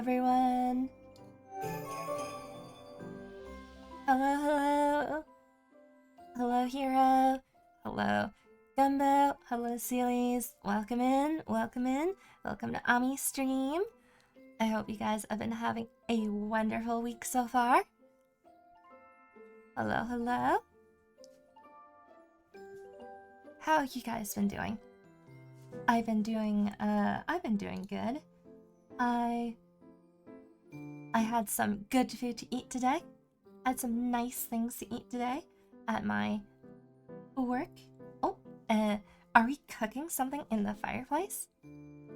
everyone. Hello. Hello, Hero. Hello, Gumbo. Hello, Sealies. Welcome in. Welcome in. Welcome to Ami Stream. I hope you guys have been having a wonderful week so far. Hello, hello. How have you guys been doing? I've been doing good. I had some good food to eat today. I had some nice things to eat today at my work. Oh, are we cooking something in the fireplace?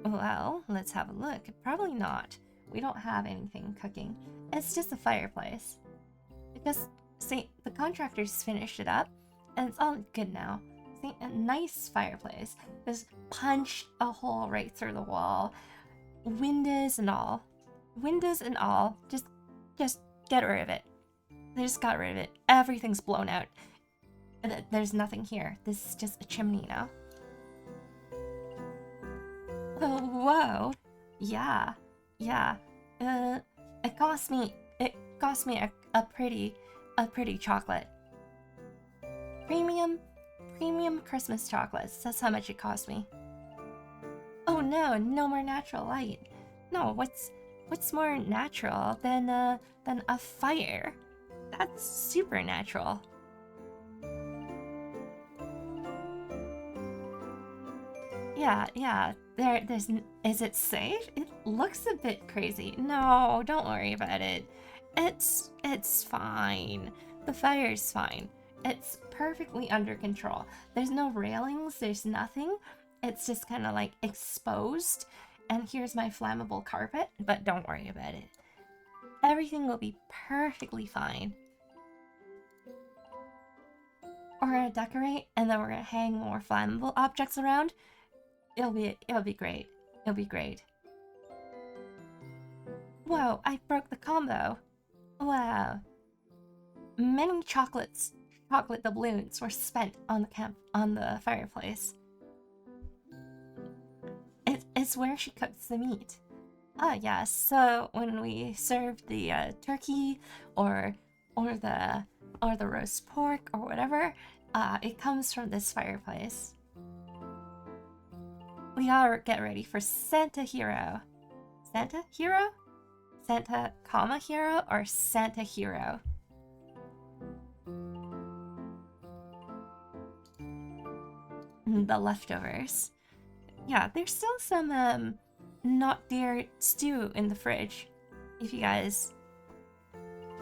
Well, let's have a look. Probably not. We don't have anything cooking. It's just a fireplace. Because, see, the contractors finished it up, and it's all good now. See, a nice fireplace. Just punch a hole right through the wall. Windows and all. Just get rid of it. They just got rid of it. Everything's blown out. There's nothing here. This is just a chimney now. Oh, whoa. Yeah. It cost me a pretty chocolate. Premium Christmas chocolates. That's how much it cost me. Oh no, no more natural light. No, what's more natural than a fire? That's supernatural. Yeah. Is it safe? It looks a bit crazy. No, don't worry about it. It's fine. The fire's fine. It's perfectly under control. There's no railings, there's nothing. It's just kind of like exposed. And here's my flammable carpet, but don't worry about it. Everything will be perfectly fine. We're gonna decorate, and then we're gonna hang more flammable objects around. It'll be great. It'll be great. Whoa, I broke the combo. Wow. Many chocolate doubloons were spent on the fireplace. It's where she cooks the meat. Ah, yes. So when we serve the turkey or the roast pork or whatever, it comes from this fireplace. We gotta get ready for Santa Hero. Santa Hero? Santa, comma hero or Santa Hero? The leftovers. Yeah, there's still some not deer stew in the fridge. If you guys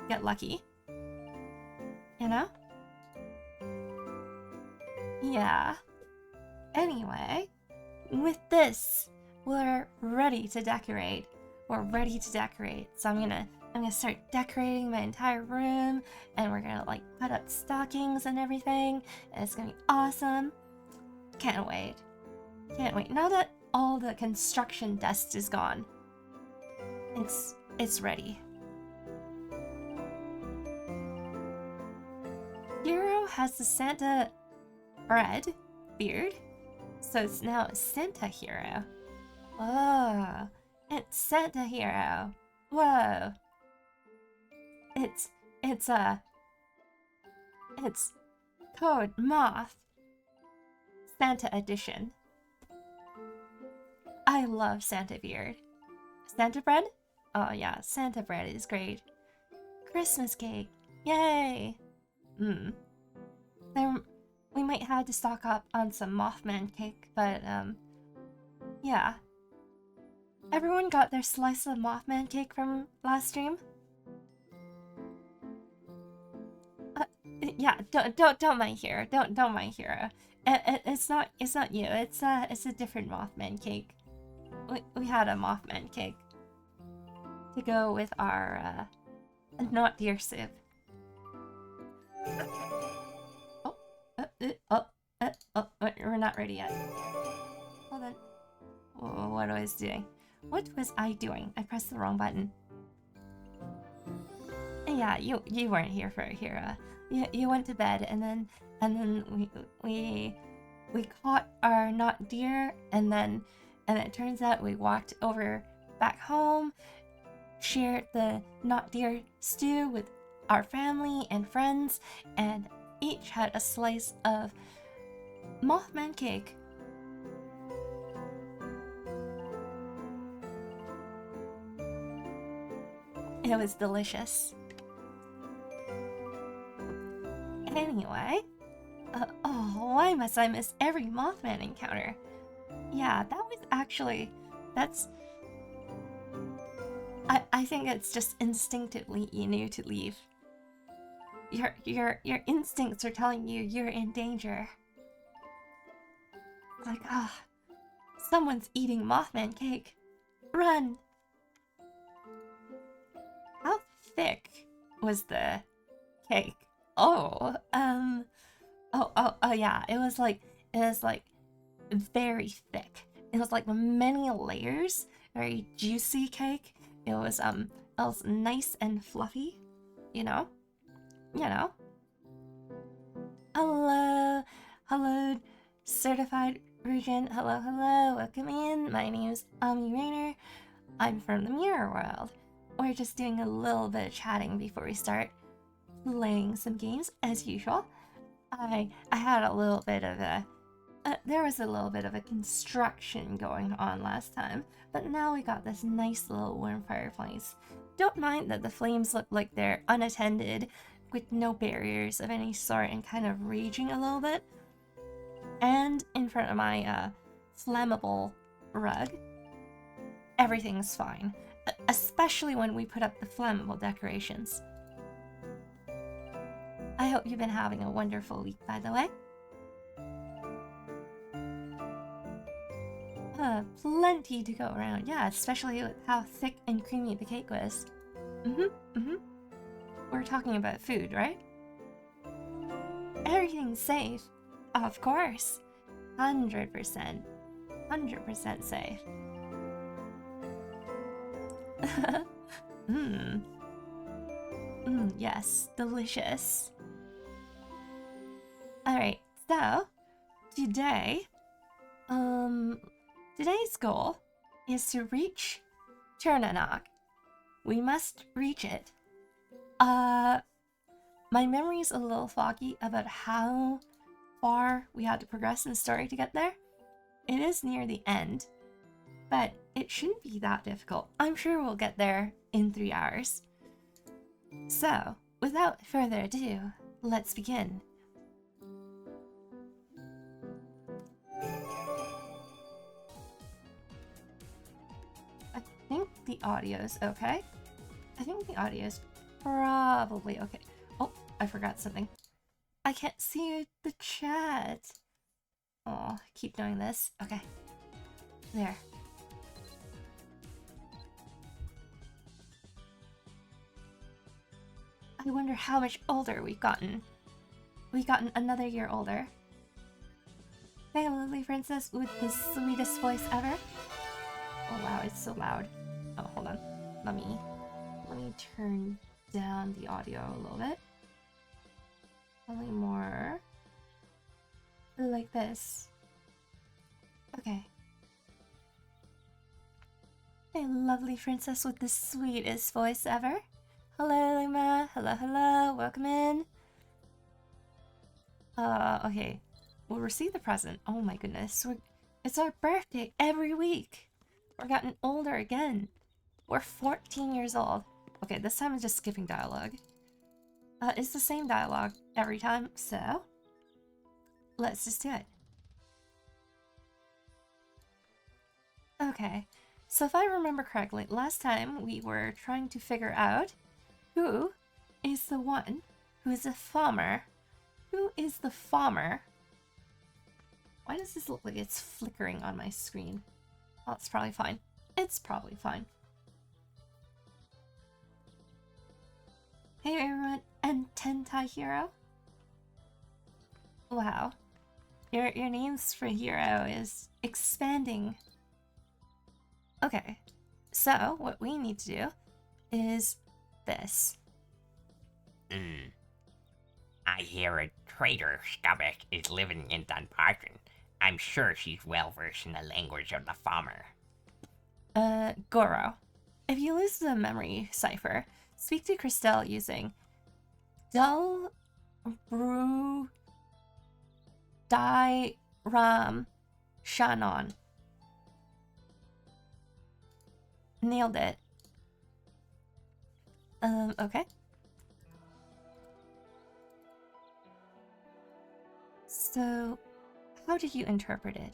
get lucky. You know? Yeah. Anyway, with this, we're ready to decorate. So I'm gonna start decorating my entire room, and we're gonna like put up stockings and everything, and it's gonna be awesome. Can't wait. Now that all the construction dust is gone, it's ready. Hero has the Santa beard, so it's now Santa Hero. Oh, it's Santa Hero. Whoa. It's Code Moth Santa Edition. I love Santa beard. Santa bread? Oh yeah, Santa bread is great. Christmas cake. Yay! We might have to stock up on some Mothman cake, but yeah. Everyone got their slice of Mothman cake from last stream? Yeah, don't mind Hero. Don't mind Hero. It's not you. It's a different Mothman cake. We had a Mothman cake to go with our not deer soup. We're not ready yet. Hold on. What was I doing? What was I doing? I pressed the wrong button. Yeah, you weren't here for a Hero. You went to bed, and then we caught our not deer, and then it turns out we walked over back home, shared the not deer stew with our family and friends, and each had a slice of Mothman cake. It was delicious. Anyway, oh, why must I miss every Mothman encounter? Yeah, that was actually, I think it's just instinctively you knew to leave. Your instincts are telling you you're in danger. Like, someone's eating Mothman cake. Run! How thick was the cake? Oh, yeah, it was like very thick. It was like many layers, very juicy cake. It was nice and fluffy, you know? Hello, certified region. Hello, welcome in. My name is Ami Rainer. I'm from the Mirror World. We're just doing a little bit of chatting before we start playing some games, as usual. I had a little bit of a there was a little bit of a construction going on last time, but now we got this nice little warm fireplace. Don't mind that the flames look like they're unattended, with no barriers of any sort, and kind of raging a little bit. And in front of my flammable rug, everything's fine, especially when we put up the flammable decorations. I hope you've been having a wonderful week, by the way. Plenty to go around. Yeah, especially with how thick and creamy the cake was. We're talking about food, right? Everything's safe. Of course. 100%. 100% safe. Yes, delicious. Alright, so today, today's goal is to reach Chernanok. We must reach it. My memory's a little foggy about how far we had to progress in the story to get there. It is near the end, but it shouldn't be that difficult. I'm sure we'll get there in 3 hours. So, without further ado, let's begin. I think the audio's okay. I think the audio's probably okay. Oh, I forgot something. I can't see the chat. Oh, keep doing this. Okay. There. I wonder how much older we've gotten. We've gotten another year older. Hey, lovely princess with the sweetest voice ever. Oh wow, it's so loud. Oh, hold on. Let me turn down the audio a little bit. Only more like this. Okay. Hey, lovely princess with the sweetest voice ever. Hello, Lima. Hello. Welcome in. Okay. We'll receive the present. Oh my goodness. It's our birthday every week. We're getting older again. We're 14 years old. Okay, this time I'm just skipping dialogue. It's the same dialogue every time, so let's just do it. Okay, so if I remember correctly, last time we were trying to figure out who is the one who is a farmer. Who is the farmer? Why does this look like it's flickering on my screen? Oh, it's probably fine. It's probably fine. Hey everyone, and Tentai Hero. Wow. Your names for hero is expanding. Okay, so what we need to do is this. I hear a traitor stomach is living in Dunbarton. I'm sure she's well versed in the language of the farmer. Goro. if you lose the memory cipher, speak to Christelle using Del Bru Di Ram Shannon. Nailed it. Okay. So, how did you interpret it?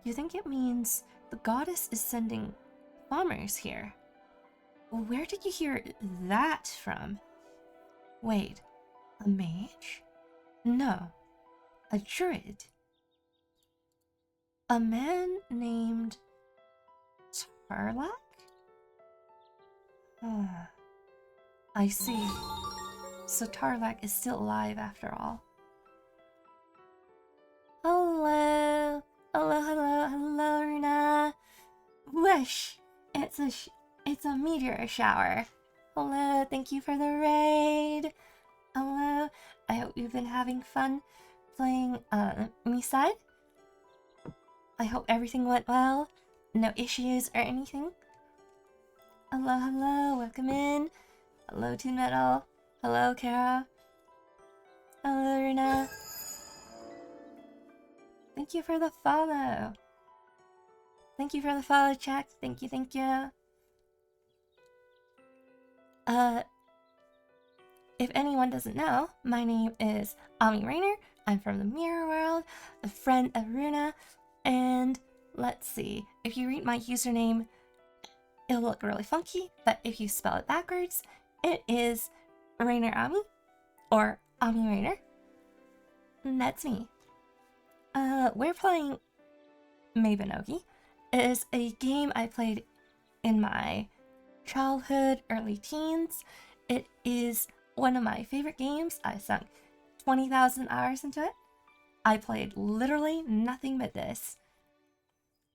You think it means the goddess is sending bombers here? Where did you hear that from? Wait, a mage? No, a druid. A man named Tarlac? I see. So Tarlac is still alive after all. Hello, hello, Runa. Whoosh! It's a meteor shower. Hello, thank you for the raid. Hello, I hope you've been having fun playing me side. I hope everything went well. No issues or anything. Hello, welcome in. Hello, Toon Metal. Hello, Kara. Hello, Runa. Thank you for the follow. Thank you for the follow, chat. Thank you. If anyone doesn't know, my name is Ami Rainer. I'm from the Mirror World, a friend of Runa, and let's see. If you read my username, it'll look really funky, but if you spell it backwards, it is Rainer Ami, or Ami Rainer. And that's me. We're playing Mabinogi. It is a game I played in my childhood, early teens. It is one of my favorite games. I sunk 20,000 hours into it. I played literally nothing but this.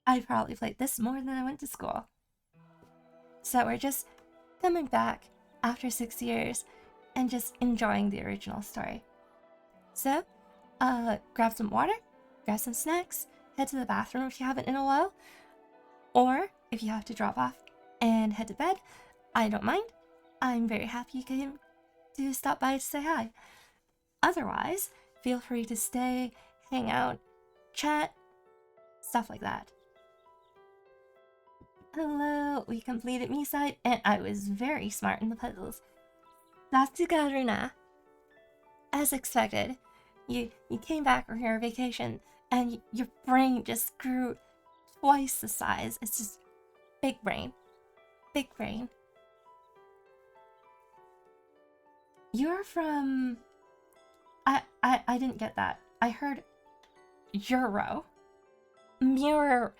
I probably played this more than I went to school. So we're just coming back after 6 years and just enjoying the original story. So, grab some water, grab some snacks, head to the bathroom if you haven't in a while, or if you have to drop off and head to bed, I don't mind. I'm very happy you came to stop by to say hi. Otherwise, feel free to stay, hang out, chat, stuff like that. Hello, we completed me side, and I was very smart in the puzzles. Satsuga Runa. As expected, you came back from your vacation, and your brain just grew twice the size. It's just big brain. Big brain. You're from... I didn't get that. I heard Euro. Mirror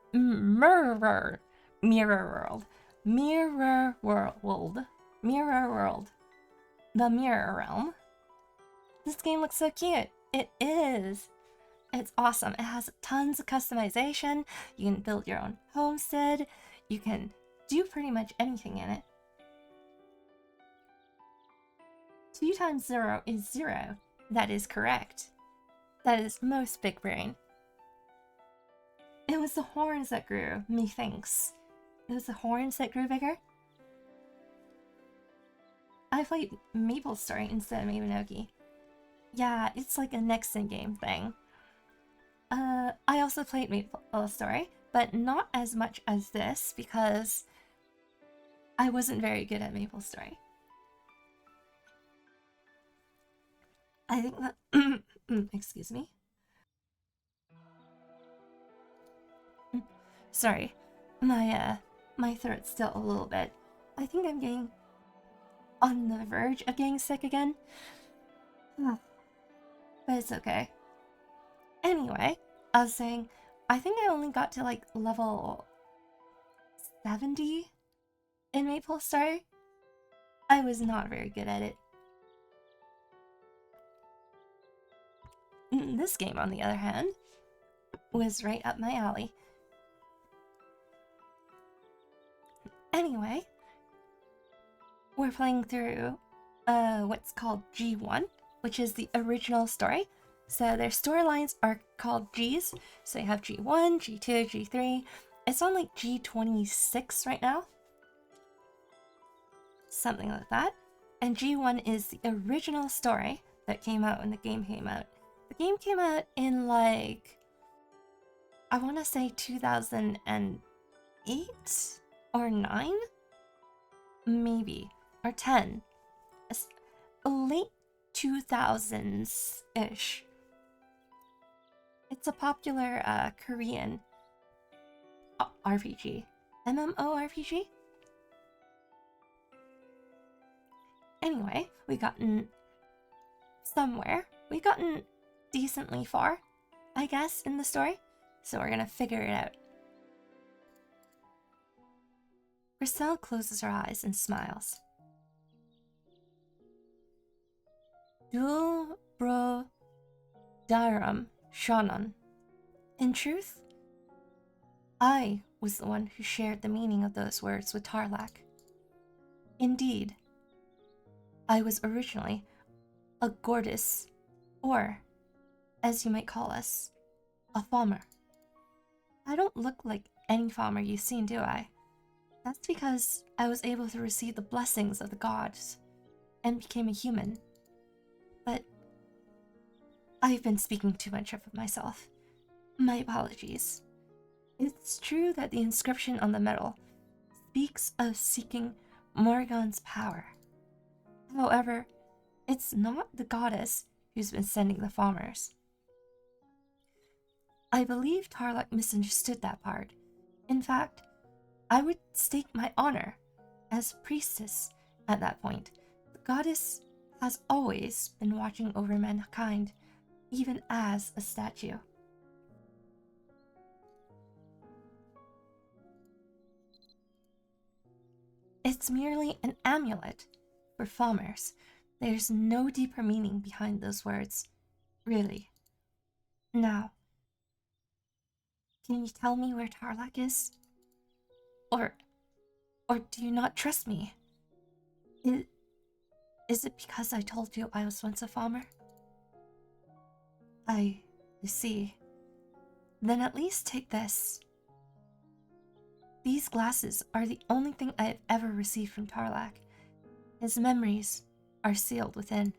World. The Mirror Realm. This game looks so cute. It is. It's awesome. It has tons of customization. You can build your own homestead. You can do pretty much anything in it. 2 times 0 is 0. That is correct. That is most big brain. It was the horns that grew, methinks. It was the horns that grew bigger. I played Maple Story instead of Mabinogi. Yeah, it's like a next-in game thing. I also played Maple Story, but not as much as this because I wasn't very good at Maple Story. I think that... excuse me. Sorry, my throat's still a little bit... I think I'm getting on the verge of getting sick again. But it's okay. Anyway, I was saying, I think I only got to like level 70 in Maple Story. I was not very good at it. This game, on the other hand, was right up my alley. Anyway, we're playing through what's called G1, which is the original story. So their storylines are called Gs. So you have G1, G2, G3. It's on like G26 right now. something like that. And G1 is the original story that came out when the game came out. The game came out in like, I want to say 2008 or 9? Maybe. Or 10. Late 2000s-ish. It's a popular Korean RPG. MMORPG? Anyway, we gotten somewhere. We gotten decently far, I guess, in the story. So we're gonna figure it out. Griselle closes her eyes and smiles. Dul bro daram shanan. In truth, I was the one who shared the meaning of those words with Tarlac. Indeed, I was originally a Gordis, or, as you might call us, a farmer. I don't look like any farmer you've seen, do I? That's because I was able to receive the blessings of the gods and became a human. But I've been speaking too much of myself. My apologies. It's true that the inscription on the medal speaks of seeking Morrigan's power. However, it's not the goddess who's been sending the farmers. I believe Tarlac misunderstood that part. In fact, I would stake my honor as priestess at that point. The goddess has always been watching over mankind, even as a statue. It's merely an amulet for farmers. There's no deeper meaning behind those words, really. Now, can you tell me where Tarlac is? Or do you not trust me? Is it because I told you I was once a farmer? I see. Then at least take this. These glasses are the only thing I have ever received from Tarlac. His memories are sealed within.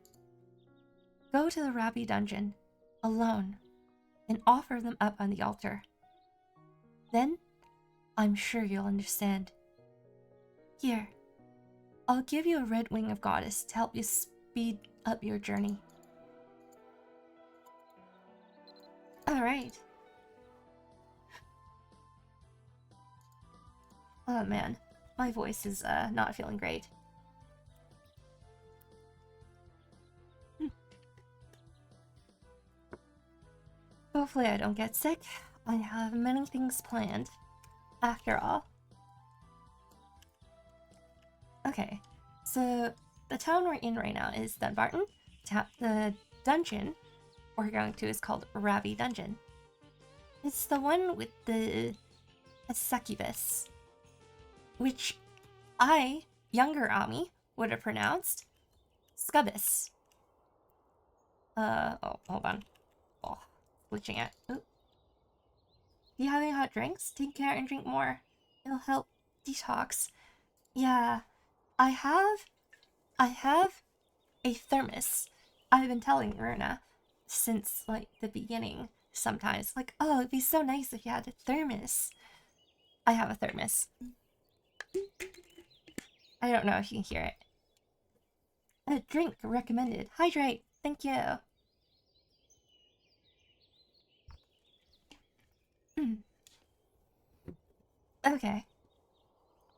Go to the Rabbi dungeon, alone, and offer them up on the altar. Then, I'm sure you'll understand. Here, I'll give you a red wing of goddess to help you speed up your journey. Alright. Oh man, my voice is not feeling great. Hopefully I don't get sick. I have many things planned, after all. Okay, so the town we're in right now is Dunbarton. The dungeon we're going to is called Rabbi Dungeon. It's the one with the succubus, which I, younger Ami, would have pronounced Scubbus. Oh, hold on. Oh, glitching it. Oop. You having hot drinks? Take care and drink more. It'll help detox. Yeah, I have a thermos. I've been telling Runa since, like, the beginning sometimes. Like, oh, it'd be so nice if you had a thermos. I have a thermos. I don't know if you can hear it. A drink recommended. Hydrate. Thank you. Okay.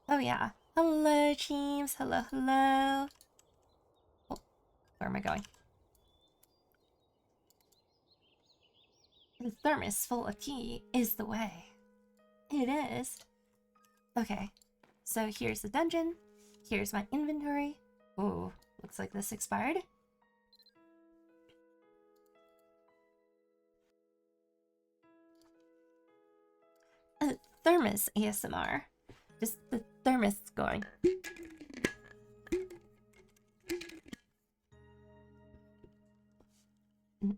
Oh yeah. Hello, teams. Hello, hello. Oh, where am I going? The thermos full of tea is the way. It is. Okay. So here's the dungeon. Here's my inventory. Oh, looks like this expired. Thermos ASMR. Just the thermos going.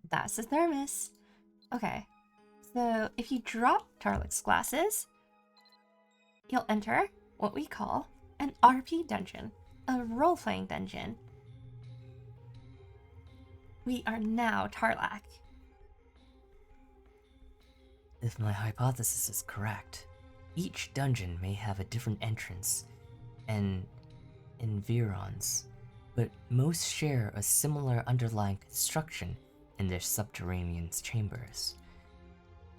That's the thermos. Okay. So if you drop Tarlac's glasses, you'll enter what we call an RP dungeon. a role-playing dungeon. We are now Tarlac. If my hypothesis is correct, each dungeon may have a different entrance and environs, but most share a similar underlying construction in their subterranean chambers.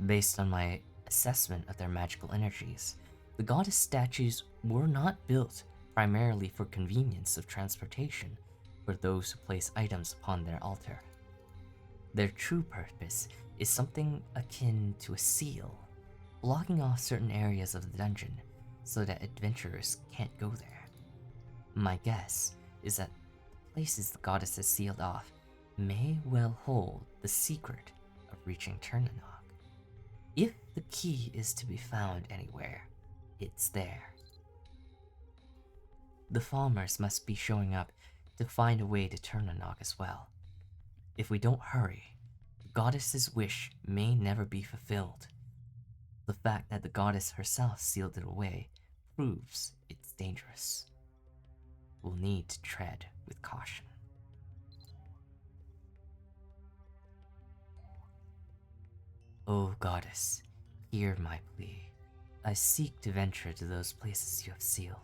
Based on my assessment of their magical energies, the goddess statues were not built primarily for convenience of transportation for those who place items upon their altar. Their true purpose is something akin to a seal, blocking off certain areas of the dungeon so that adventurers can't go there. My guess is that the places the goddess has sealed off may well hold the secret of reaching Ternanog. If the key is to be found anywhere, it's there. The farmers must be showing up to find a way to Ternanog as well. If we don't hurry, the goddess's wish may never be fulfilled. The fact that the goddess herself sealed it away proves it's dangerous. We'll need to tread with caution. O goddess, hear my plea. I seek to venture to those places you have sealed.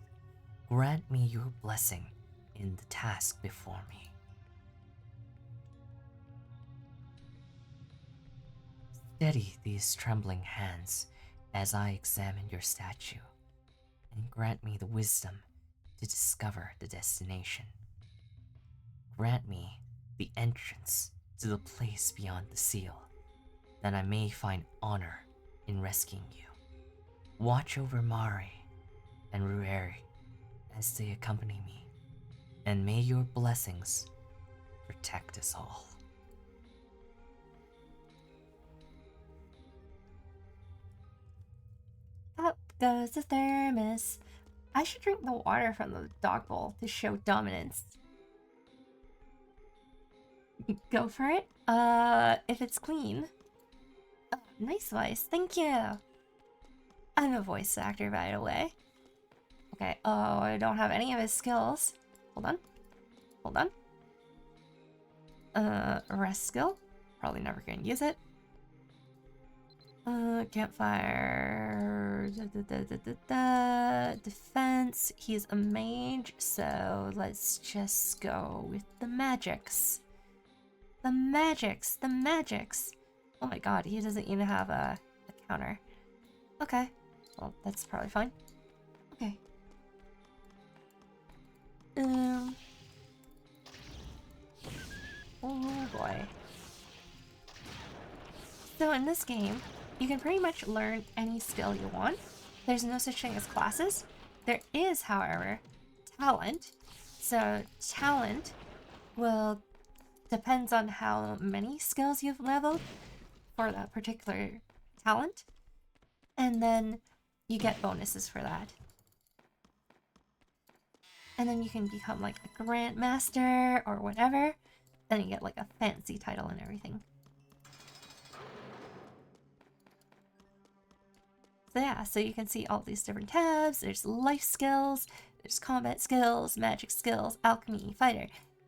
Grant me your blessing in the task before me. Steady these trembling hands as I examine your statue, and grant me the wisdom to discover the destination. Grant me the entrance to the place beyond the seal, that I may find honor in rescuing you. Watch over Mari and Rueri as they accompany me, and may your blessings protect us all. Up goes the thermos. I should drink the water from the dog bowl to show dominance. Go for it. If it's clean. Oh, nice voice. Thank you. I'm a voice actor, by the way. Okay. Oh, I don't have any of his skills. Hold on. Hold on. Rest skill. Probably never gonna use it. Campfire. Defense. He's a mage, so let's just go with the magics. The magics. The magics. Oh my god, he doesn't even have a counter. Okay. Well, that's probably fine. Okay. Oh boy. So in this game, you can pretty much learn any skill you want. There's no such thing as classes. There is, however, talent. So talent will depends on how many skills you've leveled for that particular talent. And then you get bonuses for that. And then you can become like a Grandmaster or whatever. Then you get like a fancy title and everything. So yeah, so you can see all these different tabs. There's life skills, there's combat skills, magic skills, alchemy, fighter,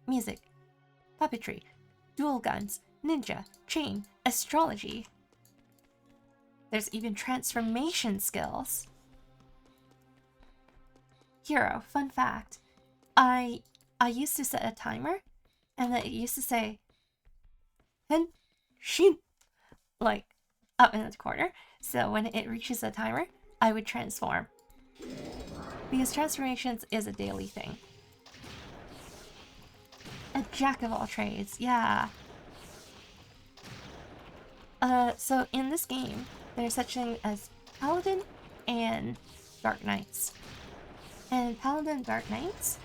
music, puppetry, dual guns, ninja, chain, astrology. There's even transformation skills. Hero, fun fact. I used to set a timer and it used to say Hen Shin like up in the corner. So when it reaches a timer, I would transform. Because transformations is a daily thing. A jack of all trades, yeah. So in this game, there's such thing as Paladin and Dark Knights. And Paladin and Dark Knights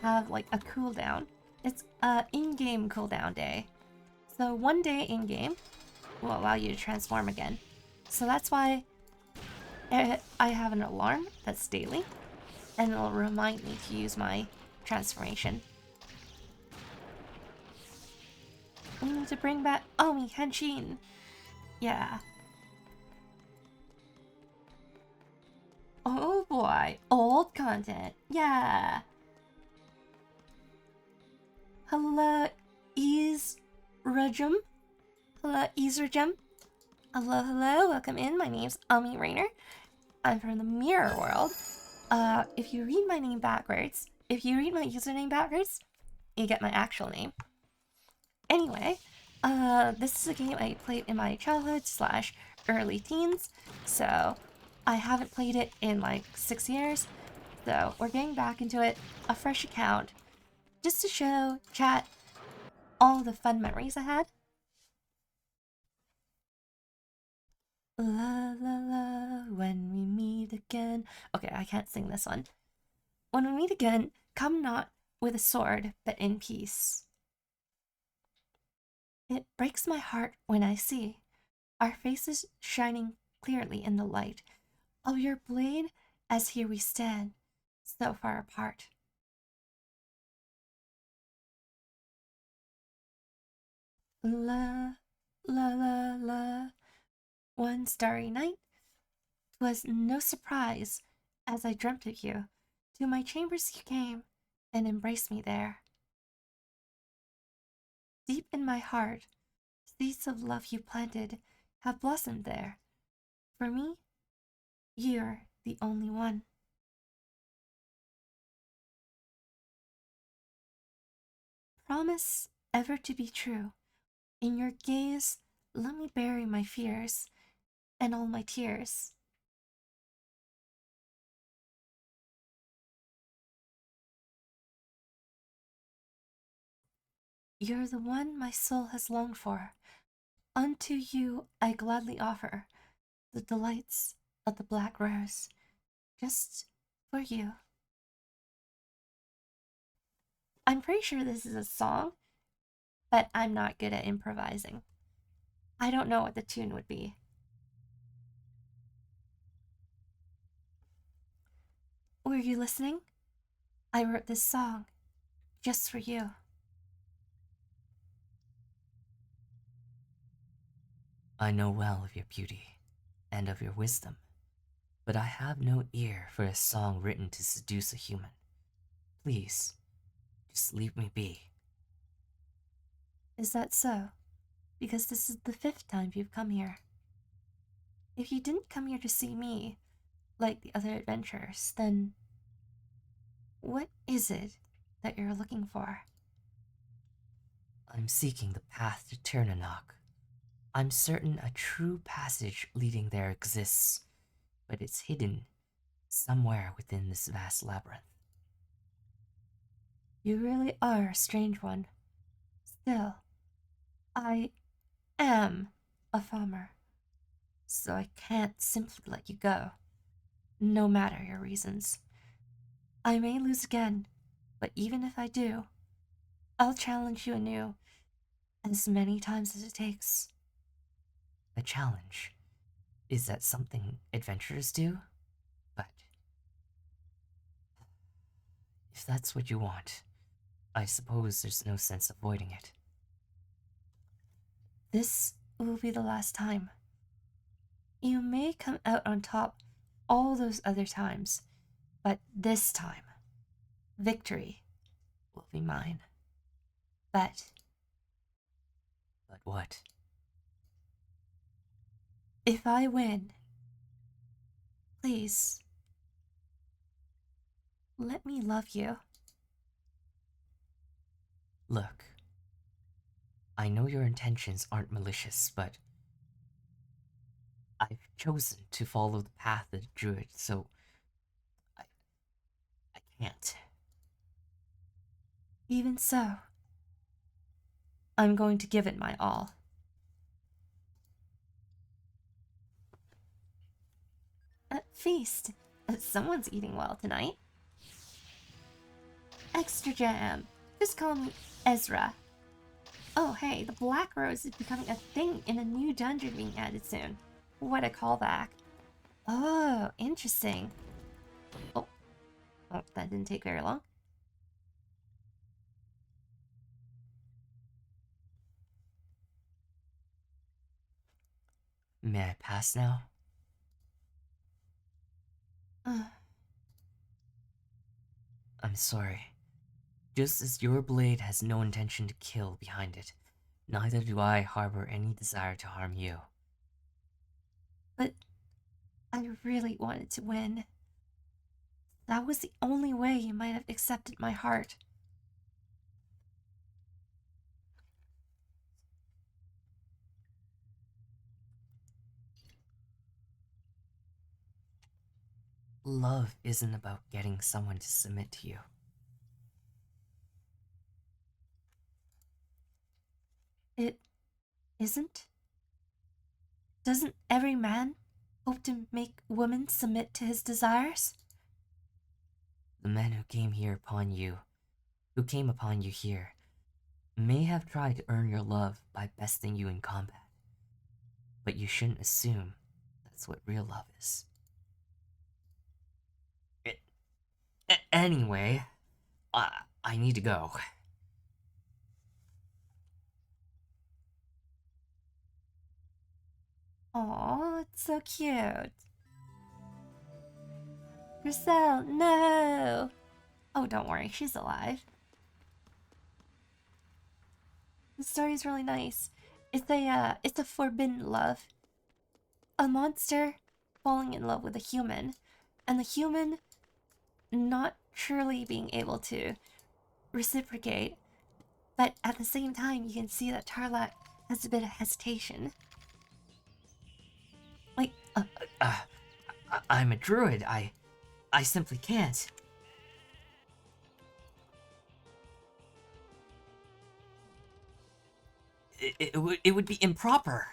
have like a cooldown. It's a in-game cooldown day. So one day in-game will allow you to transform again. So that's why I have an alarm that's daily, and it'll remind me to use my transformation. We need to bring back Omi Henshin. Yeah. Oh boy, old content. Yeah. Hello, Rajum. Hello, Rajum. Hello, hello. Welcome in. My name's Ami Rainer. I'm from the Mirror World. If you read my name backwards, if you read my username backwards, you get my actual name. Anyway, this is a game I played in my childhood / early teens, so I haven't played it in like 6 years, so we're getting back into it, a fresh account, just to show, chat, all the fun memories I had. La la la, when we meet again. Okay, I can't sing this one. When we meet again, come not with a sword, but in peace. It breaks my heart when I see our faces shining clearly in the light of your blade as here we stand, so far apart. La, la, la, la. One starry night, 'twas no surprise, as I dreamt of you, to my chambers you came, and embraced me there. Deep in my heart, seeds of love you planted have blossomed there. For me, you're the only one. Promise ever to be true. In your gaze, let me bury my fears and all my tears. You're the one my soul has longed for. Unto you I gladly offer the delights of the black rose, just for you. I'm pretty sure this is a song, but I'm not good at improvising. I don't know what the tune would be. Were you listening? I wrote this song just for you. I know well of your beauty and of your wisdom, but I have no ear for a song written to seduce a human. Please, just leave me be. Is that so? Because this is the 5th time you've come here. If you didn't come here to see me, like the other adventurers, then what is it that you're looking for? I'm seeking the path to Ternanok. I'm certain a true passage leading there exists, but it's hidden somewhere within this vast labyrinth. You really are a strange one. Still, I am a farmer, so I can't simply let you go, no matter your reasons. I may lose again, but even if I do, I'll challenge you anew as many times as it takes. A challenge? Is that something adventurers do? But if that's what you want, I suppose there's no sense avoiding it. This will be the last time. You may come out on top all those other times, but this time, victory will be mine. But what? if I win, please let me love you. Look, I know your intentions aren't malicious, but I've chosen to follow the path of the druid, so I can't. Even so, I'm going to give it my all. Feast. Someone's eating well tonight. Extra jam. Just call me Ezra. Oh, hey, the Black Rose is becoming a thing in a new dungeon being added soon. What a callback. Oh, interesting. Oh, that didn't take very long. May I pass now? I'm sorry. Just as your blade has no intention to kill behind it, neither do I harbor any desire to harm you. But I really wanted to win. That was the only way you might have accepted my heart. Love isn't about getting someone to submit to you. It isn't? Doesn't every man hope to make women submit to his desires? The men who came upon you here, may have tried to earn your love by besting you in combat. But you shouldn't assume that's what real love is. Anyway, I need to go. Aw, it's so cute. Griselle, no! Oh, don't worry, she's alive. The story's really nice. It's a forbidden love. A monster falling in love with a human, and the human not truly being able to reciprocate, but at the same time, you can see that Tarlac has a bit of hesitation. Like, I'm a druid. I simply can't. It would be improper.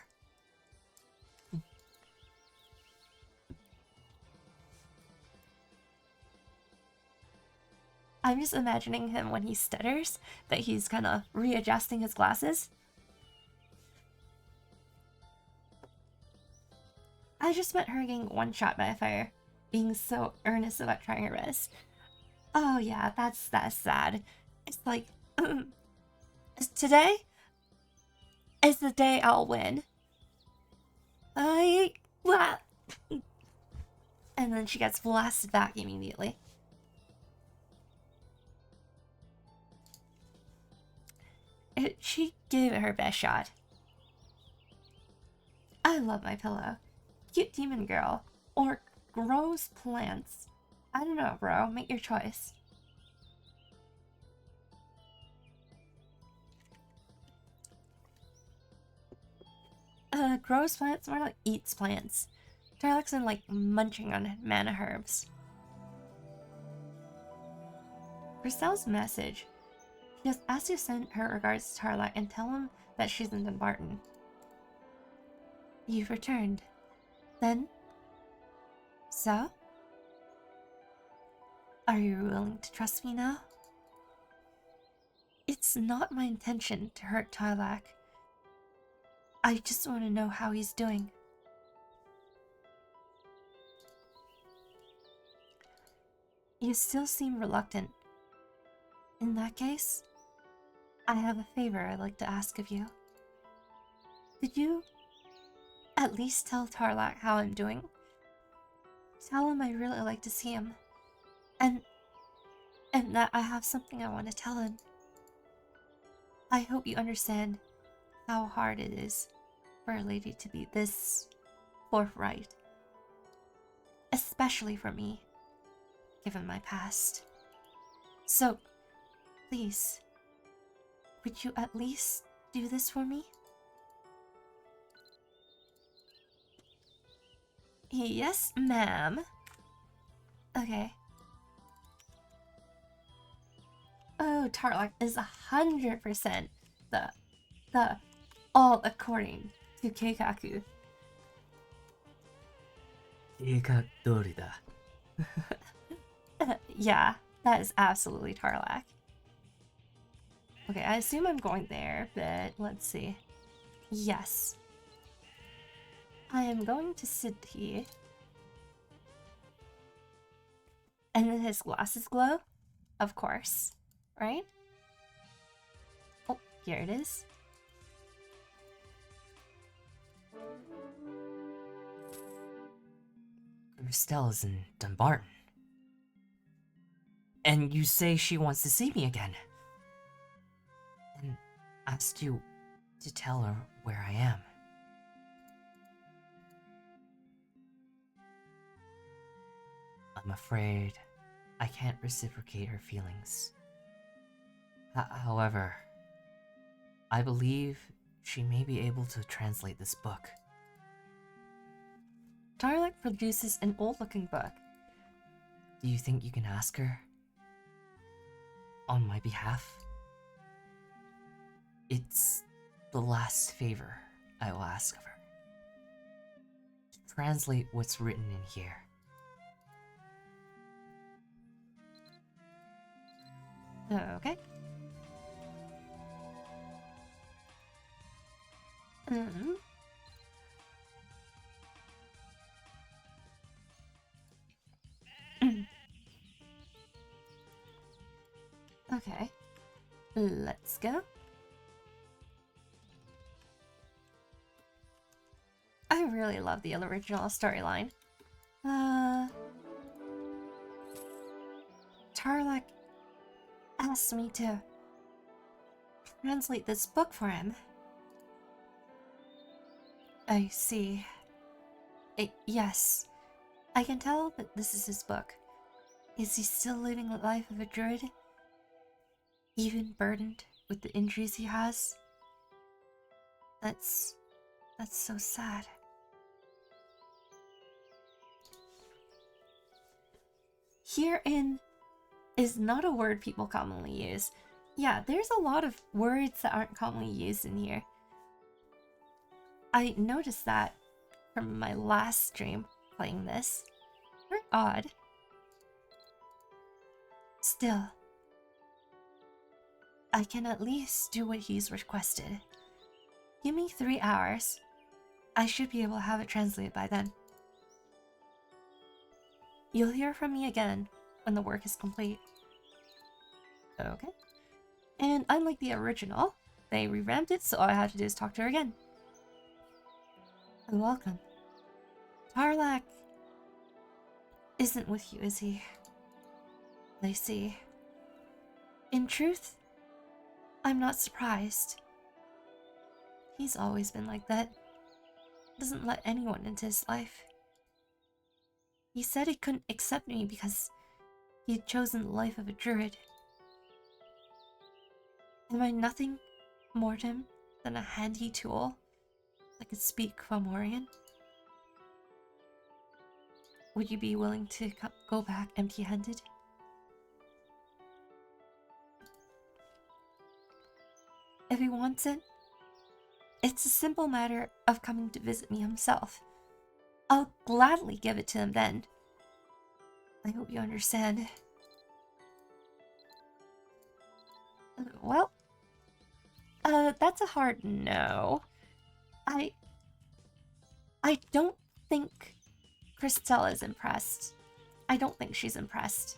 I'm just imagining him when he stutters, that he's kind of readjusting his glasses. I just met her getting one shot by a fire, being so earnest about trying her best. Oh yeah, that's sad. It's like, today is the day I'll win. And then she gets blasted back immediately. She gave it her best shot. I love my pillow. Cute demon girl. Or grows plants. I don't know, bro. Make your choice. Grows plants, more like eats plants. Tarlac's in like munching on mana herbs. Griselle's message. She has asked to send her regards to Tarlac and tell him that she's in Dunbarton. You've returned. Then? So? Are you willing to trust me now? It's not my intention to hurt Tarlac. I just want to know how he's doing. You still seem reluctant. In that case, I have a favor I'd like to ask of you. Could you at least tell Tarlac how I'm doing? Tell him I really like to see him. And that I have something I want to tell him. I hope you understand how hard it is for a lady to be this forthright. Especially for me, given my past. So, please, would you at least do this for me? Yes, ma'am. Okay. Oh, Tarlac is 100% the all according to Keikaku. 計画通りだ。 Yeah, that is absolutely Tarlac. Okay, I assume I'm going there, but let's see. Yes. I am going to Siddhi. And then his glasses glow? Of course. Right? Oh, here it is. Stella's in Dunbarton. And you say she wants to see me again. asked you to tell her where I am. I'm afraid I can't reciprocate her feelings. However, I believe she may be able to translate this book. Tarlac produces an old-looking book. Do you think you can ask her? On my behalf? It's the last favor I will ask of her. To translate what's written in here. Okay. Mm. Okay. Let's go. I really love the original storyline. Tarlac asked me to translate this book for him. I see. Yes, I can tell that this is his book. Is he still living the life of a druid? Even burdened with the injuries he has? That's so sad. Herein is not a word people commonly use. Yeah, there's a lot of words that aren't commonly used in here. I noticed that from my last stream playing this. Very odd. Still, I can at least do what he's requested. Give me 3 hours. I should be able to have it translated by then. You'll hear from me again when the work is complete. Okay. And unlike the original, they revamped it, so all I have to do is talk to her again. Welcome. Tarlac isn't with you, is he? I see. In truth, I'm not surprised. He's always been like that. Doesn't let anyone into his life. He said he couldn't accept me because he had chosen the life of a druid. Am I nothing more to him than a handy tool that could speak Fomorian? Would you be willing to go back empty-handed? If he wants it, it's a simple matter of coming to visit me himself. I'll gladly give it to him then. I hope you understand. Well, that's a hard no. I don't think Christelle is impressed. I don't think she's impressed.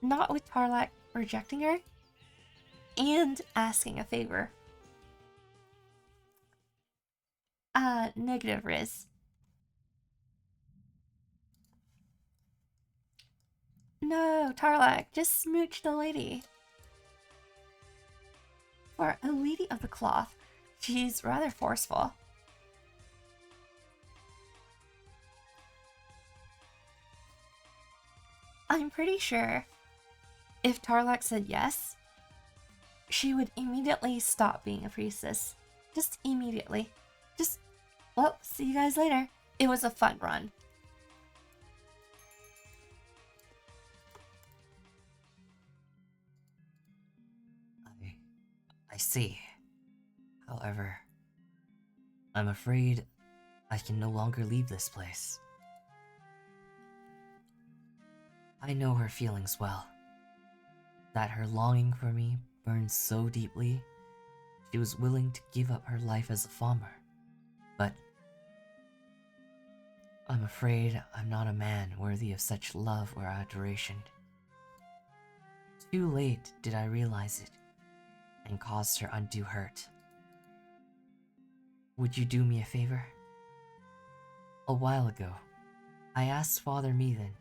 Not with Tarlac rejecting her and asking a favor. Negative, Riz. No, Tarlac, just smooch the lady. For a lady of the cloth, she's rather forceful. I'm pretty sure if Tarlac said yes, she would immediately stop being a priestess. Just immediately. Well, see you guys later. It was a fun run. I see. However, I'm afraid I can no longer leave this place. I know her feelings well. That her longing for me burned so deeply, she was willing to give up her life as a farmer. But I'm afraid I'm not a man worthy of such love or adoration. Too late did I realize it, and caused her undue hurt. Would you do me a favor? A while ago, I asked Father Meathen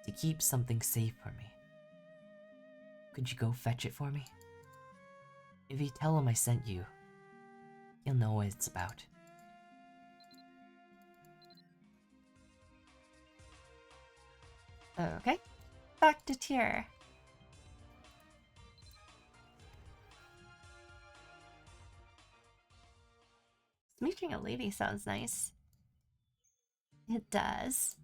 to keep something safe for me. Could you go fetch it for me? If you tell him I sent you, he'll know what it's about. Okay, back to tier. Meeting a lady sounds nice. It does.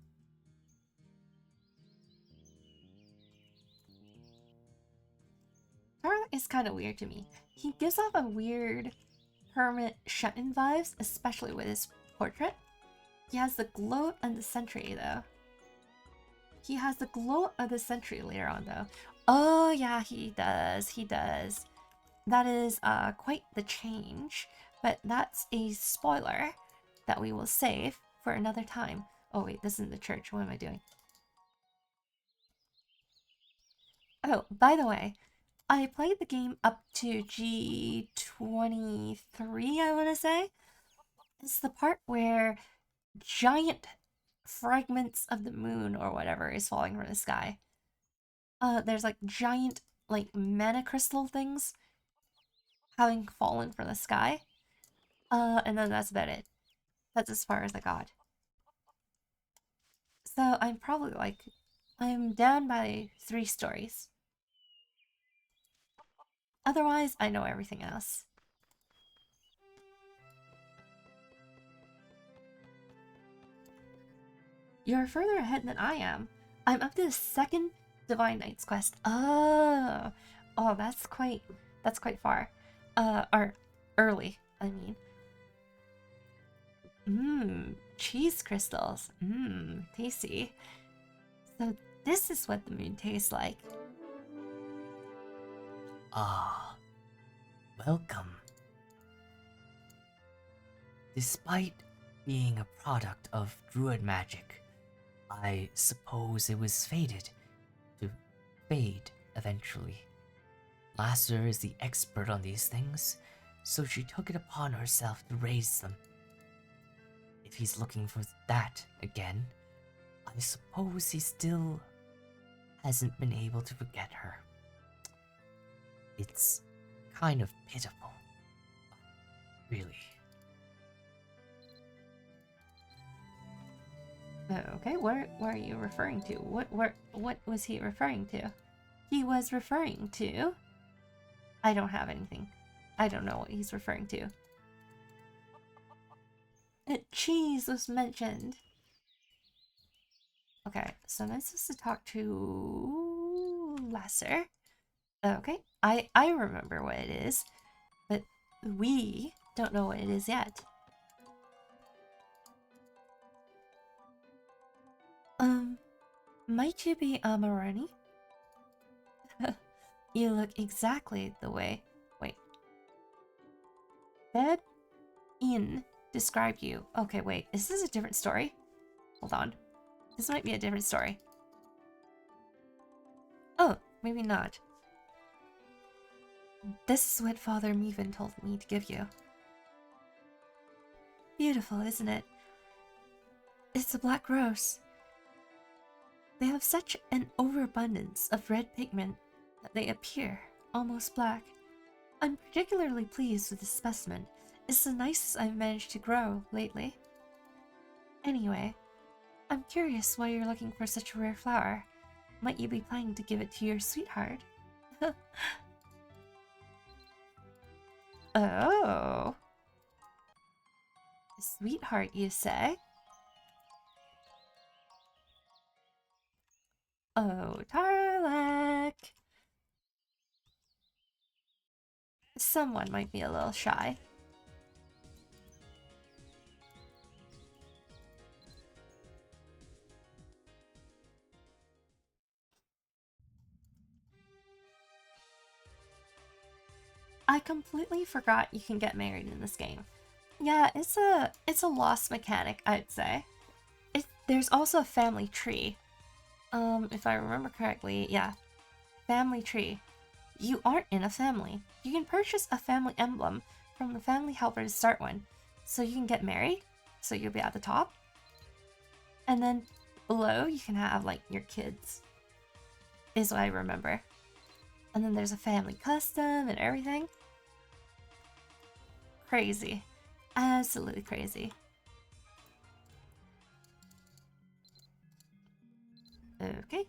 Tara is kind of weird to me. He gives off a weird Hermit Shetland vibes, especially with his portrait. He has the glow and the sentry though. He has the glow of the sentry later on though. Oh yeah, he does. He does. That is quite the change, but that's a spoiler that we will save for another time. Oh wait, this isn't the church. What am I doing? Oh, by the way, I played the game up to G23, I want to say. It's the part where giant fragments of the moon or whatever is falling from the sky. There's like giant like mana crystal things having fallen from the sky. And then that's about it. That's as far as I got. So I'm probably like, I'm down by 3 stories. Otherwise, I know everything else. You're further ahead than I am. I'm up to the 2nd Divine Knight's quest. Oh, that's quite far. Or early, I mean. Cheese crystals. Tasty. So this is what the moon tastes like. Ah, welcome. Despite being a product of druid magic, I suppose it was fated to fade eventually. Lasser is the expert on these things, so she took it upon herself to raise them. If he's looking for that again, I suppose he still hasn't been able to forget her. It's kind of pitiful, really. Okay, what are you referring to? What was he referring to? He was referring to... I don't have anything. I don't know what he's referring to. Cheese was mentioned. Okay, so I'm supposed to talk to Lasser. Okay, I remember what it is, but we don't know what it is yet. Might you be Amarani? You look exactly the way. Wait. Bed in described you. Okay, wait. Is this a different story? Hold on. This might be a different story. Oh, maybe not. This is what Father Mevin told me to give you. Beautiful, isn't it? It's a black rose. They have such an overabundance of red pigment that they appear almost black. I'm particularly pleased with this specimen. It's the nicest I've managed to grow lately. Anyway, I'm curious why you're looking for such a rare flower. Might you be planning to give it to your sweetheart? Oh. Sweetheart, you say? Oh, Tarlek. Someone might be a little shy. I completely forgot you can get married in this game. Yeah, it's a lost mechanic, I'd say. There's also a family tree. If I remember correctly, yeah. Family tree. You aren't in a family. You can purchase a family emblem from the family helper to start one. So you can get married, so you'll be at the top. And then below you can have like your kids. Is what I remember. And then there's a family custom and everything. crazy. Absolutely crazy. Okay.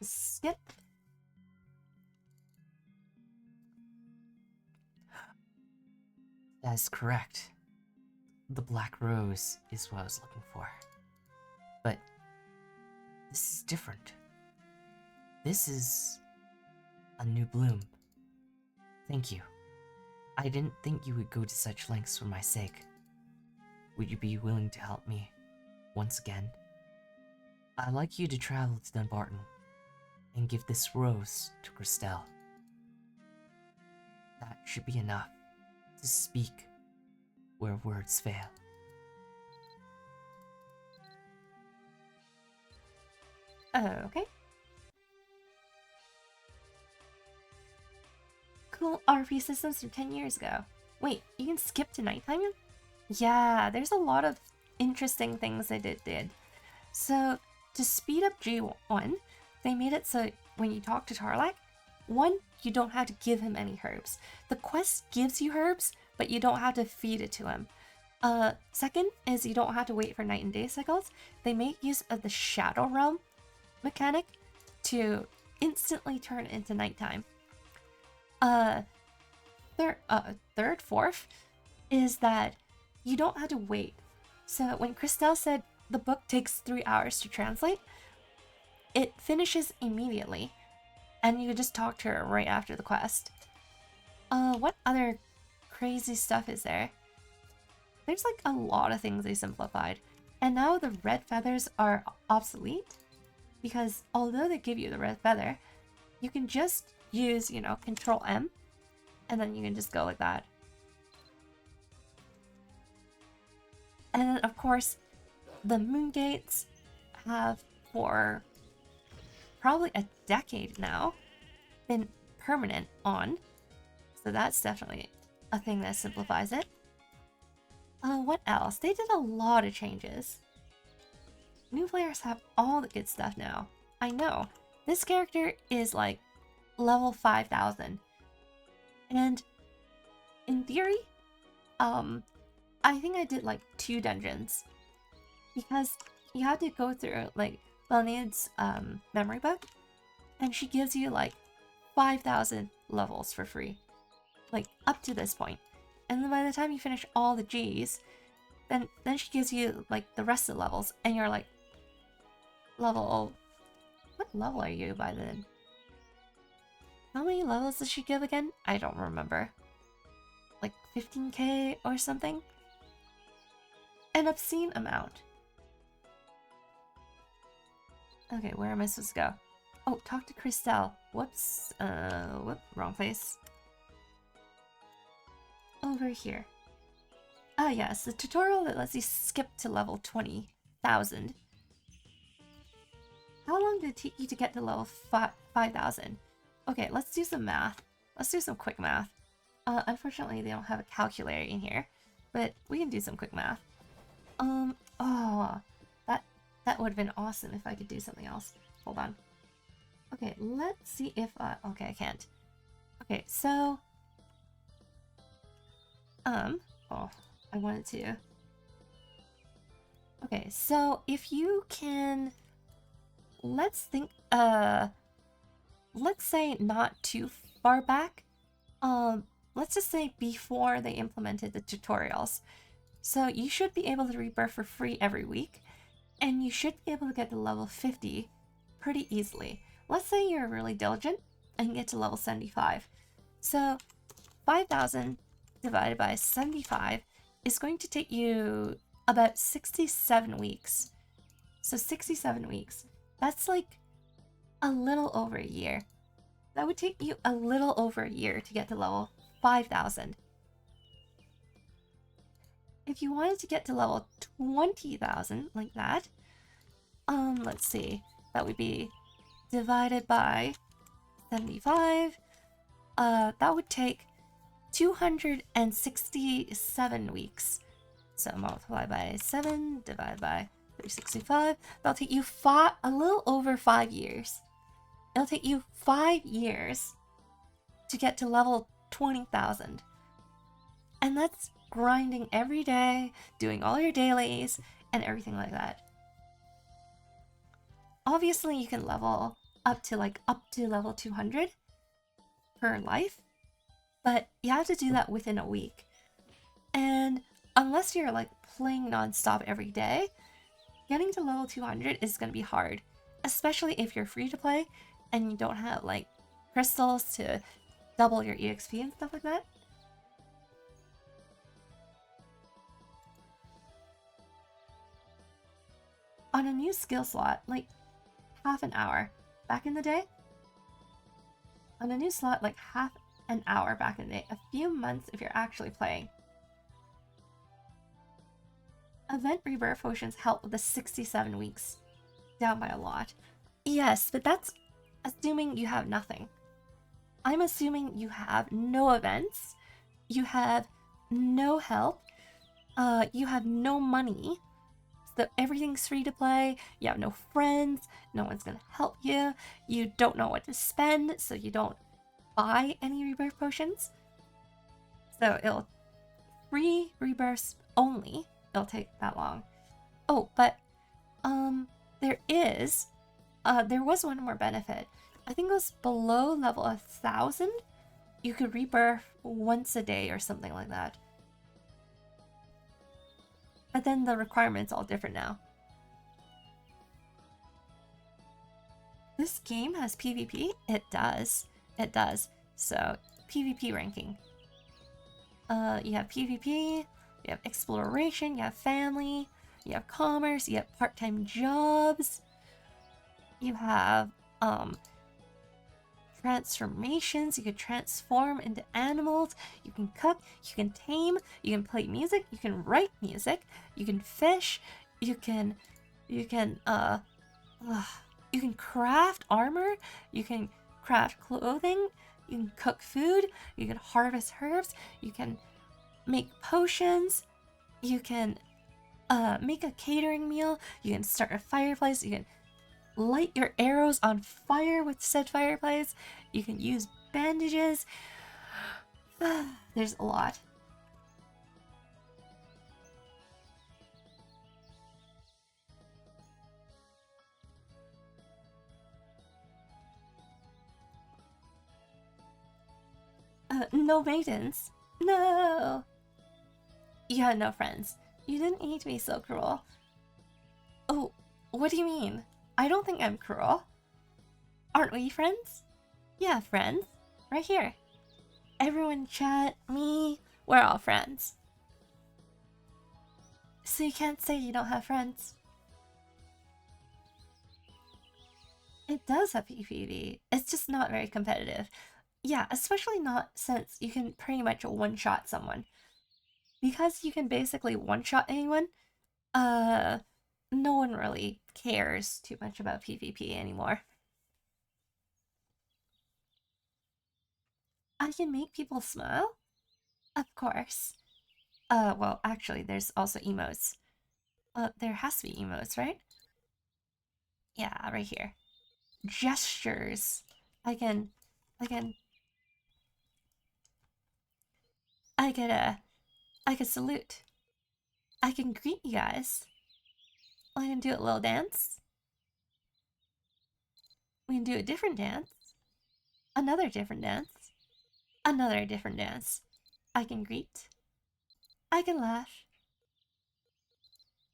Skip. That is correct. The black rose is what I was looking for. But this is different. This is a new bloom. Thank you. I didn't think you would go to such lengths for my sake. Would you be willing to help me once again? I'd like you to travel to Dunbarton and give this rose to Christelle. That should be enough to speak where words fail. Okay. Cool RP systems from 10 years ago. Wait, you can skip to nighttime? Yeah, there's a lot of interesting things they did. So, to speed up G1, they made it so when you talk to Tarlac, one, you don't have to give him any herbs. The quest gives you herbs, but you don't have to feed it to him. Second is you don't have to wait for night and day cycles. They make use of the Shadow Realm mechanic to instantly turn into nighttime. Fourth is that you don't have to wait. So when Christelle said the book takes 3 hours to translate, it finishes immediately, and you can just talk to her right after the quest. What other crazy stuff is there? There's like a lot of things they simplified, and now the red feathers are obsolete, because although they give you the red feather, you can just use, Control M, and then you can just go like that. And then, of course, the moon gates have, for probably a decade now, been permanent on. So that's definitely a thing that simplifies it. What else? They did a lot of changes. New players have all the good stuff now. I know. This character is like level 5,000. And in theory, I think I did like 2 dungeons, because you have to go through like Belnead's memory book, and she gives you like 5,000 levels for free, like up to this point. And then by the time you finish all the G's, then she gives you like the rest of the levels, and you're like what level are you by then? How many levels does she give again? I don't remember. Like 15k or something? An obscene amount. Okay, where am I supposed to go? Oh, talk to Christelle. Whoops. Wrong place. Over here. Ah, yes, the tutorial that lets you skip to level 20,000. How long did it take you to get to level 5,000? Okay, let's do some math. Let's do some quick math. Unfortunately, they don't have a calculator in here, but we can do some quick math. Oh, that would have been awesome if I could do something else. Hold on. Okay, let's see if okay, I can't. Okay, so oh, I wanted to. Okay, so if you can, let's think, let's say not too far back. Let's just say before they implemented the tutorials. So you should be able to rebirth for free every week, and you should be able to get to level 50 pretty easily. Let's say you're really diligent and get to level 75. So 5,000 divided by 75 is going to take you about 67 weeks. So 67 weeks. That's like a little over a year. That would take you a little over a year to get to level 5,000. If you wanted to get to level 20,000, like that, let's see, that would be divided by 75. That would take 267 weeks. So multiply by 7, divided by 365. That'll take you a little over 5 years. It'll take you 5 years to get to level 20,000. And that's grinding every day, doing all your dailies, and everything like that. Obviously, you can level up to level 200 per life, but you have to do that within a week. And unless you're like playing nonstop every day, getting to level 200 is going to be hard, especially if you're free to play and you don't have like crystals to double your EXP and stuff like that. On a new skill slot, like half an hour back in the day, on a new slot, like half an hour back in the day, a few months if you're actually playing. Event rebirth potions help with the 67 weeks, down by a lot. Yes, but that's assuming you have nothing. I'm assuming you have no events, you have no help, you have no money, so everything's free to play, you have no friends, no one's gonna help you, you don't know what to spend, so you don't buy any rebirth potions. So it'll free rebirths only. It'll take that long. Oh, but there was one more benefit. I think it was below level 1000. You could rebirth once a day or something like that. But then the requirement's all different now. This game has PvP? It does. It does. So, PvP ranking. You have PvP, you have exploration, you have family, you have commerce, you have part-time jobs, you have transformations, you can transform into animals, you can cook, you can tame, you can play music, you can write music, you can fish, you can craft armor, you can craft clothing, you can cook food, you can harvest herbs, you can make potions, you can make a catering meal, you can start a fireplace, you can light your arrows on fire with said fireplace, you can use bandages. There's a lot. No maidens. No! You had no friends. You didn't need to be so cruel. Oh, what do you mean? I don't think I'm cruel. Aren't we friends? Yeah, friends. Right here. Everyone chat, me, we're all friends. So you can't say you don't have friends. It does have PvP. It's just not very competitive. Yeah, especially not since you can pretty much one-shot someone. Because you can basically one-shot anyone, no one really cares too much about PvP anymore. I can make people smile? Of course. Well, actually, there's also emotes. There has to be emotes, right? Yeah, right here. Gestures. I can, I can, I could, I could salute. I can greet you guys. I can do a little dance. We can do a different dance. Another different dance. Another different dance. I can greet. I can laugh.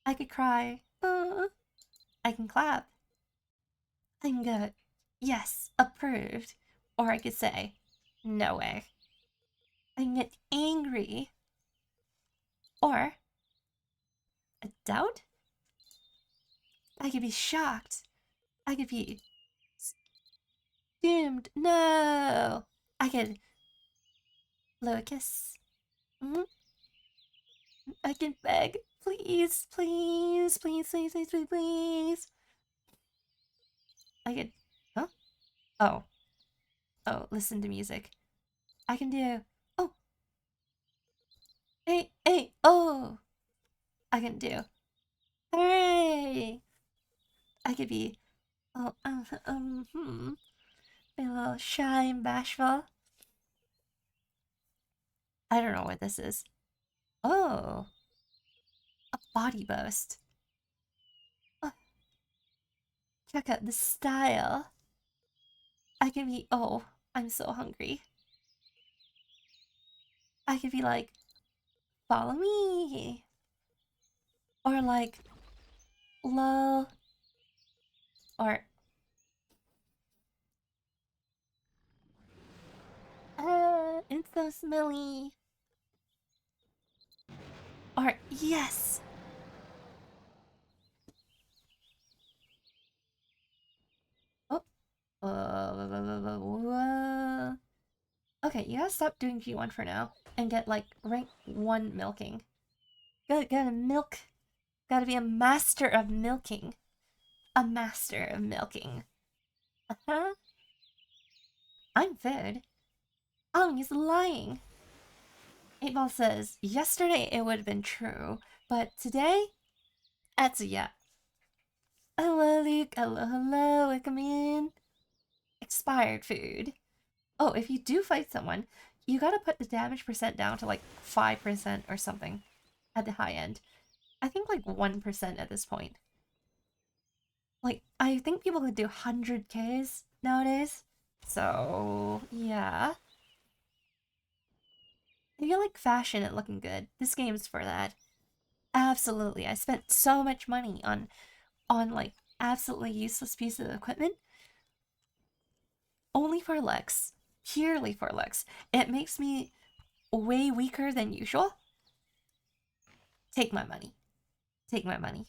I could cry. I can clap. I can go, yes, approved. Or I could say, no way. I can get angry. Or a doubt? I could be shocked. I could be doomed. No! I could blow a kiss. Mm-hmm. I can beg. Please, please, please, please, please, please, please. I could. Huh? Oh. Oh, listen to music. I can do. Oh. Hey, hey, oh. I can do. Hooray! I could be. Oh, be a little shy and bashful. I don't know what this is. Oh, a body boast. Oh, check out the style. I could be, oh, I'm so hungry. I could be like, follow me. Or like, lol. Or, it's so smelly. Or, yes. Oh, okay, you gotta stop doing G1 for now and get like rank 1 milking. Gotta milk. Gotta be a master of milking. A master of milking. Uh-huh. I'm food. Oh, he's lying. 8-Ball says, yesterday it would have been true, but today, that's a yeah. Hello, Luke. Hello, hello. Welcome in. Expired food. Oh, if you do fight someone, you gotta put the damage percent down to like 5% or something at the high end. I think like 1% at this point. Like, I think people could do 100Ks nowadays. So, yeah. If you like fashion and looking good, this game's for that. Absolutely. I spent so much money on like absolutely useless pieces of equipment only for looks. Purely for looks. It makes me way weaker than usual. Take my money. Take my money.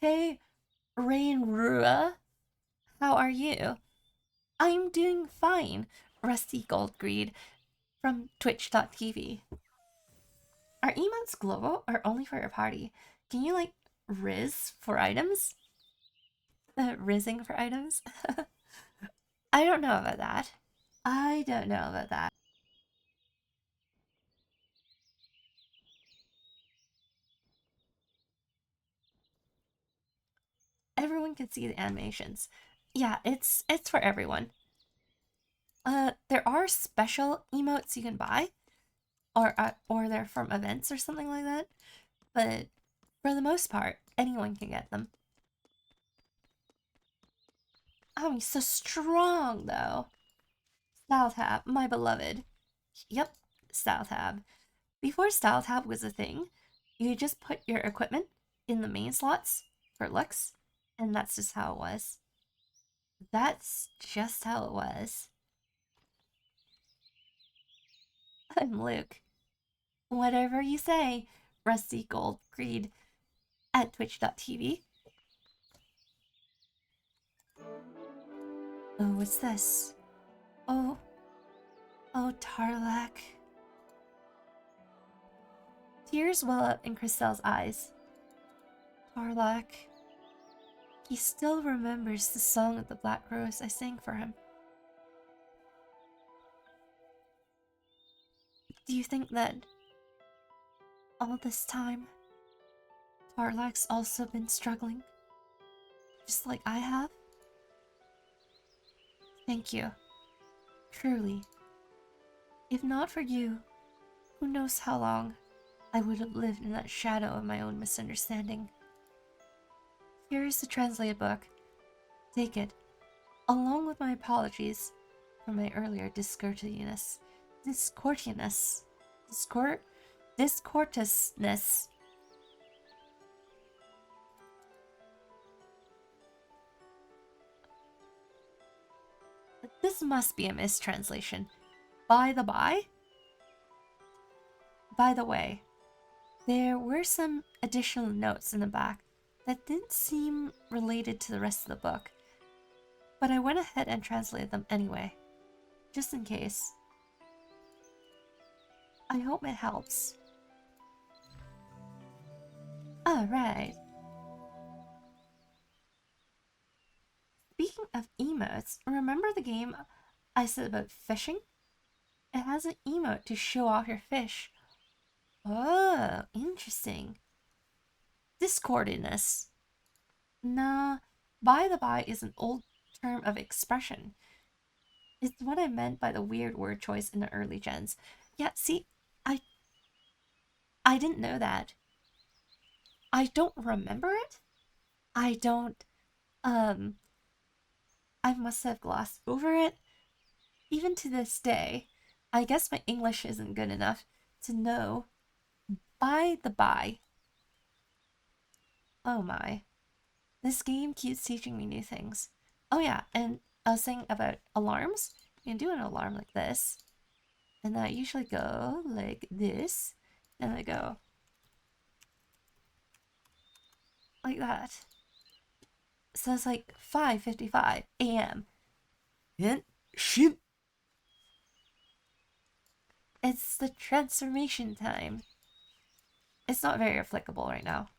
Hey, Rain Rua, how are you? I'm doing fine, Rusty Goldgreed from Twitch.tv. Are emotes global or only for your party? Can you like riz for items? Rizzing for items? I don't know about that. I don't know about that. Everyone can see the animations. Yeah, it's for everyone. There are special emotes you can buy, or they're from events or something like that. But for the most part, anyone can get them. Oh, he's so strong though. Style tab, my beloved. Yep, style tab. Before style tab was a thing, you just put your equipment in the main slots for looks, and that's just how it was. That's just how it was. I'm Luke. Whatever you say, Rusty Gold Greed at twitch.tv. Oh, what's this? Oh, oh, Tarlac. Tears well up in Christelle's eyes. Tarlac. He still remembers the song of the Black Rose I sang for him. Do you think that all this time, Tarlac's also been struggling? Just like I have? Thank you. Truly. If not for you, who knows how long I would have lived in that shadow of my own misunderstanding. Here is the translated book. Take it, along with my apologies for my earlier discourteousness. Discourteousness. This must be a mistranslation. By the way, there were some additional notes in the back that didn't seem related to the rest of the book, but I went ahead and translated them anyway, just in case. I hope it helps. Alright. Speaking of emotes, remember the game I said about fishing? It has an emote to show off your fish. Oh, interesting. Discordiness. Nah, by the by is an old term of expression. It's what I meant by the weird word choice in the early gens. Yeah, see, I I didn't know that. I don't remember it. I don't um I must have glossed over it. Even to this day, I guess my English isn't good enough to know. By the by, oh my, this game keeps teaching me new things. Oh yeah, and I was saying about alarms. You can do an alarm like this, and I usually go like this, and I go like that. So it's like 5:55 a.m. And shoot, it's the transformation time. It's not very applicable right now.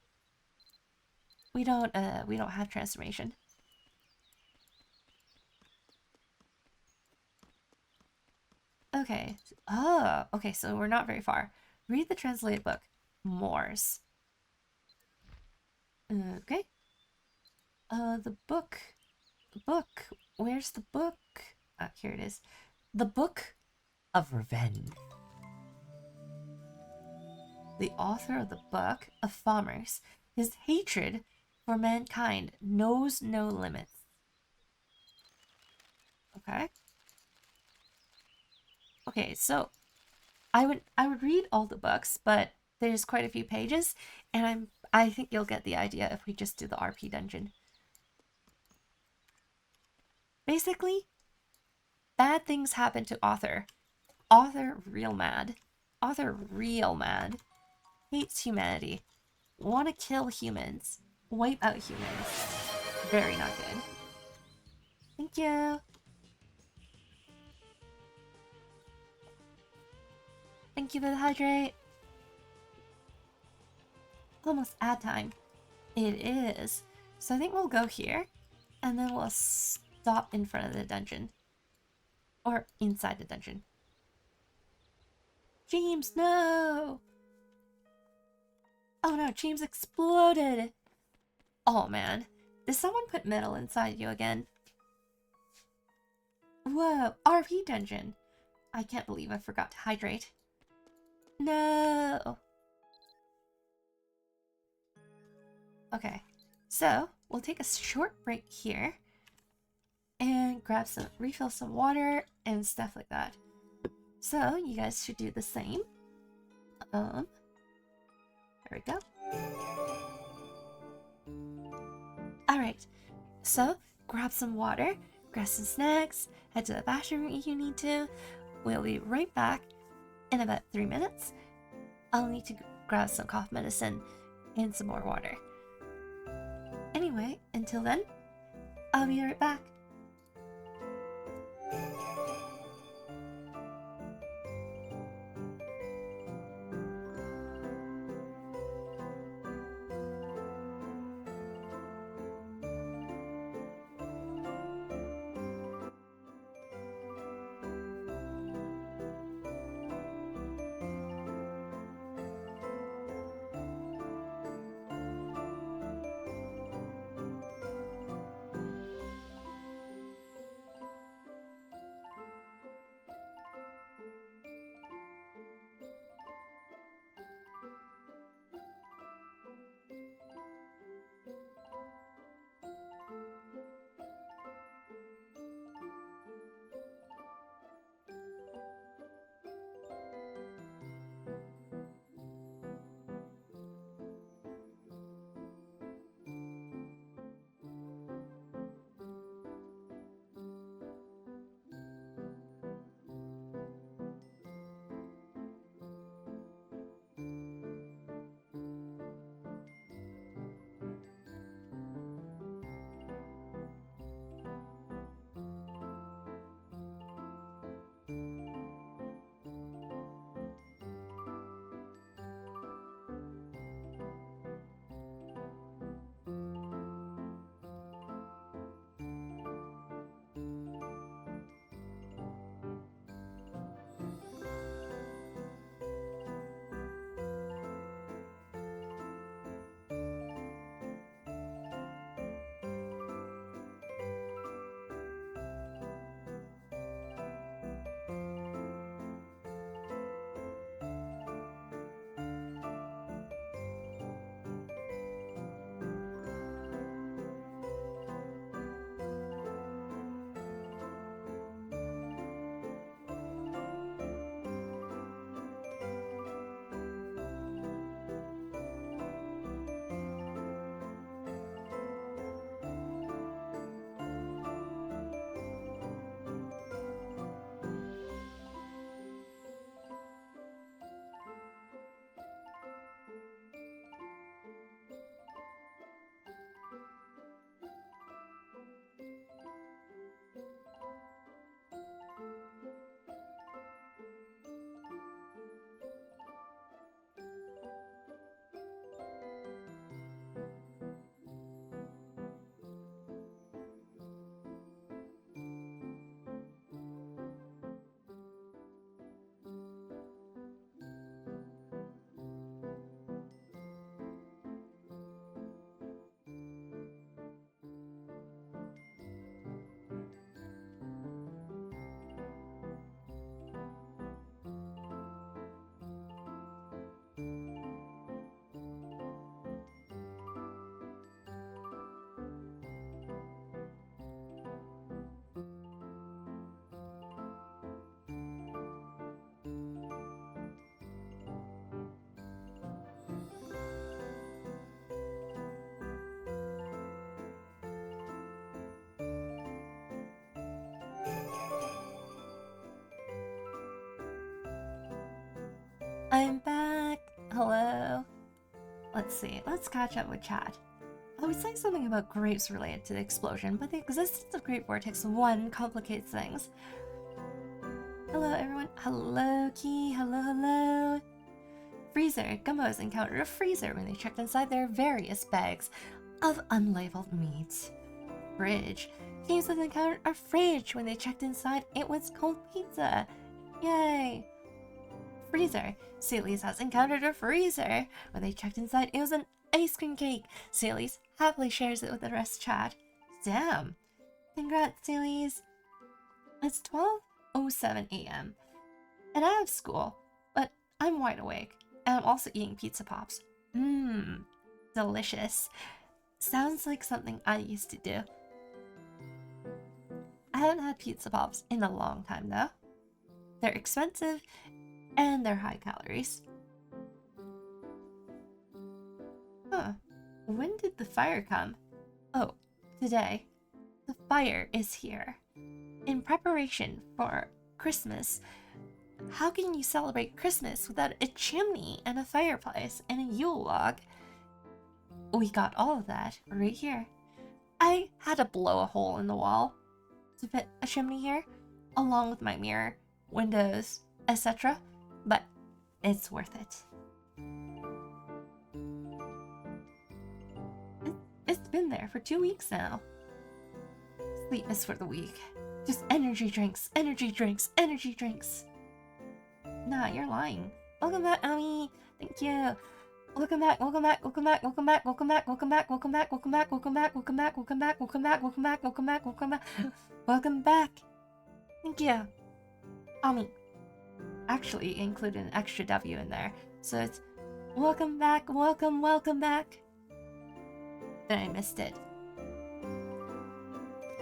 We don't have transformation. Okay. Oh, okay, so we're not very far. Read the translated book. Morse. Okay. The book. The book. Where's the book? Ah, here it is. The Book of Revenge. The author of the Book of Farmers, his hatred for mankind knows no limits. Okay. Okay, so I would read all the books, but there's quite a few pages, and I think you'll get the idea if we just do the RP dungeon. Basically, bad things happen to Author. Author real mad. Author real mad. Hates humanity. Wanna kill humans. Wipe out humans. Very not good. Thank you. Thank you for the hydrate. Almost ad time. It is. So I think we'll go here, and then we'll stop in front of the dungeon. Or inside the dungeon. James, no! Oh no, James exploded! Oh man, did someone put metal inside you again? Whoa, RP dungeon! I can't believe I forgot to hydrate. No! Okay, so we'll take a short break here and refill some water and stuff like that. So you guys should do the same. There we go. Alright, so grab some water, grab some snacks, head to the bathroom if you need to. We'll be right back in about 3 minutes. I'll need to grab some cough medicine and some more water. Anyway, until then, I'll be right back. I'm back. Hello. Let's see. Let's catch up with chat. I would say something about grapes related to the explosion, but the existence of Grape Vortex 1 complicates things. Hello, everyone. Hello, Key. Hello. Freezer. Gumbos encountered a freezer when they checked inside their various bags of unlabeled meat. Fridge. Teams have encountered a fridge when they checked inside. It was cold pizza. Yay. Freezer. Sealy's has encountered a freezer. When they checked inside, it was an ice cream cake. Sealy's happily shares it with the rest chat. Damn. Congrats, Sealy's. It's 12:07 a.m. and I have school, but I'm wide awake. And I'm also eating pizza pops. Mmm. Delicious. Sounds like something I used to do. I haven't had pizza pops in a long time though. They're expensive and they're high calories. Huh. When did the fire come? Oh, today. The fire is here. In preparation for Christmas. How can you celebrate Christmas without a chimney and a fireplace and a Yule log? We got all of that right here. I had to blow a hole in the wall to fit a chimney here, along with my mirror, windows, etc. But it's worth it. It's been there for 2 weeks now. Sleep is for the weak. Just energy drinks, energy drinks, energy drinks. Nah, you're lying. Welcome back, Ami. Thank you. Welcome back, welcome back, welcome back, welcome back, welcome back, welcome back, welcome back, welcome back, welcome back, welcome back, welcome back, welcome back, welcome back, welcome back, welcome back, welcome back. Thank you. Ami. Actually included an extra W in there. So it's welcome back, welcome back. Then I missed it.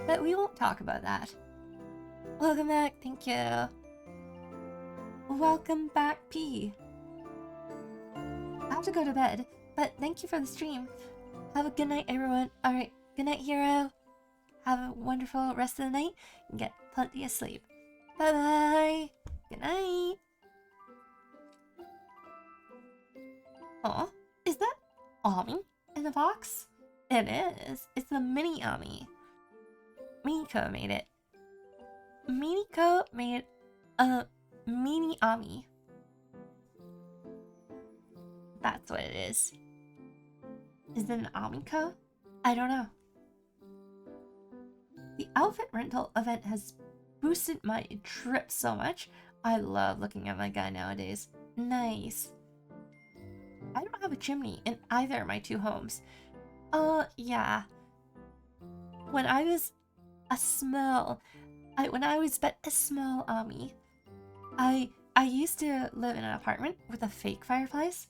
But we won't talk about that. Welcome back, thank you. Welcome back, P. I have to go to bed, but thank you for the stream. Have a good night, everyone. Alright, good night, hero. Have a wonderful rest of the night and get plenty of sleep. Bye-bye. Good night. Aw, is that Ami in the box? It is. It's the mini Ami. Miniko made it. Miniko made a mini Ami. That's what it is. Is it an Amiko? I don't know. The outfit rental event has boosted my trip so much. I love looking at my guy nowadays. Nice. I don't have a chimney in either of my two homes. Yeah. When I was a small Ami, I used to live in an apartment with a fake fireplace.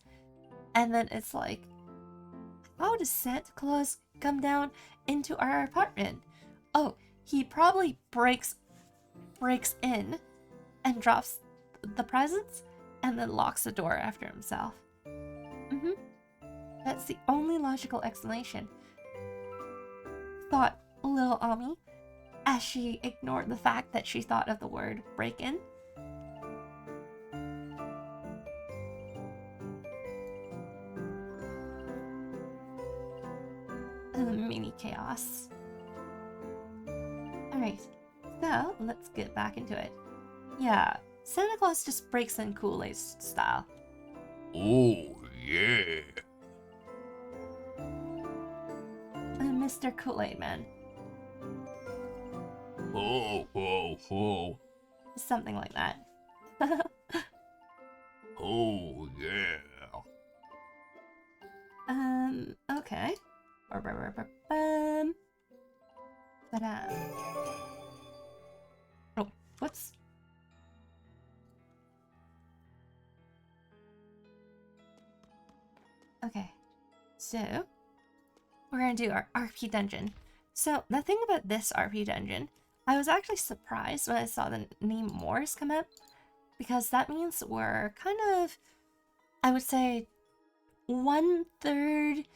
And then it's like, how does Santa Claus come down into our apartment? Oh, he probably breaks in and drops the presents and then locks the door after himself. That's the only logical explanation. Thought little Ami, as she ignored the fact that she thought of the word break-in. Mini chaos. Alright, so let's get back into it. Yeah, Santa Claus just breaks in Kool-Aid style. Oh, yeah. Mr. Kool-Aid Man. Ho, ho, ho. Something like that. Oh, yeah. Okay. Oh, whoops. Okay, so we're gonna do our RP dungeon. So the thing about this RP dungeon, I was actually surprised when I saw the name Moors come up, because that means we're kind of, I would say, 1/3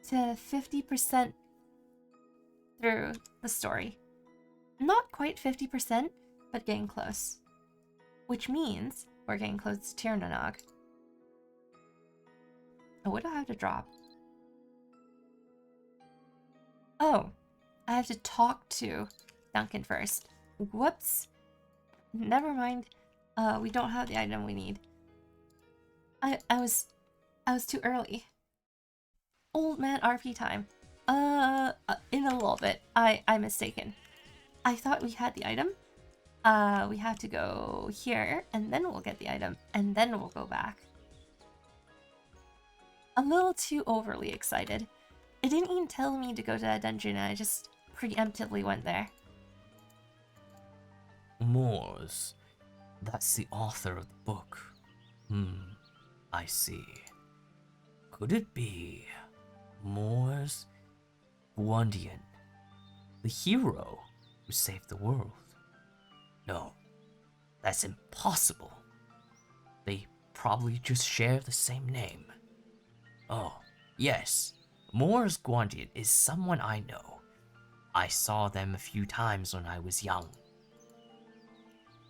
to 50% through the story. Not quite 50%, but getting close. Which means we're getting close to Tirnanog. Oh, what do I have to drop? Oh, I have to talk to Duncan first. Whoops. Never mind. We don't have the item we need. I was too early. Old man RP time. In a little bit. I'm mistaken. I thought we had the item. We have to go here, and then we'll get the item, and then we'll go back. A little too overly excited. It didn't even tell me to go to that dungeon, and I just preemptively went there. Moors. That's the author of the book. I see. Could it be Moors Guandian, the hero who saved the world? No, that's impossible. They probably just share the same name. Oh, yes, Moors Guandian is someone I know. I saw them a few times when I was young.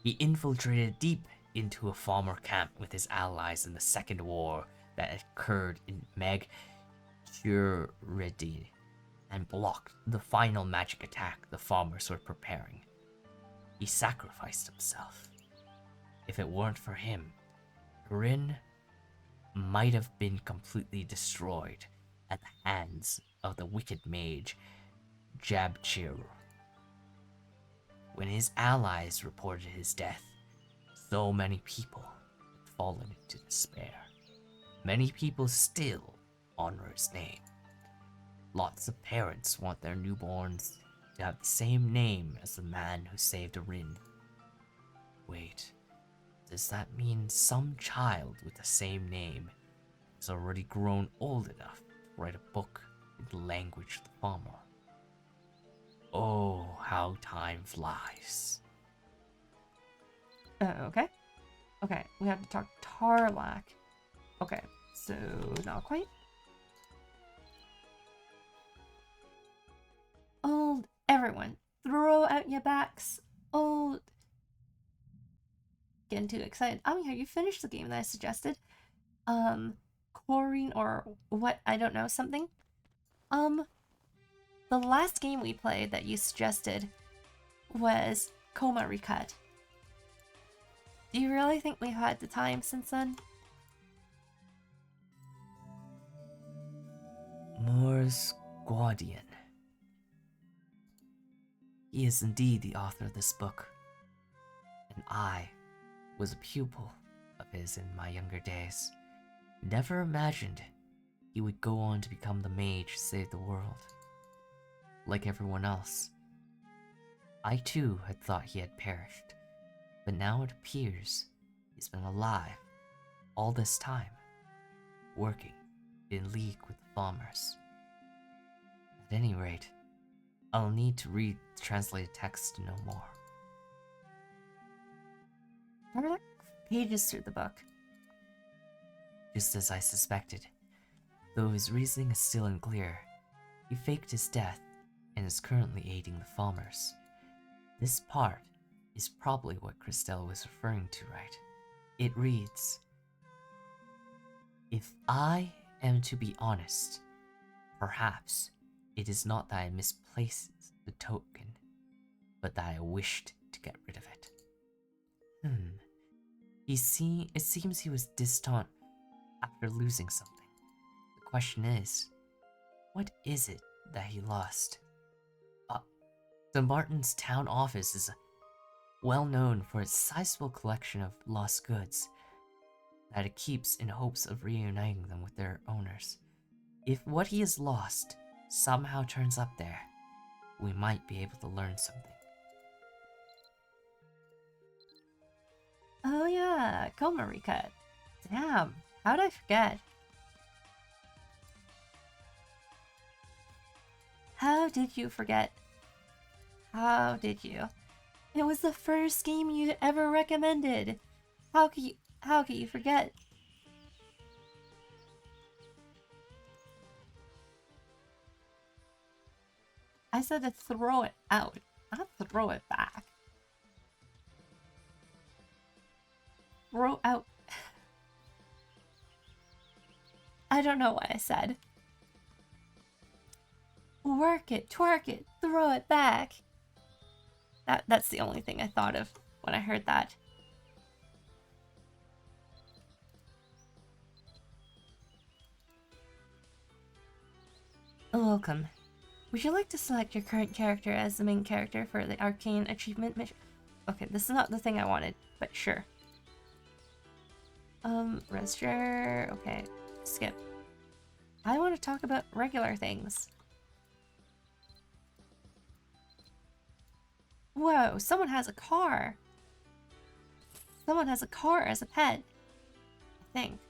He infiltrated deep into a farmer camp with his allies in the Second War that occurred in Meg Turidine and blocked the final magic attack the farmers were preparing. He sacrificed himself. If it weren't for him, Rin might have been completely destroyed at the hands of the wicked mage Jabchir. When his allies reported his death, so many people had fallen into despair. Many people still honor his name. Lots of parents want their newborns to have the same name as the man who saved Rin. Wait, does that mean some child with the same name has already grown old enough to write a book in the language of the farmer? Oh, how time flies. Okay. Okay, we have to talk Tarlac. Okay, so not quite. Old everyone, throw out your backs. Old. Getting too excited. Oh yeah, you finished the game that I suggested. Chlorine or what? I don't know, something. The last game we played that you suggested was Coma Recut. Do you really think we've had the time since then? Moors Guardian. He is indeed the author of this book, and I was a pupil of his in my younger days. Never imagined he would go on to become the mage who saved the world. Like everyone else, I too had thought he had perished, but now it appears he's been alive all this time, working in league with the farmers. At any rate, I'll need to read the translated text to know more. Tarlac pages through the book. Just as I suspected, though his reasoning is still unclear, he faked his death and is currently aiding the farmers. This part is probably what Christelle was referring to, right? It reads, "If I am to be honest, perhaps it is not that I misplaced the token, but that I wished to get rid of it." It seems he was distant after losing something. The question is, what is it that he lost? The Martin's town office is well known for its sizable collection of lost goods that it keeps in hopes of reuniting them with their owners. If what he has lost somehow turns up there, we might be able to learn something. Oh yeah, Coma Recut. Damn, how'd I forget? How did you forget? How did you? It was the first game you'd ever recommended. How could you forget? I said to throw it out, not throw it back. Throw out. I don't know what I said. Work it, twerk it, throw it back. That's the only thing I thought of when I heard that. Welcome. Would you like to select your current character as the main character for the Arcane Achievement mission? Okay, this is not the thing I wanted, but sure. Register. Okay, skip. I want to talk about regular things. Whoa, someone has a car. Someone has a car as a pet. I think.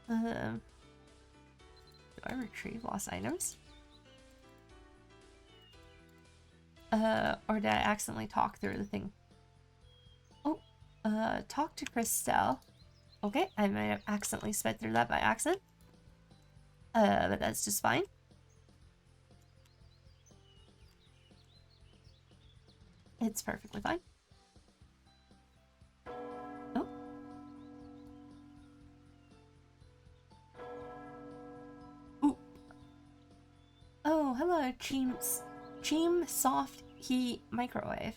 Do I retrieve lost items? Or did I accidentally talk through the thing? Oh, talk to Christelle. Okay, I might have accidentally sped through that by accident. But that's just fine. It's perfectly fine. Oh. Ooh. Oh, hello, Cheam Soft Heat Microwave.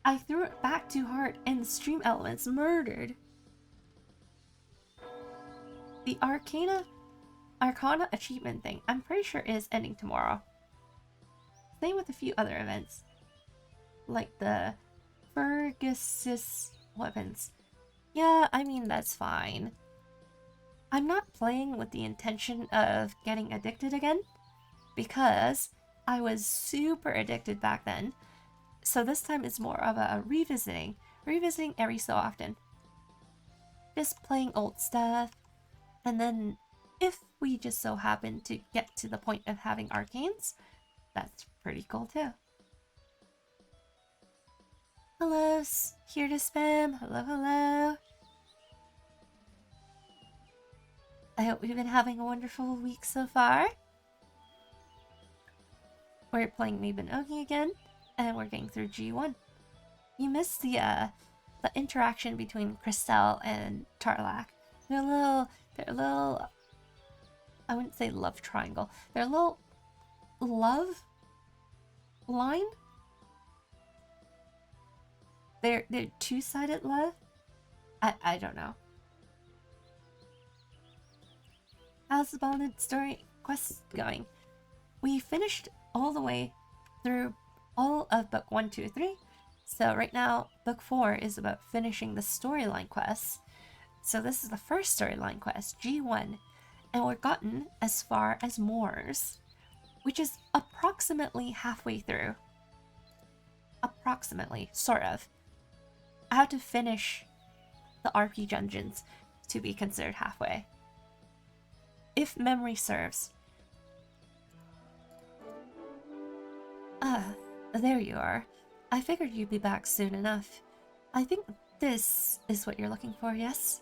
I threw it back too hard and the stream elements murdered. The Arcana achievement thing, I'm pretty sure is ending tomorrow. Same with a few other events. Like the Fergusis weapons. Yeah, I mean, that's fine. I'm not playing with the intention of getting addicted again, because I was super addicted back then. So this time it's more of a revisiting every so often. Just playing old stuff, and then if we just so happen to get to the point of having arcanes, that's pretty cool too. Hello, here to spam. Hello, hello. I hope we've been having a wonderful week so far. We're playing Mabinogi again, and we're getting through G1. You missed the interaction between Christelle and Tarlac. They're a little, I wouldn't say love triangle. They're a little love line. They're two-sided love. I don't know. How's the bonded story quest going? We finished all the way through all of book 1, 2, 3. So right now, book 4 is about finishing the storyline quests. So this is the first storyline quest, G1, and we've gotten as far as Moors, which is approximately halfway through. Approximately, sort of. I have to finish the RP dungeons to be considered halfway. If memory serves. There you are. I figured you'd be back soon enough. I think this is what you're looking for, yes?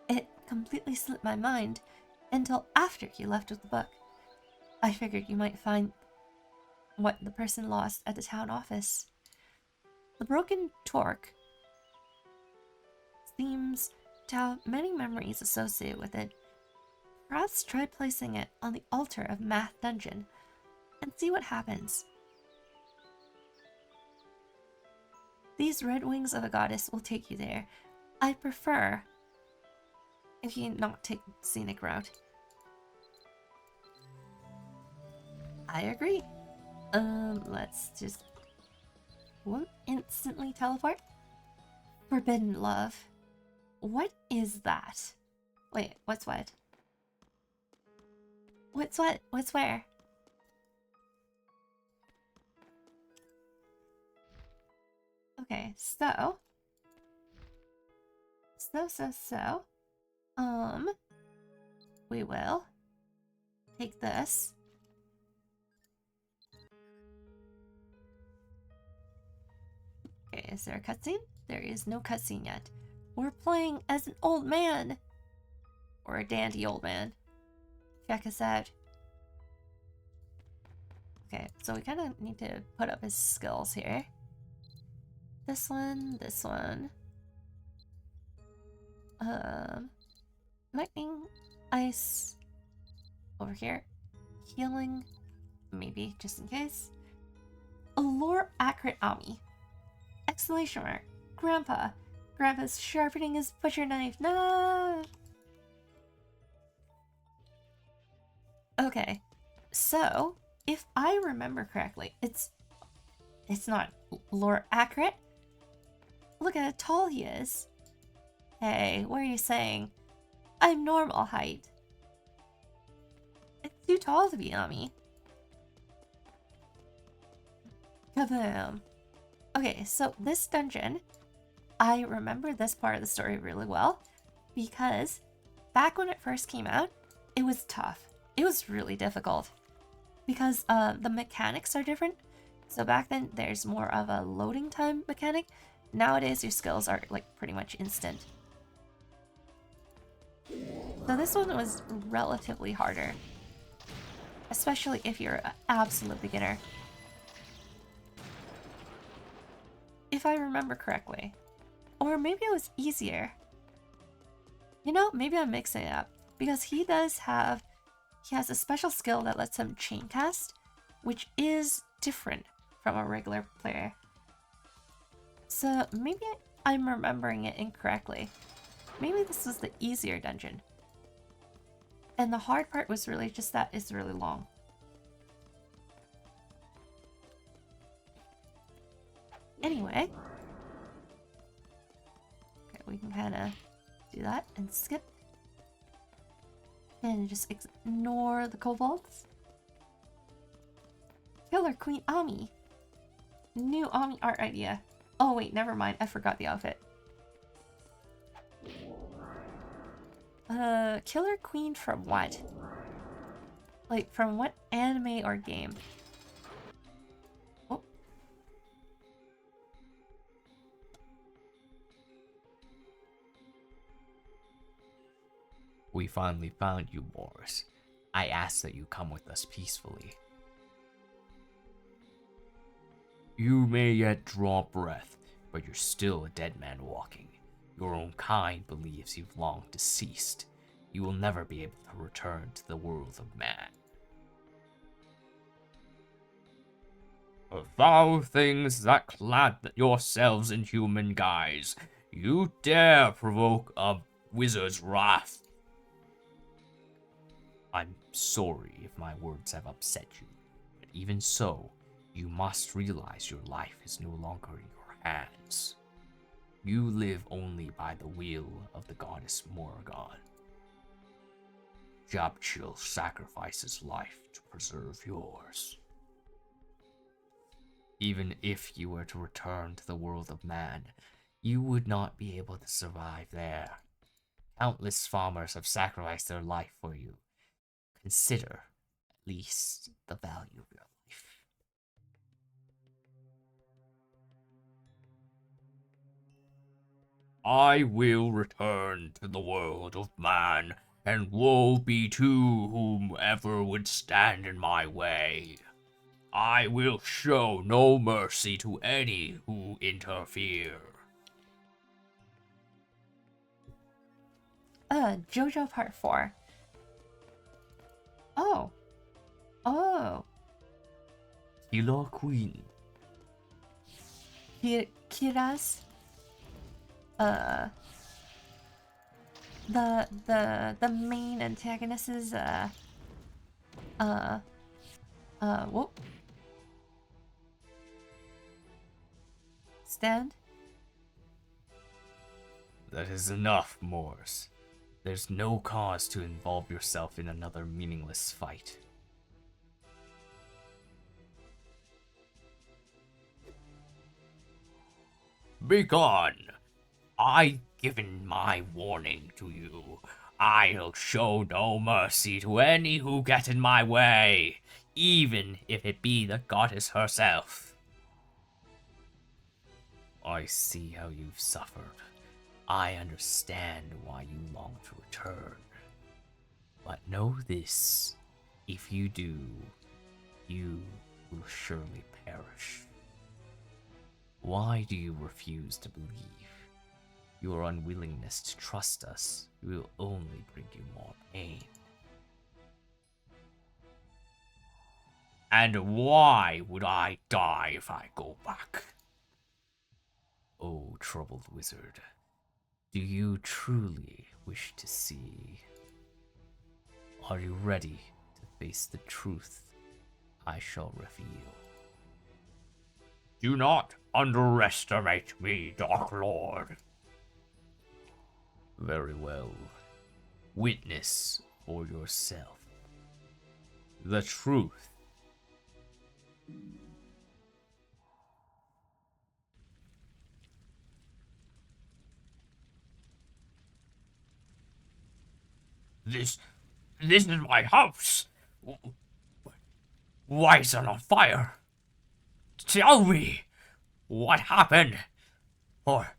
It completely slipped my mind until after you left with the book. I figured you might find what the person lost at the town office. The broken torque seems to have many memories associated with it. Perhaps try placing it on the altar of Math Dungeon and see what happens. These red wings of a goddess will take you there. I prefer if you not take the scenic route. I agree. Let's just... Won't instantly teleport? Forbidden love. What is that? Wait, what's what? What's what? What's where? Okay, so... we will take this. Okay, is there a cutscene? There is no cutscene yet. We're playing as an old man. Or a dandy old man. Check us out. Okay, so we kind of need to put up his skills here. This one, this one. Lightning, ice, over here. Healing, maybe, just in case. A lore accurate Ami. Exclamation mark. Grandpa. Grandpa's sharpening his butcher knife. No! Okay, so if I remember correctly, it's not lore accurate. Look at how tall he is. Hey, what are you saying? I'm normal height. It's too tall to be Ami. Kaboom. Okay, so this dungeon, I remember this part of the story really well because back when it first came out, it was tough. It was really difficult because the mechanics are different. So back then, there's more of a loading time mechanic. Nowadays, your skills are like pretty much instant. So this one was relatively harder, especially if you're an absolute beginner. If I remember correctly. Or maybe it was easier. You know, maybe I'm mixing it up. Because he has a special skill that lets him chain cast, which is different from a regular player. So maybe I'm remembering it incorrectly. Maybe this was the easier dungeon. And the hard part was really just that it's really long. Anyway. Okay, we can kind of do that and skip. And just ignore the kobolds. Killer Queen Ami. New Ami art idea. Oh wait, never mind. I forgot the outfit. Killer Queen from what? Like, from what anime or game? Oh. We finally found you, Morris. I ask that you come with us peacefully. You may yet draw breath, but you're still a dead man walking. Your own kind believes you've long deceased. You will never be able to return to the world of man. Of foul things that clad yourselves in human guise, you dare provoke a wizard's wrath. I'm sorry if my words have upset you, but even so, you must realize your life is no longer in your hands. You live only by the will of the goddess Morrigan. Jabchill sacrifices life to preserve yours. Even if you were to return to the world of man, you would not be able to survive there. Countless farmers have sacrificed their life for you. Consider, at least, the value of your life. I will return to the world of man, and woe be to whomever would stand in my way. I will show no mercy to any who interfere. JoJo Part 4. Oh. Oh. Killer Queen. Kira's the main antagonist is whoop. Stand. That is enough, Morse. There's no cause to involve yourself in another meaningless fight. Begone! I've given my warning to you. I'll show no mercy to any who get in my way, even if it be the goddess herself. I see how you've suffered. I understand why you long to return. But know this, if you do, you will surely perish. Why do you refuse to believe? Your unwillingness to trust us will only bring you more pain. And why would I die if I go back? Oh, troubled wizard, do you truly wish to see? Are you ready to face the truth I shall reveal? Do not underestimate me, Dark Lord. Very well. Witness for yourself. The truth. This is my house. Why is it on fire? Tell me, what happened? Or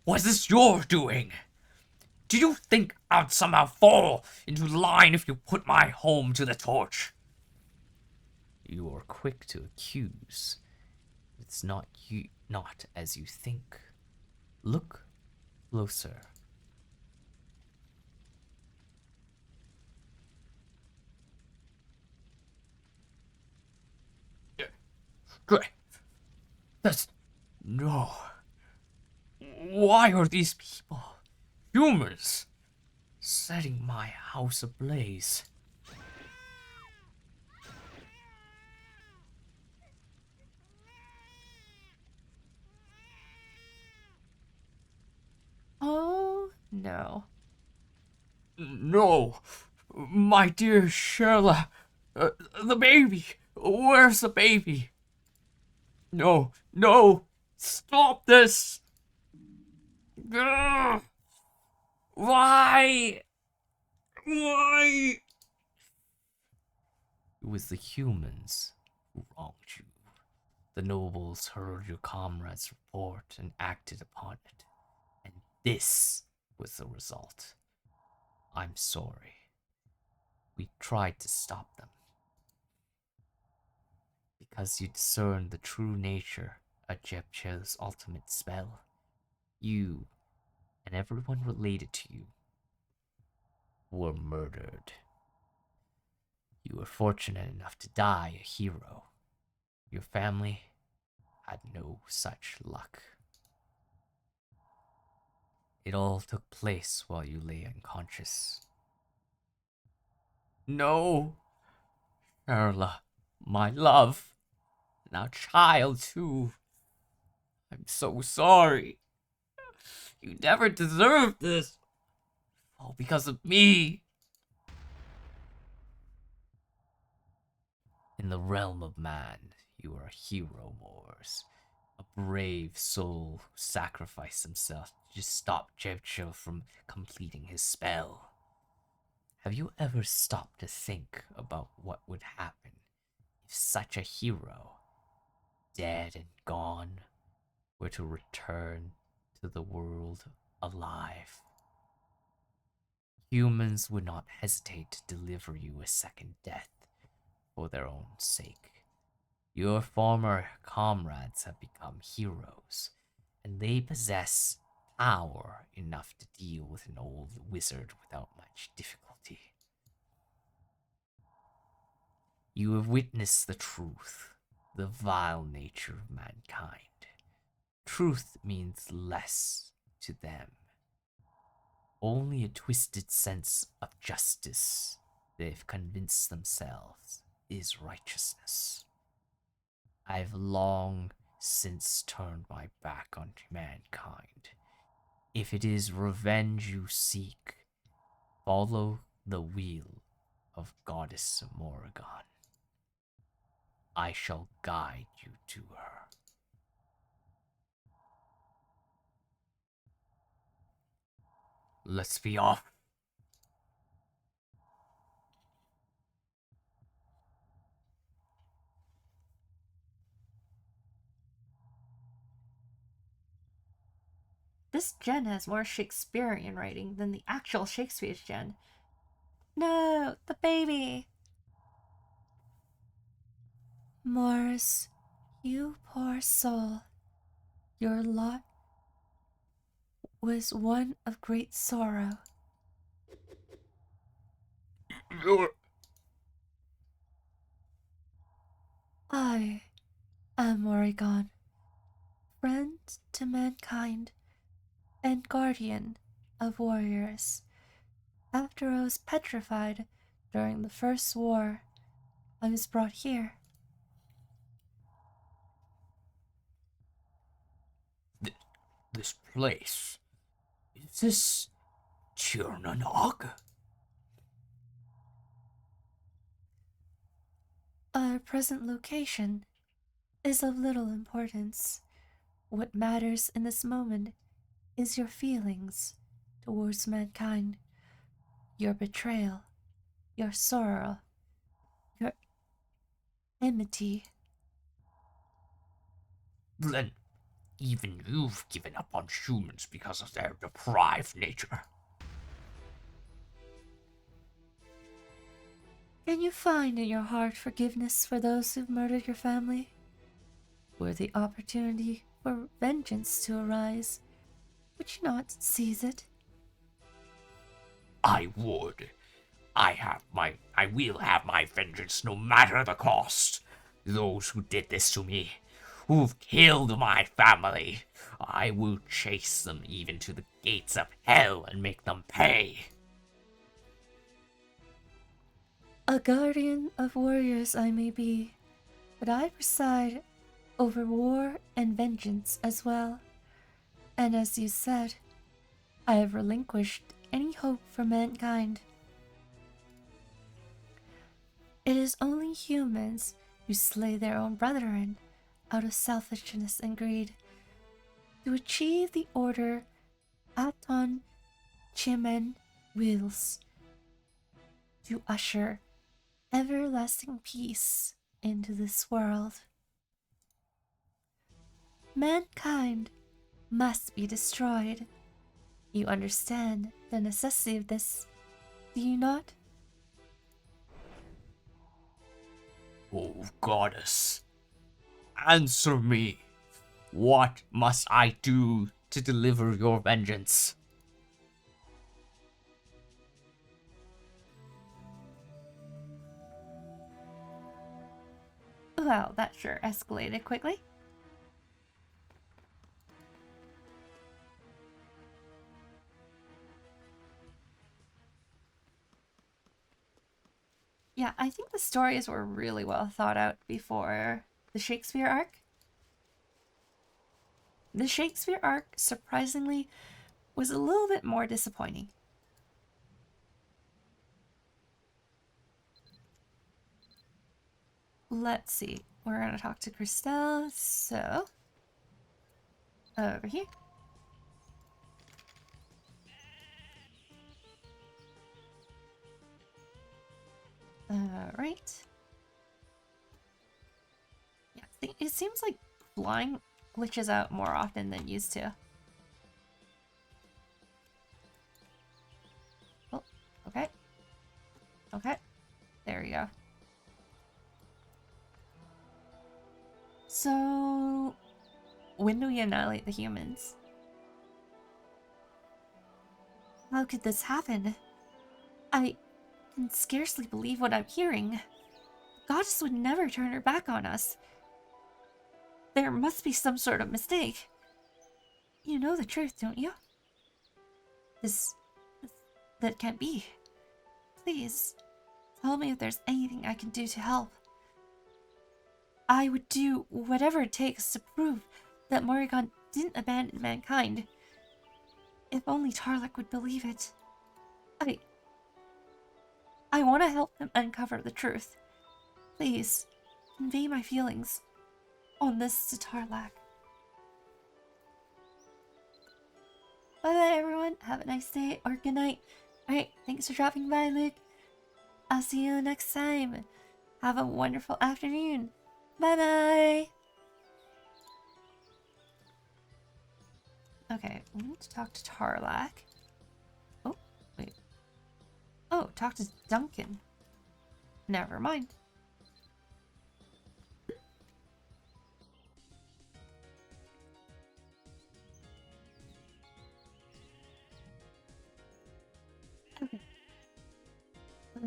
was this your doing? Do you think I'd somehow fall into line if you put my home to the torch? You are quick to accuse. It's not as you think. Look closer. That's no. Why are these people humans setting my house ablaze? Oh no. No, my dear Sherla, the baby. Where's the baby? No, no, stop this. Ugh. Why? Why? It was the humans who wronged you. The nobles heard your comrade's report and acted upon it. And this was the result. I'm sorry. We tried to stop them. Because you discerned the true nature of Jebchil's ultimate spell, you and everyone related to you were murdered. You were fortunate enough to die a hero. Your family had no such luck. It all took place while you lay unconscious. No, Erla, my love, now child too. I'm so sorry. You never deserved this. All because of me. In the realm of man, you are a hero, Moors. A brave soul who sacrificed himself to just stop Jebcho from completing his spell. Have you ever stopped to think about what would happen if such a hero, dead and gone, were to return to the world alive? Humans would not hesitate to deliver you a second death for their own sake. Your former comrades have become heroes, and they possess power enough to deal with an old wizard without much difficulty. You have witnessed the truth, the vile nature of mankind. Truth means less to them. Only a twisted sense of justice they've convinced themselves is righteousness. I've long since turned my back on mankind. If it is revenge you seek, follow the wheel of Goddess Morrigan. I shall guide you to her. Let's be off. This gen has more Shakespearean writing than the actual Shakespeare's gen. No, the baby. Morris, you poor soul. Your lot. was one of great sorrow. I am Oregon, friend to mankind and guardian of warriors. After I was petrified during the First War, I was brought here. This place. Is this Chirnanog? Our present location is of little importance. What matters in this moment is your feelings towards mankind, your betrayal, your sorrow, your enmity. Then even you've given up on humans because of their deprived nature. Can you find in your heart forgiveness for those who've murdered your family? Were the opportunity for vengeance to arise, would you not seize it? I would. I will have my vengeance no matter the cost. Those who did this to me, who've killed my family, I will chase them even to the gates of hell and make them pay. A guardian of warriors I may be, but I preside over war and vengeance as well. And as you said, I have relinquished any hope for mankind. It is only humans who slay their own brethren out of selfishness and greed to achieve the order Aton Chimen wills, to usher everlasting peace into this world. Mankind must be destroyed. You understand the necessity of this, do you not? Oh, goddess, answer me. What must I do to deliver your vengeance? Well, that sure escalated quickly. Yeah, I think the stories were really well thought out before the Shakespeare arc. The Shakespeare arc, surprisingly, was a little bit more disappointing. Let's see. We're gonna talk to Christelle, so over here. Alright. Yeah, it seems like flying glitches out more often than used to. Oh, okay. Okay. There we go. So, when do we annihilate the humans? How could this happen? I can scarcely believe what I'm hearing. The goddess would never turn her back on us. There must be some sort of mistake. You know the truth, don't you? That can't be. Please, tell me if there's anything I can do to help. I would do whatever it takes to prove that Morrigan didn't abandon mankind. If only Tarlak would believe it. I want to help them uncover the truth. Please, convey my feelings on this to Tarlak. Bye-bye, everyone. Have a nice day or good night. Alright, thanks for dropping by, Luke. I'll see you next time. Have a wonderful afternoon. Bye-bye. Okay, we need to talk to Tarlak. Oh, wait. Oh, talk to Duncan. Never mind.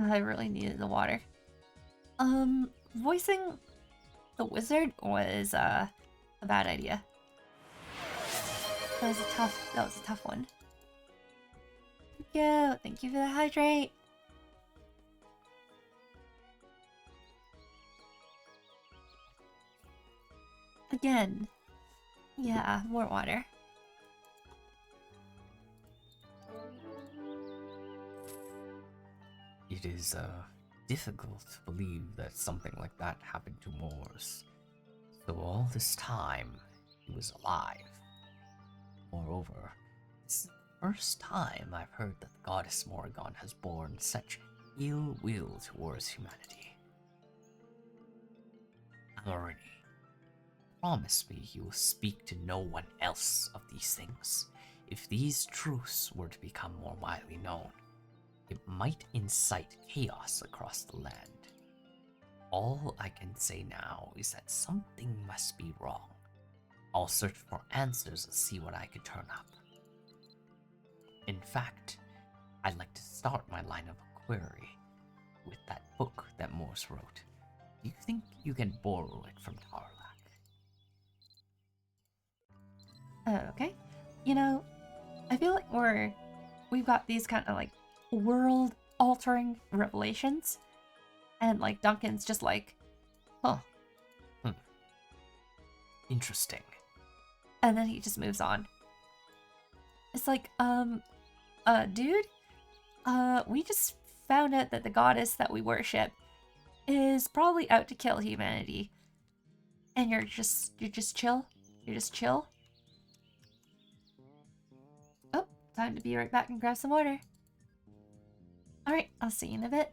I really needed the water. Voicing the wizard was a bad idea. That was a tough one. Thank you for the hydrate. Again. Yeah, more water. It is difficult to believe that something like that happened to Morse. So all this time, he was alive. Moreover, this is the first time I've heard that the goddess Morrigan has borne such ill will towards humanity. Amorini, promise me you will speak to no one else of these things. If these truths were to become more widely known, it might incite chaos across the land. All I can say now is that something must be wrong. I'll search for answers and see what I can turn up. In fact, I'd like to start my line of inquiry with that book that Morse wrote. Do you think you can borrow it from Tarlac? Okay. You know, I feel like we've got these kind of like world-altering revelations, and like Duncan's just like, huh. Interesting. And then he just moves on. It's like, dude, we just found out that the goddess that we worship is probably out to kill humanity. And you're just chill? You're just chill? Oh, time to be right back and grab some water. Alright, I'll see you in a bit.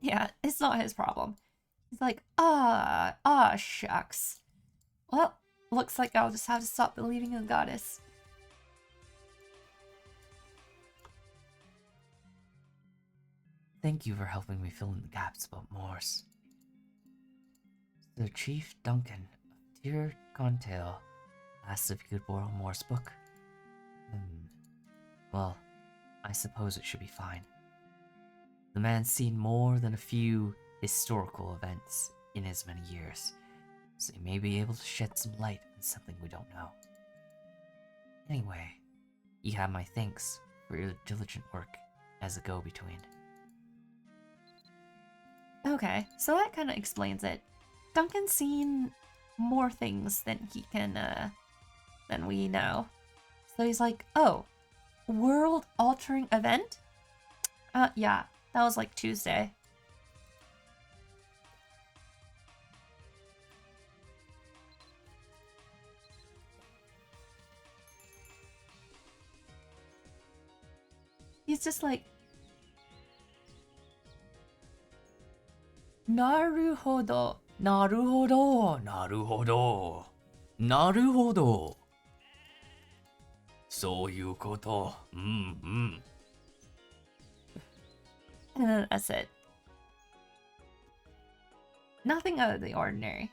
Yeah, it's not his problem. He's like, shucks. Well, looks like I'll just have to stop believing in the goddess. Thank you for helping me fill in the gaps about Morse. The Chief Duncan of Tir Contail asked if you could borrow Morse's book. Well, I suppose it should be fine. The man's seen more than a few historical events in as many years, so he may be able to shed some light on something we don't know. Anyway, you have my thanks for your diligent work as a go-between. Okay, so that kind of explains it. Duncan's seen more things than he can, than we know. So he's like, oh, world-altering event? Yeah, that was like Tuesday. He's just like, Naruhodo. Naruhodo, naruhodo, naruhodo. そういうこと. And then that's it. Nothing out of the ordinary.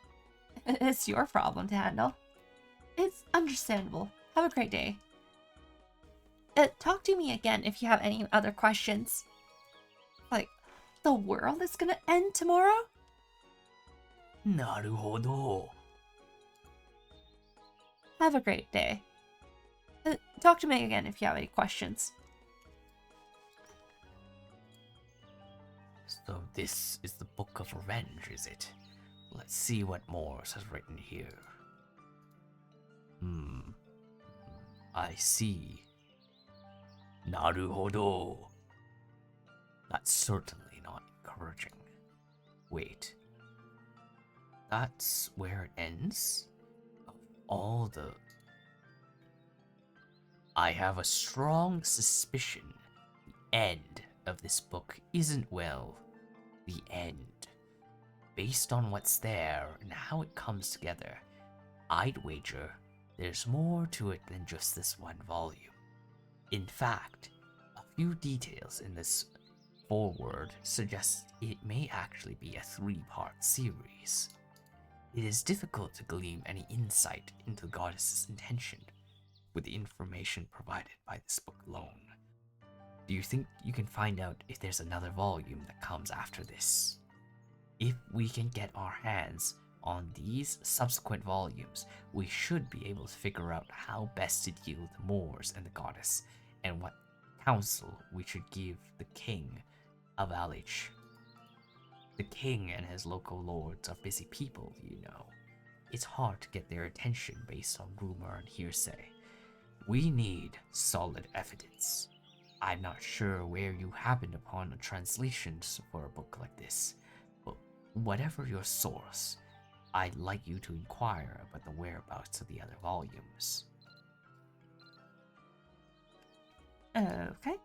It's your problem to handle. It's understandable. Have a great day. Talk to me again if you have any other questions. Like, the world is gonna end tomorrow? なるほど. Have a great day. Talk to me again if you have any questions. So this is the Book of Revenge, is it? Let's see what Morse has written here. I see. Naruhodo. That's certainly not encouraging. Wait. That's where it ends? Of all the... I have a strong suspicion the end of this book isn't, well, the end. Based on what's there and how it comes together, I'd wager there's more to it than just this one volume. In fact, a few details in this foreword suggest it may actually be a 3-part series. It is difficult to glean any insight into the goddess's intention with the information provided by this book alone. Do you think you can find out if there's another volume that comes after this? If we can get our hands on these subsequent volumes, we should be able to figure out how best to deal with the Moors and the goddess, and what counsel we should give the king of Alich. The king and his local lords are busy people, you know. It's hard to get their attention based on rumor and hearsay. We need solid evidence. I'm not sure where you happened upon a translation for a book like this, but whatever your source, I'd like you to inquire about the whereabouts of the other volumes. Okay.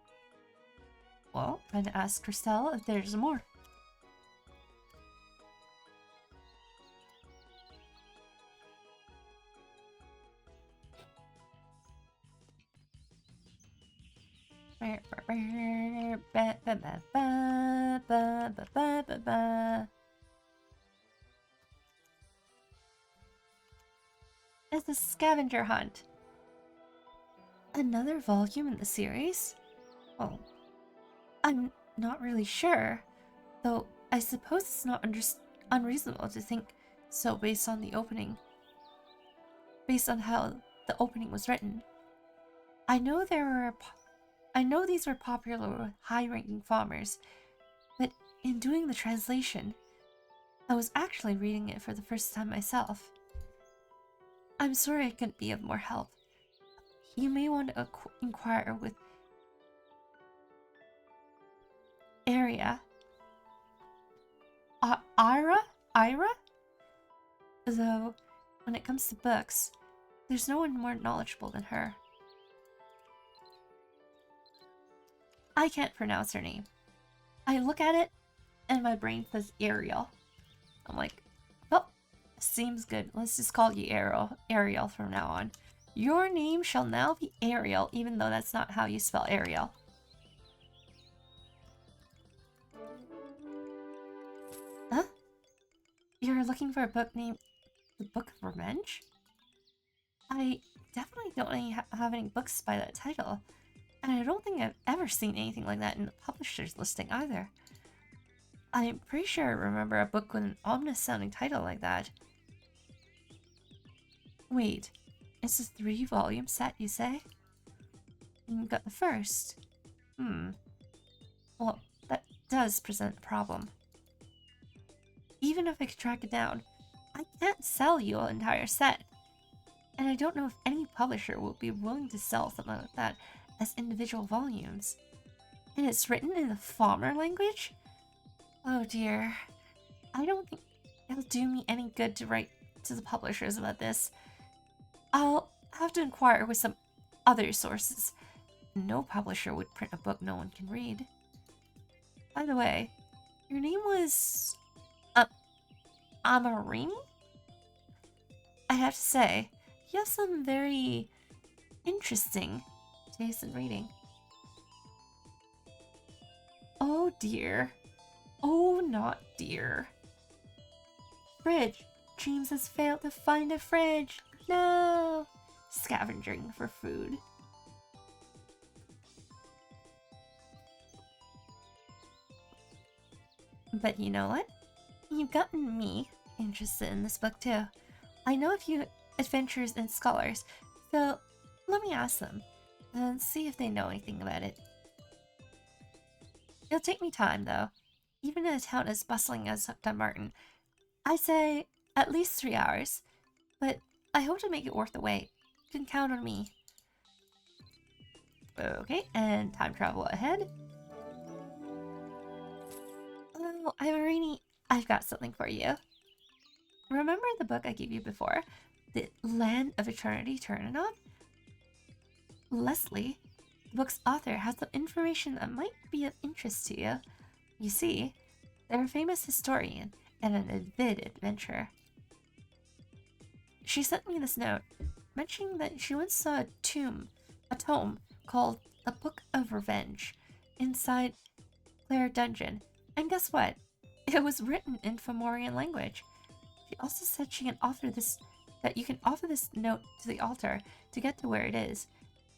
Well, I'm gonna ask Christelle if there's more. It's a scavenger hunt. Another volume in the series? Well, I'm not really sure, though I suppose it's not unreasonable to think so based on the opening. Based on how the opening was written. I know these were popular with high-ranking farmers, but in doing the translation, I was actually reading it for the first time myself. I'm sorry I couldn't be of more help. You may want to inquire with Ira? Though, when it comes to books, there's no one more knowledgeable than her. I can't pronounce her name. I look at it, and my brain says Ariel. I'm like, well, seems good. Let's just call you Ariel from now on. Your name shall now be Ariel, even though that's not how you spell Ariel. Huh? You're looking for a book named The Book of Revenge? I definitely don't have any books by that title, and I don't think I've ever seen anything like that in the publisher's listing either. I'm pretty sure I remember a book with an ominous-sounding title like that. Wait, it's a 3-volume set, you say? And you got the first? Well, that does present a problem. Even if I could track it down, I can't sell you an entire set. And I don't know if any publisher will be willing to sell something like that as individual volumes. And it's written in the farmer language? Oh dear. I don't think it'll do me any good to write to the publishers about this. I'll have to inquire with some other sources. No publisher would print a book no one can read. By the way, your name was... Amarini? I have to say, you have some very interesting taste in reading. Oh dear. Oh, not dear. Fridge. James has failed to find a fridge. No! Scavenging for food. But you know what? You've gotten me interested in this book too. I know a few adventurers and scholars, so let me ask them and see if they know anything about it. It'll take me time though, even in a town as bustling as Dunmartin. I'd say at least 3 hours, but I hope to make it worth the wait. You can count on me. Okay, and time travel ahead. Oh, Irene, I've got something for you. Remember the book I gave you before? The Land of Eternity Turnanon? Leslie, the book's author, has some information that might be of interest to you. You see, they're a famous historian and an avid adventurer. She sent me this note, mentioning that she once saw a tome called The Book of Revenge inside Clare Dungeon. And guess what? It was written in Fomorian language. She also said she can that you can offer this note to the altar to get to where it is.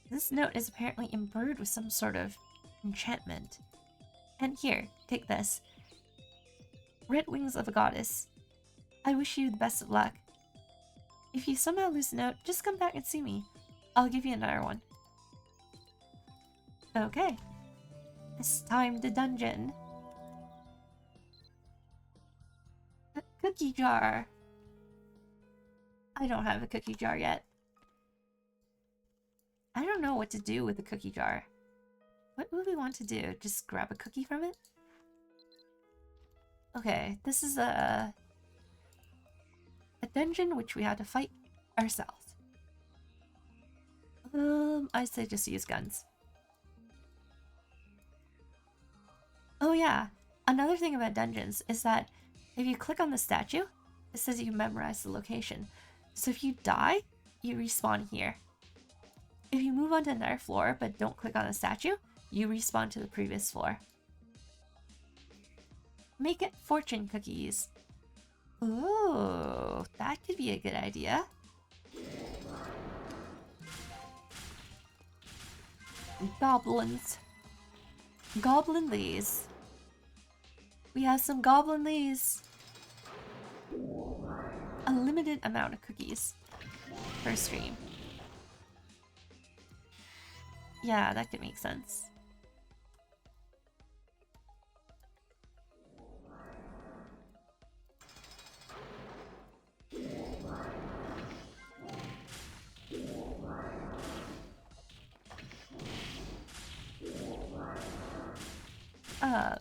This note is apparently imbued with some sort of enchantment. And here, take this. Red wings of a goddess. I wish you the best of luck. If you somehow lose a note, just come back and see me. I'll give you another one. Okay. It's time to dungeon. A cookie jar. I don't have a cookie jar yet. I don't know what to do with a cookie jar. What would we want to do? Just grab a cookie from it? Okay, this is a dungeon which we had to fight ourselves. I say just use guns. Oh yeah, another thing about dungeons is that if you click on the statue, it says you memorize the location. So if you die, you respawn here. If you move on to another floor but don't click on the statue, you respawn to the previous floor. Make it fortune cookies. Ooh, that could be a good idea. Goblins. Goblin Lees. We have some Goblin Lees. A limited amount of cookies per stream. Yeah, that could make sense.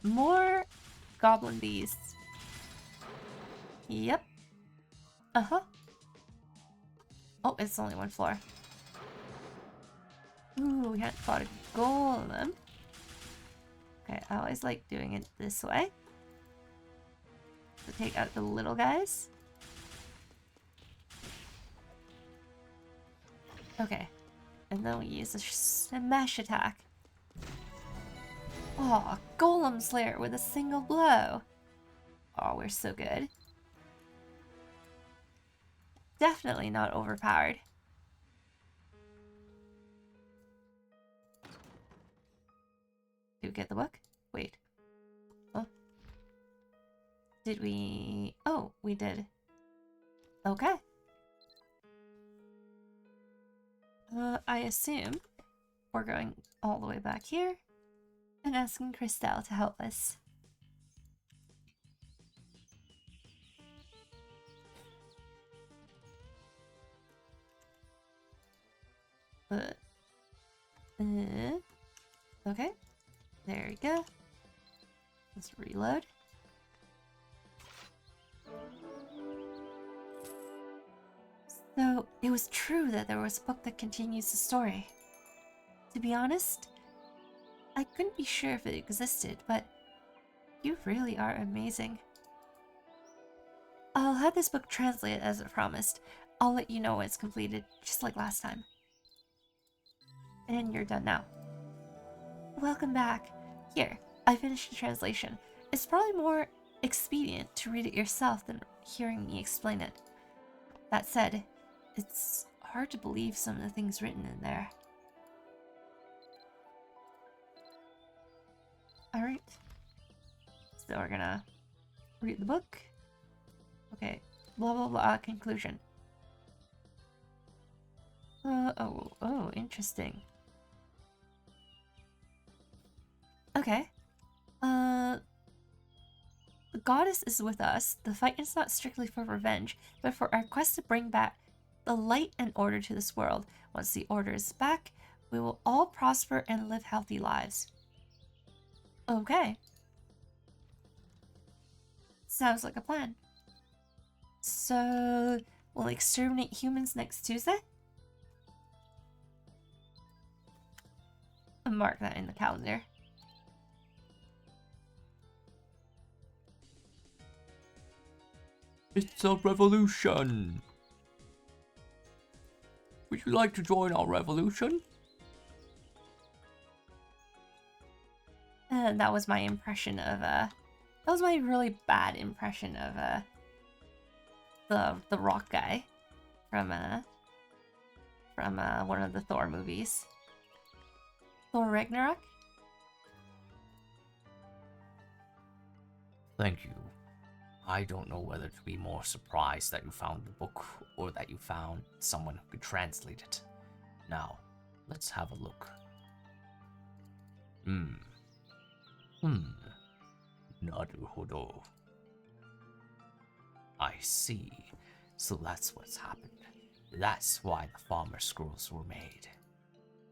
More goblin beasts. Yep. Uh-huh. Oh, it's only one floor. Ooh, we hadn't fought a golem. Okay, I always like doing it this way. To take out the little guys. Okay. And then we use a smash attack. Oh, Golem Slayer with a single blow. Oh, we're so good. Definitely not overpowered. Did we get the book? Wait. Oh. Did we... Oh, we did. Okay. I assume we're going all the way back here and asking Christelle to help us. Okay. There we go. Let's reload. So, it was true that there was a book that continues the story. To be honest, I couldn't be sure if it existed, but you really are amazing. I'll have this book translated as I promised. I'll let you know when it's completed, just like last time. And you're done now. Welcome back. Here, I finished the translation. It's probably more expedient to read it yourself than hearing me explain it. That said, it's hard to believe some of the things written in there. Alright. So we're gonna read the book. Okay. Blah blah blah, conclusion. Oh, interesting. Okay. The goddess is with us. The fight is not strictly for revenge, but for our quest to bring back the light and order to this world. Once the order is back, we will all prosper and live healthy lives. Okay. Sounds like a plan. So, we'll exterminate humans next Tuesday? I'll mark that in the calendar. It's a revolution! Would you like to join our revolution? And that was my impression of, that was my really bad impression of, the rock guy from one of the Thor movies. Thor Ragnarok? Thank you. I don't know whether to be more surprised that you found the book or that you found someone who could translate it. Now, let's have a look. Naruhodo. I see. So that's what's happened. That's why the farmer scrolls were made.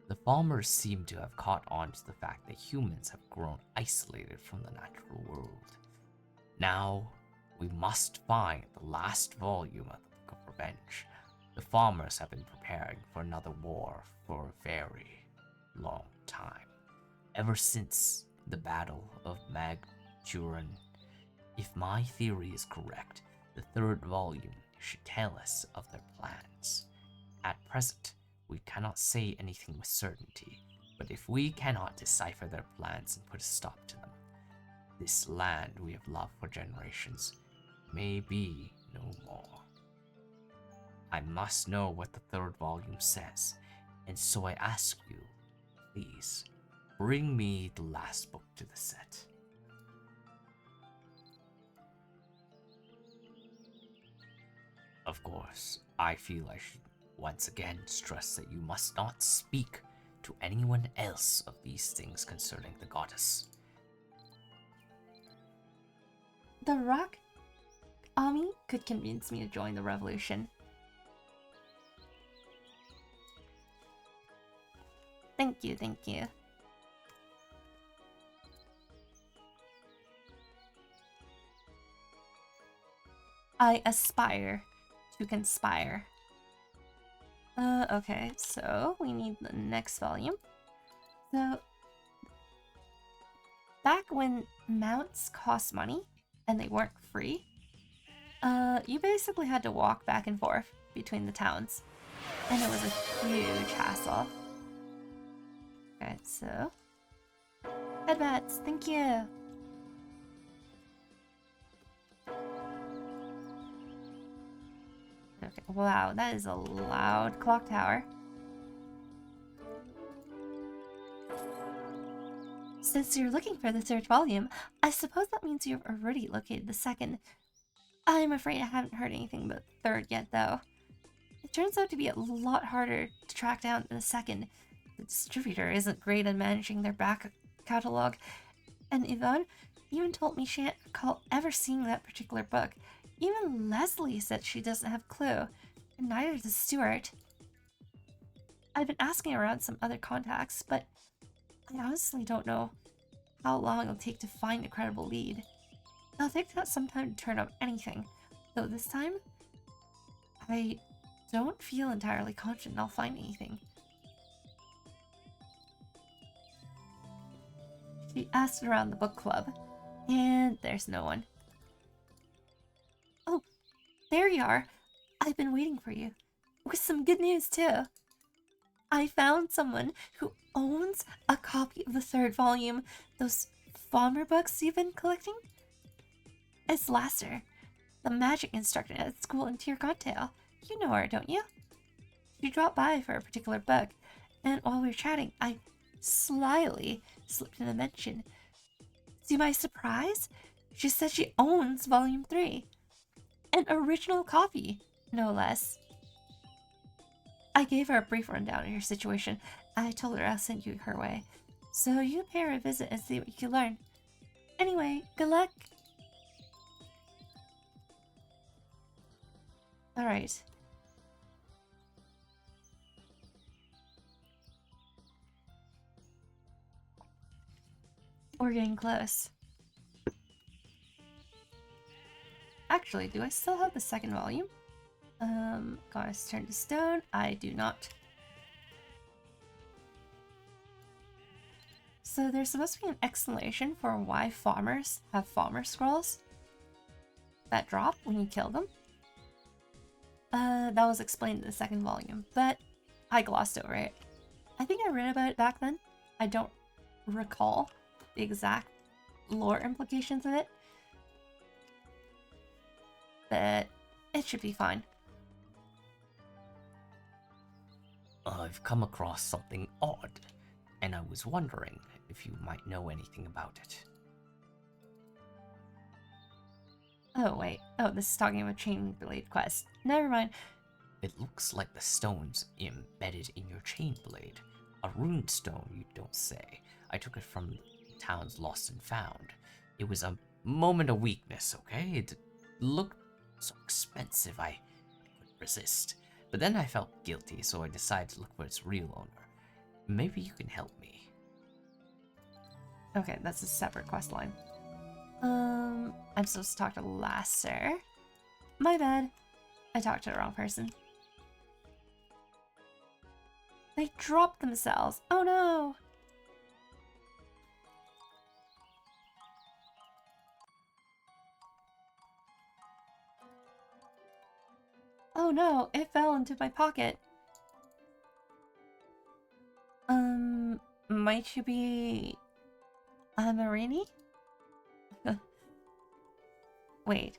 The farmers seem to have caught on to the fact that humans have grown isolated from the natural world. Now, we must find the last volume of the Book of Revenge. The farmers have been preparing for another war for a very long time. Ever since the Battle of Magdurin. If my theory is correct, the third volume should tell us of their plans. At present, we cannot say anything with certainty, but if we cannot decipher their plans and put a stop to them, this land we have loved for generations may be no more. I must know what the third volume says, and so I ask you, please, bring me the last book to the set. Of course, I feel I should once again stress that you must not speak to anyone else of these things concerning the goddess. The Rock Ami could convince me to join the revolution. Thank you, thank you. I aspire to conspire. Okay, so we need the next volume. So, back when mounts cost money and they weren't free, you basically had to walk back and forth between the towns, and it was a huge hassle. Okay, so headbats, thank you. Okay, wow, that is a loud clock tower. Since you're looking for the third volume, I suppose that means you've already located the second. I'm afraid I haven't heard anything about the third yet, though. It turns out to be a lot harder to track down than the second. The distributor isn't great at managing their back catalog, and Yvonne even told me she can't recall ever seeing that particular book. Even Leslie said she doesn't have a clue, and neither does Stuart. I've been asking around some other contacts, but I honestly don't know how long it'll take to find a credible lead. It'll take some time to turn up anything, though this time, I don't feel entirely confident I'll find anything. She asked around the book club, and there's no one. Oh, there you are. I've been waiting for you. With some good news, too. I found someone who owns a copy of the third volume, those farmer books you've been collecting. It's Lasser, the magic instructor at school in Tiercontail. You know her, don't you? She dropped by for a particular book, and while we were chatting, I slyly slipped in a mention. To my surprise, she said she owns Volume 3. An original copy, no less. I gave her a brief rundown of your situation. I told her I'll send you her way, so you pay her a visit and see what you can learn. Anyway, good luck. Alright. We're getting close. Actually, do I still have the second volume? Goddess Turned to Stone. I do not. So there's supposed to be an explanation for why farmers have farmer scrolls that drop when you kill them. That was explained in the second volume, but I glossed over it. I think I read about it back then. I don't recall the exact lore implications of it, but it should be fine. I've come across something odd, and I was wondering if you might know anything about it. Oh, wait. Oh, this is talking about Chain Blade quest. Never mind. It looks like the stone's embedded in your chain blade. A rune stone, you don't say. I took it from the town's lost and found. It was a moment of weakness, okay? It looked so expensive, I couldn't resist. But then I felt guilty, so I decided to look for its real owner. Maybe you can help me. Okay, that's a separate quest line. I'm supposed to talk to Lasser. My bad. I talked to the wrong person. They dropped themselves. Oh no! Oh no, it fell into my pocket. Might you be Marini? Wait.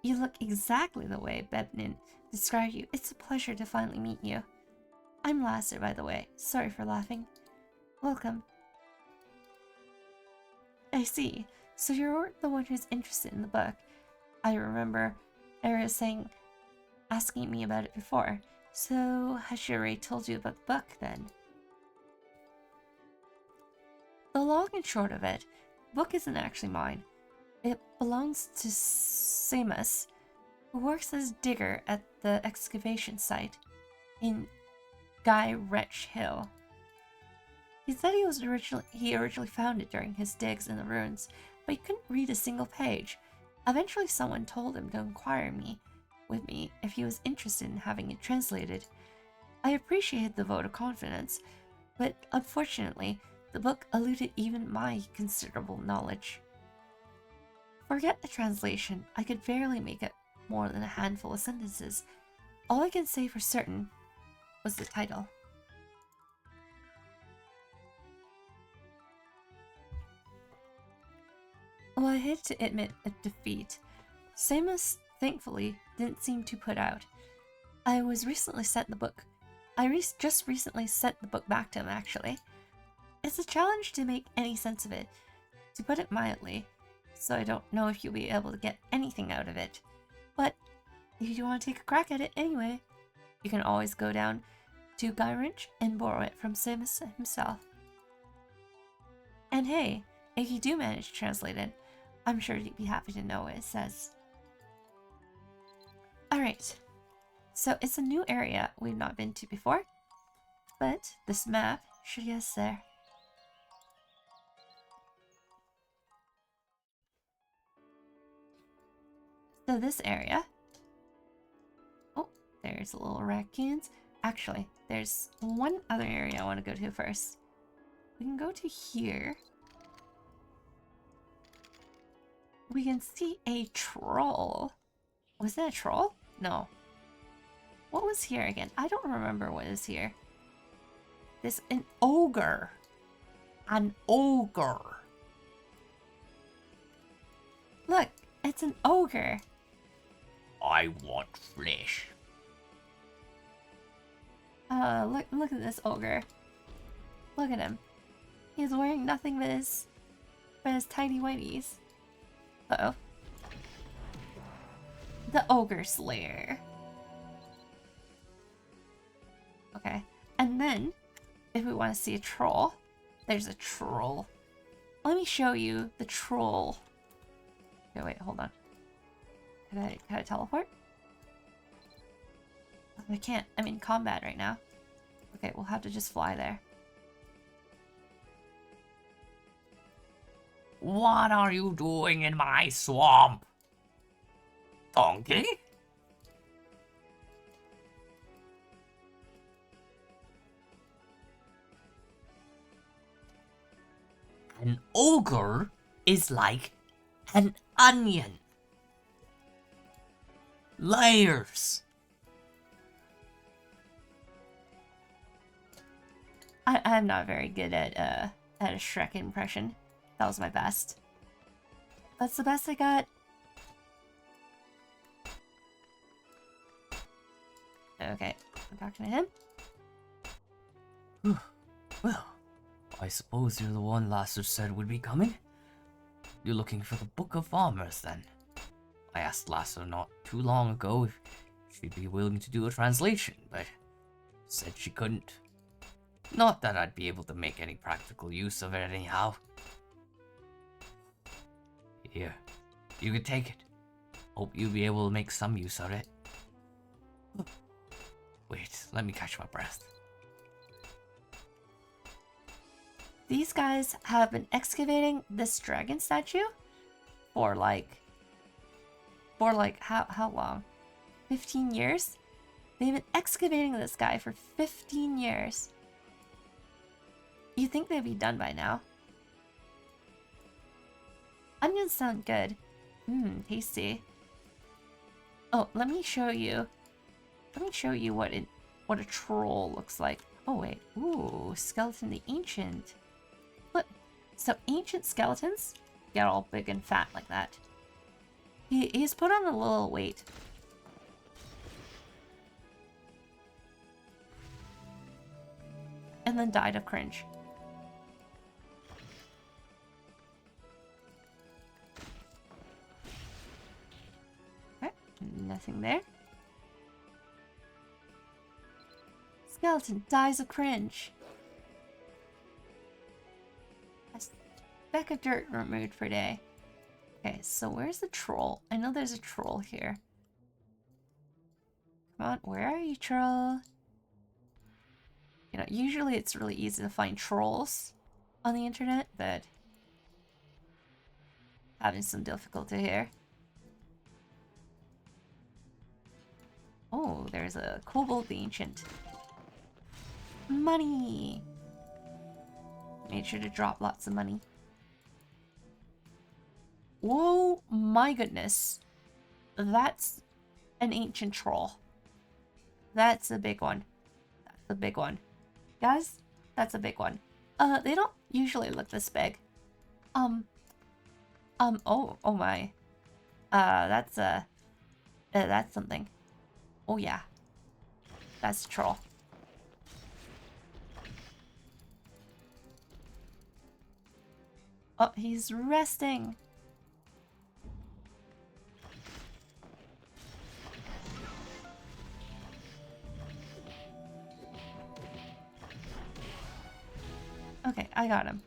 You look exactly the way Bebnin described you. It's a pleasure to finally meet you. I'm Lasser, by the way. Sorry for laughing. Welcome. I see. So you're the one who's interested in the book. I remember Era asking me about it before. So has she already told you about the book then? The long and short of it, the book isn't actually mine. It belongs to Seamus, who works as digger at the excavation site in Guy Wretch Hill. He said he originally found it during his digs in the ruins, but he couldn't read a single page. Eventually someone told him to inquire with me if he was interested in having it translated. I appreciated the vote of confidence, but unfortunately, the book eluded even my considerable knowledge. Forget the translation, I could barely make it more than a handful of sentences. All I can say for certain was the title. Well, I hate to admit a defeat. Samus, thankfully, didn't seem too put out. I just recently sent the book back to him, actually. It's a challenge to make any sense of it, to put it mildly, so I don't know if you'll be able to get anything out of it. But if you want to take a crack at it anyway, you can always go down to Guyrinch and borrow it from Samus himself. And hey, if you do manage to translate it, I'm sure you'd be happy to know what it says. Alright, so it's a new area we've not been to before, but this map should get us there. So this area... Oh, there's little raccoons. Actually, there's one other area I want to go to first. We can go to here. We can see a troll. Was that a troll? No. What was here again? I don't remember what is here. An ogre. An ogre. Look, it's an ogre. I want flesh. Look at this ogre. Look at him. He's wearing nothing but his tiny whities. Uh-oh. The Ogre Slayer. Okay. And then, if we want to see a troll, there's a troll. Let me show you the troll. Okay, wait, hold on. Can I teleport? I can't. I'm in combat right now. Okay, we'll have to just fly there. What are you doing in my swamp? Donkey? An ogre is like an onion. Layers. I'm not very good at a Shrek impression. That was my best. That's the best I got. Okay, I'm talking to him. Well, I suppose you're the one Lasser said would be coming. You're looking for the Book of Armors, then? I asked Lasso not too long ago if she'd be willing to do a translation, but said she couldn't. Not that I'd be able to make any practical use of it anyhow. Here, you can take it. Hope you'll be able to make some use of it. Wait, let me catch my breath. These guys have been excavating this dragon statue for like how long? 15 years? They've been excavating this guy for 15 years. You think they'd be done by now? Onions sound good. Mmm, tasty. Oh, let me show you what a troll looks like. Oh wait, ooh, skeleton the ancient. Look, so ancient skeletons get all big and fat like that. He's put on a little weight. And then died of cringe. Okay, nothing there. Skeleton dies of cringe. A speck of dirt removed per day. Okay, so where's the troll? I know there's a troll here. Come on, where are you, troll? You know, usually it's really easy to find trolls on the internet, but having some difficulty here. Oh, there's a Kobold the Ancient. Money! Made sure to drop lots of money. Whoa, my goodness. That's an ancient troll. That's a big one. That's a big one. Guys, that's a big one. They don't usually look this big. Oh my. That's something. Oh yeah. That's a troll. Oh, he's resting. Okay, I got him.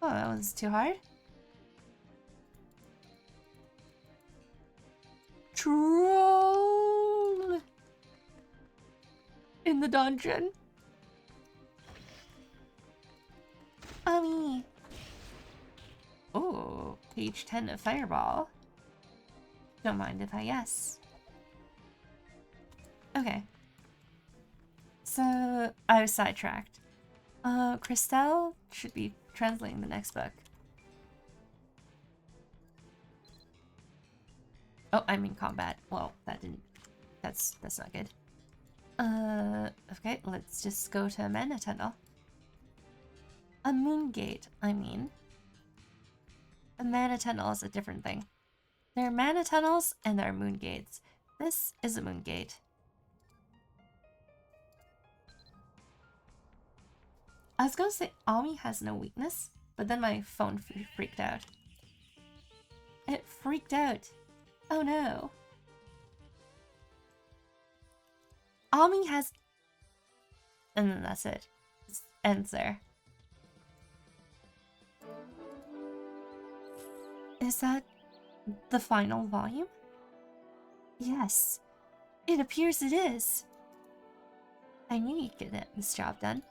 Oh, that was too hard. Troll in the dungeon. Me. Oh, page 10 of Fireball. Don't mind if I yes. Okay. So, I was sidetracked. Christelle should be translating the next book. Oh, I'm in combat. Well, that's not good. Okay, let's just go to a mana tunnel. A moon gate, I mean. A mana tunnel is a different thing. There are mana tunnels and there are moon gates. This is a moon gate. I was gonna say Ami has no weakness, but then my phone freaked out. It freaked out. Oh no. Ami has... And then that's it. It ends there. Is that the final volume? Yes. It appears it is. I knew you'd get this job done.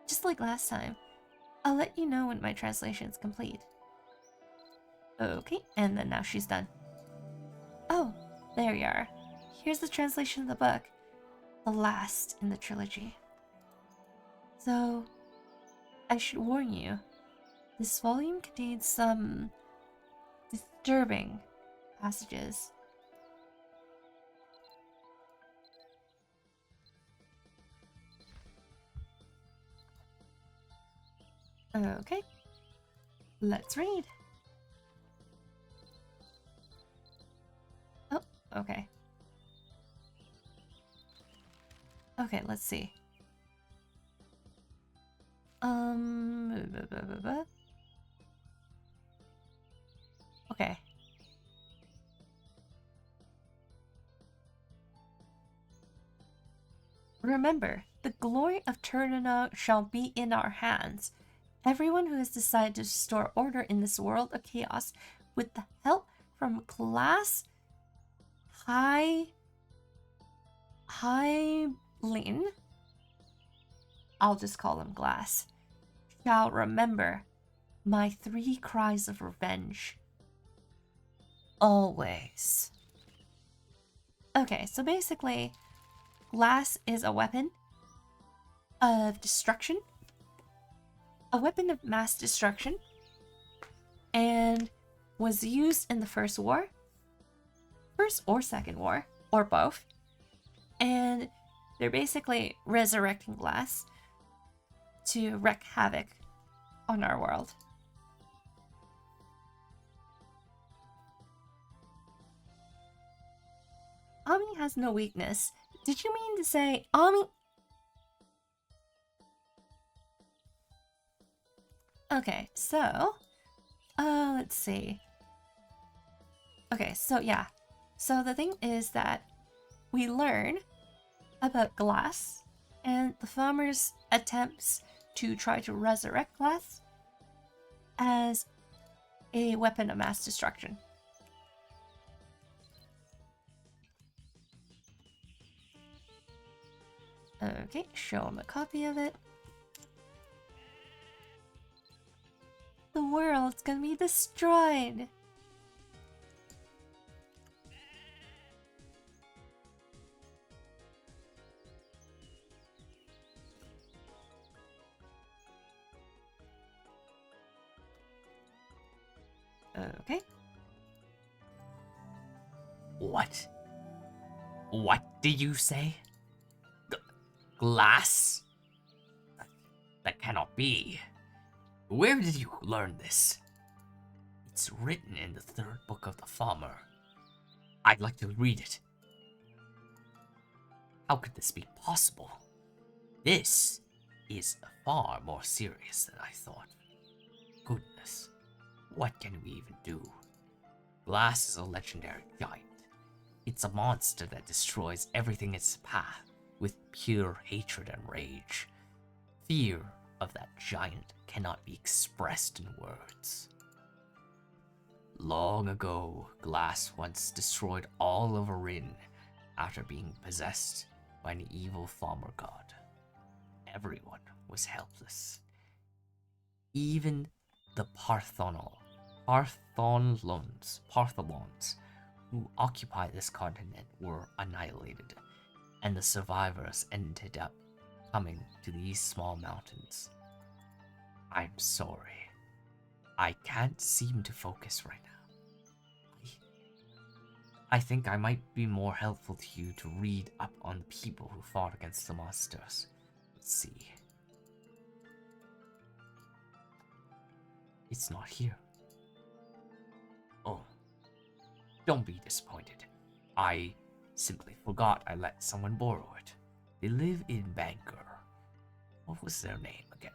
Just like last time. I'll let you know when my translation's complete. Okay, and then now she's done. Oh, there you are. Here's the translation of the book. The last in the trilogy. So, I should warn you, this volume contains some disturbing passages. Okay, let's read. Oh, okay. Okay, let's see. Okay. Remember, the glory of Turdana shall be in our hands. Everyone who has decided to restore order in this world of chaos, with the help from Glass Hylin, I'll just call him Glass, shall remember my 3 cries of revenge. Always. Okay, so basically, Glass is a weapon of destruction, a weapon of mass destruction, and was used in the First War, First or Second War, or both. And they're basically resurrecting Glass to wreak havoc on our world. Ami has no weakness. Did you mean to say Ami? Okay, so, let's see. Okay, so yeah. So the thing is that we learn about Glass and the farmer's attempts to try to resurrect Glass as a weapon of mass destruction. Okay, show him a copy of it. The world's gonna be destroyed! Okay. What? What did you say? Glass? That cannot be. Where did you learn this? It's written in the 3rd book of the Farmer. I'd like to read it. How could this be possible? This is far more serious than I thought. Goodness, what can we even do? Glass is a legendary giant. It's a monster that destroys everything in its path with pure hatred and rage. Fear of that giant cannot be expressed in words. Long ago, Glass once destroyed all of Arin after being possessed by an evil farmer god. Everyone was helpless. Even the Partholons who occupy this continent were annihilated, and the survivors ended up coming to these small mountains. I'm sorry. I can't seem to focus right now. I think I might be more helpful to you to read up on the people who fought against the monsters. Let's see. It's not here. Oh, don't be disappointed. I simply forgot I let someone borrow it. They live in Bangor. What was their name again?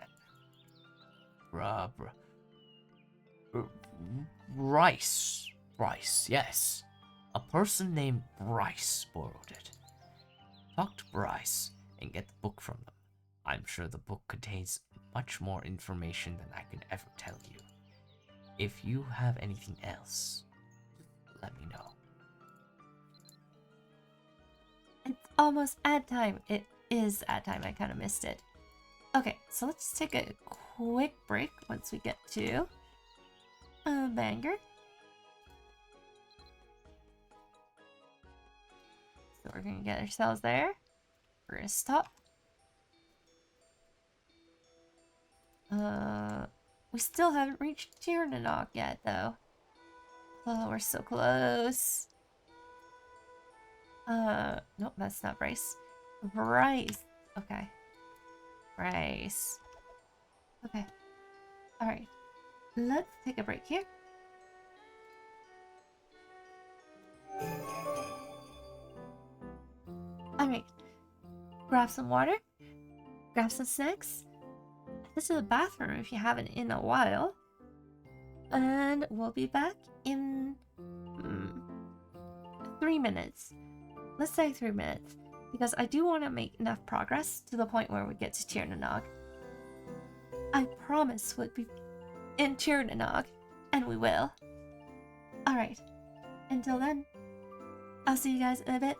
Bryce. Bryce, yes. A person named Bryce borrowed it. Talk to Bryce and get the book from them. I'm sure the book contains much more information than I can ever tell you. If you have anything else, let me know. It's almost ad time. It is ad time. I kind of missed it. Okay, so let's take a quick break once we get to Bangor. So we're gonna get ourselves there. We're gonna stop. We still haven't reached Tiernanog yet, though. Oh, we're so close. Nope, that's not Bryce. Bryce. Okay. Bryce. Okay. Alright. Let's take a break here. Alright. Grab some water. Grab some snacks. This is the bathroom if you haven't in a while. And we'll be back in 3 minutes. Let's say 3 minutes. because I do want to make enough progress to the point where we get to Tirnanog. I promise we'll be in Tirnanog, and we will. Alright, until then, I'll see you guys in a bit.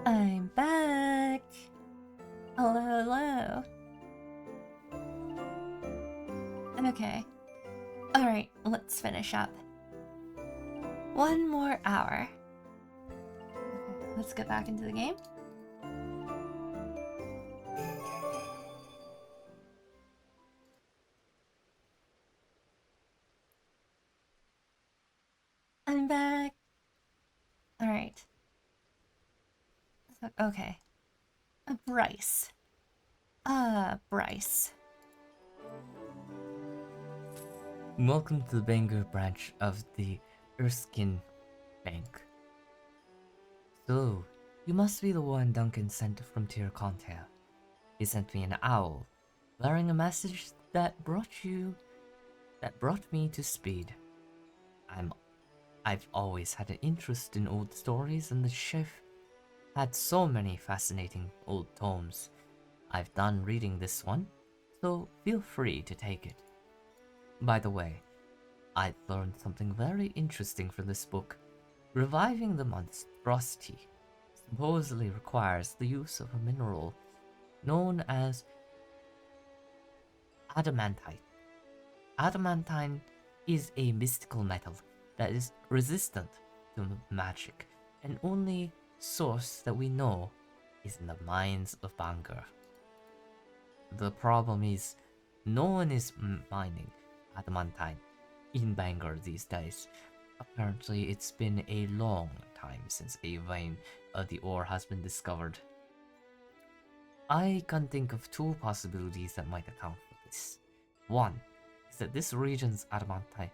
I'm back. Hello, hello. Okay. Alright, let's finish up. One more hour. Okay, let's get back into the game. I'm back. Alright. Okay. Bryce. Bryce. Welcome to the Bangor branch of the Erskine Bank. So, you must be the one Duncan sent from Tircontail. He sent me an owl, bearing a message that brought me to Speed. I've always had an interest in old stories, and the chef had so many fascinating old tomes. I've done reading this one, so feel free to take it. By the way, I learned something very interesting from this book. Reviving the monstrosity supposedly requires the use of a mineral known as adamantite. Adamantine is a mystical metal that is resistant to magic, and only source that we know is in the mines of Bangor. The problem is, no one is mining adamantine in Bangor these days. Apparently, it's been a long time since a vein of the ore has been discovered. I can think of two possibilities that might account for this. One is that this region's adamantine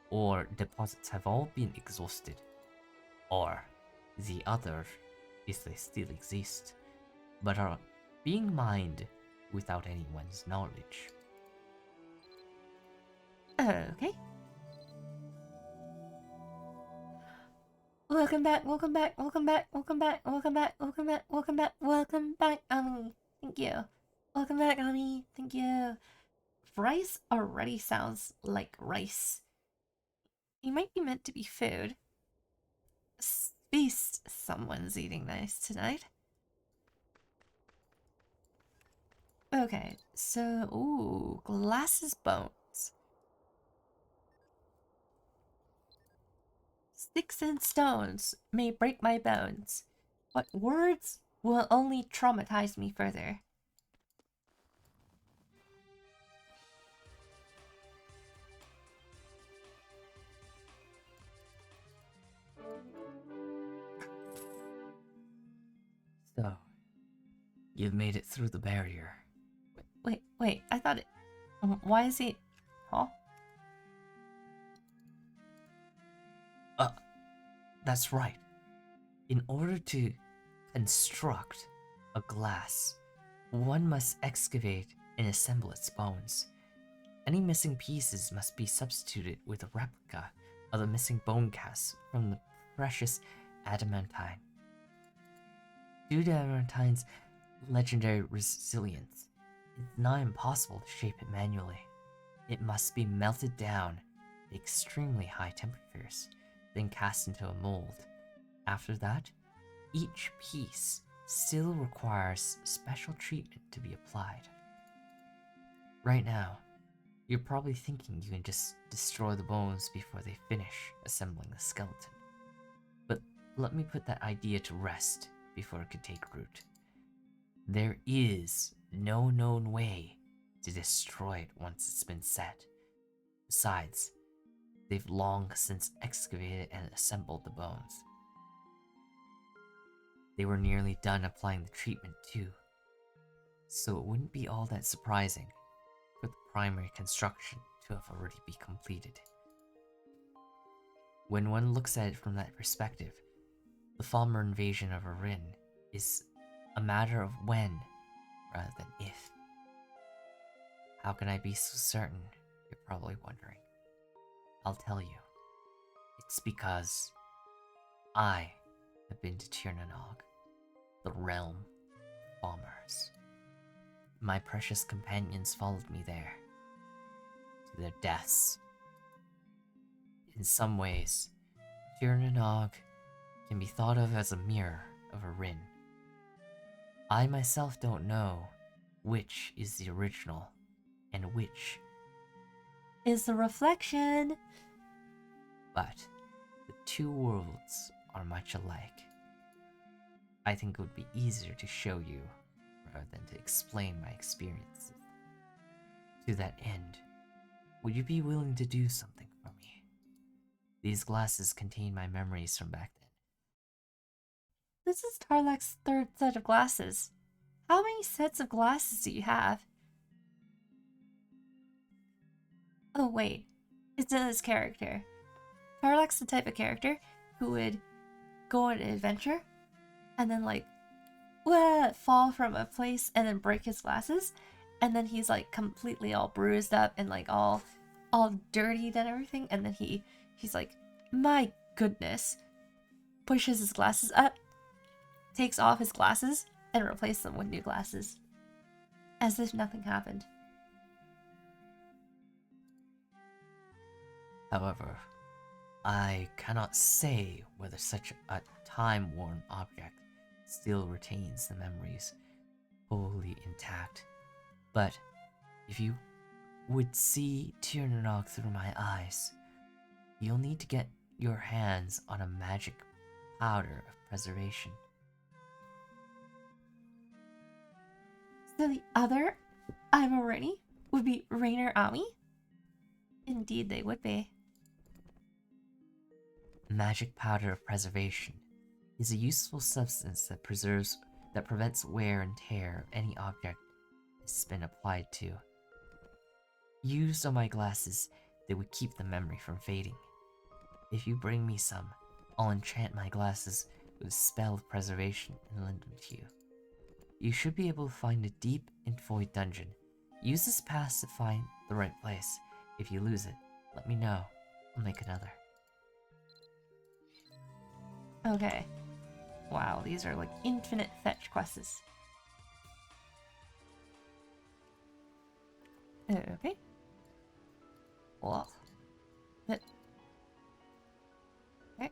ore deposits have all been exhausted. Or the other is they still exist, but are being mined without anyone's knowledge. Okay. Welcome back, welcome back, welcome back, welcome back, welcome back, welcome back, welcome back, welcome back, Ami. Thank you. Welcome back, Ami. Thank you. Rice already sounds like rice. He might be meant to be food. Feast. Someone's eating nice tonight. Okay, so, ooh, glasses bones. Sticks and stones may break my bones, but words will only traumatize me further. So, you've made it through the barrier. Wait, I thought it... Why is he... Huh? That's right. In order to construct a glass, one must excavate and assemble its bones. Any missing pieces must be substituted with a replica of the missing bone cast from the precious adamantine. Due to adamantine's legendary resilience, it's not impossible to shape it manually. It must be melted down at extremely high temperatures, then cast into a mold. After that, each piece still requires special treatment to be applied. Right now, you're probably thinking you can just destroy the bones before they finish assembling the skeleton. But let me put that idea to rest before it could take root. There is no known way to destroy it once it's been set. Besides, they've long since excavated and assembled the bones. They were nearly done applying the treatment too, so it wouldn't be all that surprising for the primary construction to have already been completed. When one looks at it from that perspective, the Falmer invasion of Arin is a matter of when rather than if. How can I be so certain, you're probably wondering. I'll tell you. It's because I have been to Tirnanog, the realm of Falmers. My precious companions followed me there, to their deaths. In some ways, Tirnanog can be thought of as a mirror of Arin. I myself don't know which is the original and which Is the reflection. but the two worlds are much alike. I think it would be easier to show you rather than to explain my experiences. To that end, would you be willing to do something for me? These glasses contain my memories from back then. This is Tarlak's third set of glasses. How many sets of glasses do you have? Oh wait, it's in his character. Tarlak's the type of character who would go on an adventure and then like fall from a place and then break his glasses, and then he's like completely all bruised up and like all dirtied and everything, and then he He's like, my goodness. Pushes his glasses up, takes off his glasses, and replaces them with new glasses. As if nothing happened. However, I cannot say whether such a time-worn object still retains the memories wholly intact. But if you would see Tirnanog through my eyes, you'll need to get your hands on a magic powder of preservation. So the other Imorini would be Rainer Ami? Indeed they would be. Magic powder of preservation is a useful substance that prevents wear and tear of any object it's been applied to. Used on my glasses, they would keep the memory from fading. If you bring me some, I'll enchant my glasses with a spell of preservation and lend them to you. You should be able to find a deep and void dungeon. Use this pass to find the right place. If you lose it, let me know. I'll make another. Okay. Wow, these are like infinite fetch quests. Okay. Well. But... Okay.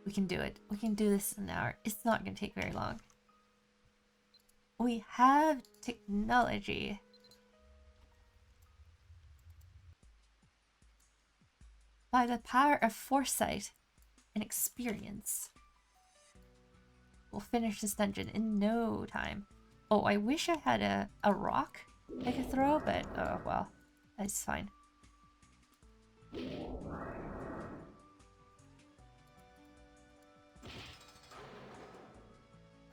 We can do it. We can do this in an hour. It's not going to take very long. We have technology. By the power of foresight and experience, we'll finish this dungeon in no time. Oh, I wish I had a rock I could throw, but oh well, that's fine.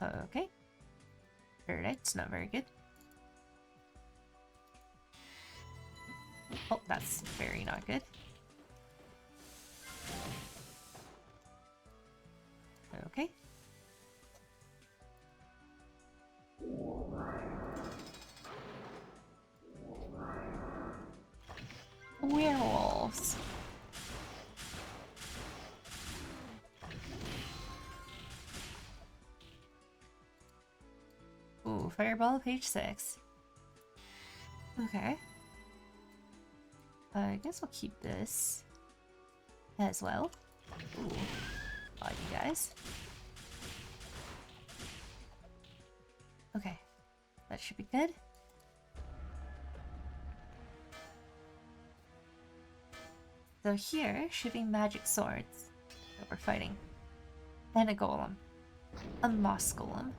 Okay. It's not very good. Oh, that's very not good. Okay. Werewolves. Ooh, Fireball, page 6. Okay. I guess we'll keep this as well. Ooh. You guys. Okay. That should be good. So here should be magic swords that we're fighting. And a golem. A moss golem.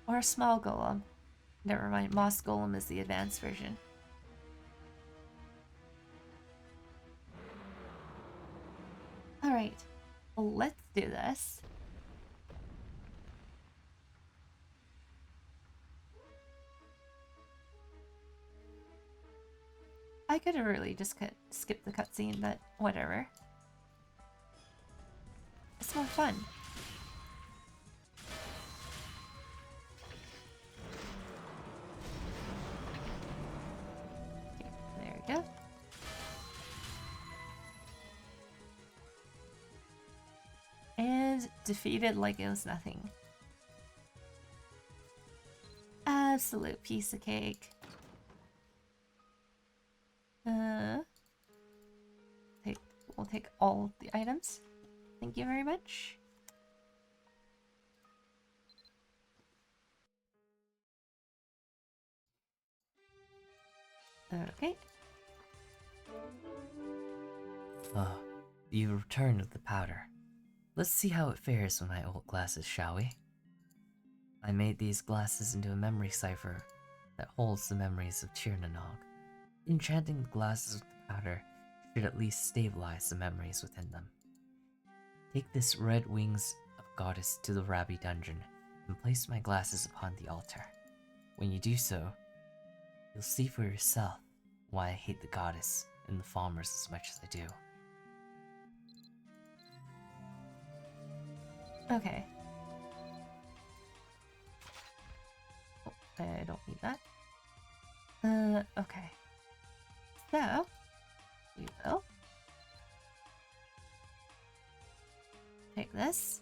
Or a small golem. Never mind, moss golem is the advanced version. Alright, well, let's do this. I could have really just skipped the cutscene, but whatever. It's more fun. Okay, there we go. And defeated like it was nothing. Absolute piece of cake. We'll take all the items. Thank you very much. Okay. You've returned with the powder. Let's see how it fares with my old glasses, shall we? I made these glasses into a memory cipher that holds the memories of Tirnanog. Enchanting the glasses with the powder should at least stabilize the memories within them. Take this red wings of goddess to the Rabbi dungeon and place my glasses upon the altar. When you do so, you'll see for yourself why I hate the goddess and the farmers as much as I do. Okay. Oh, I don't need that. Okay. So, we will take this,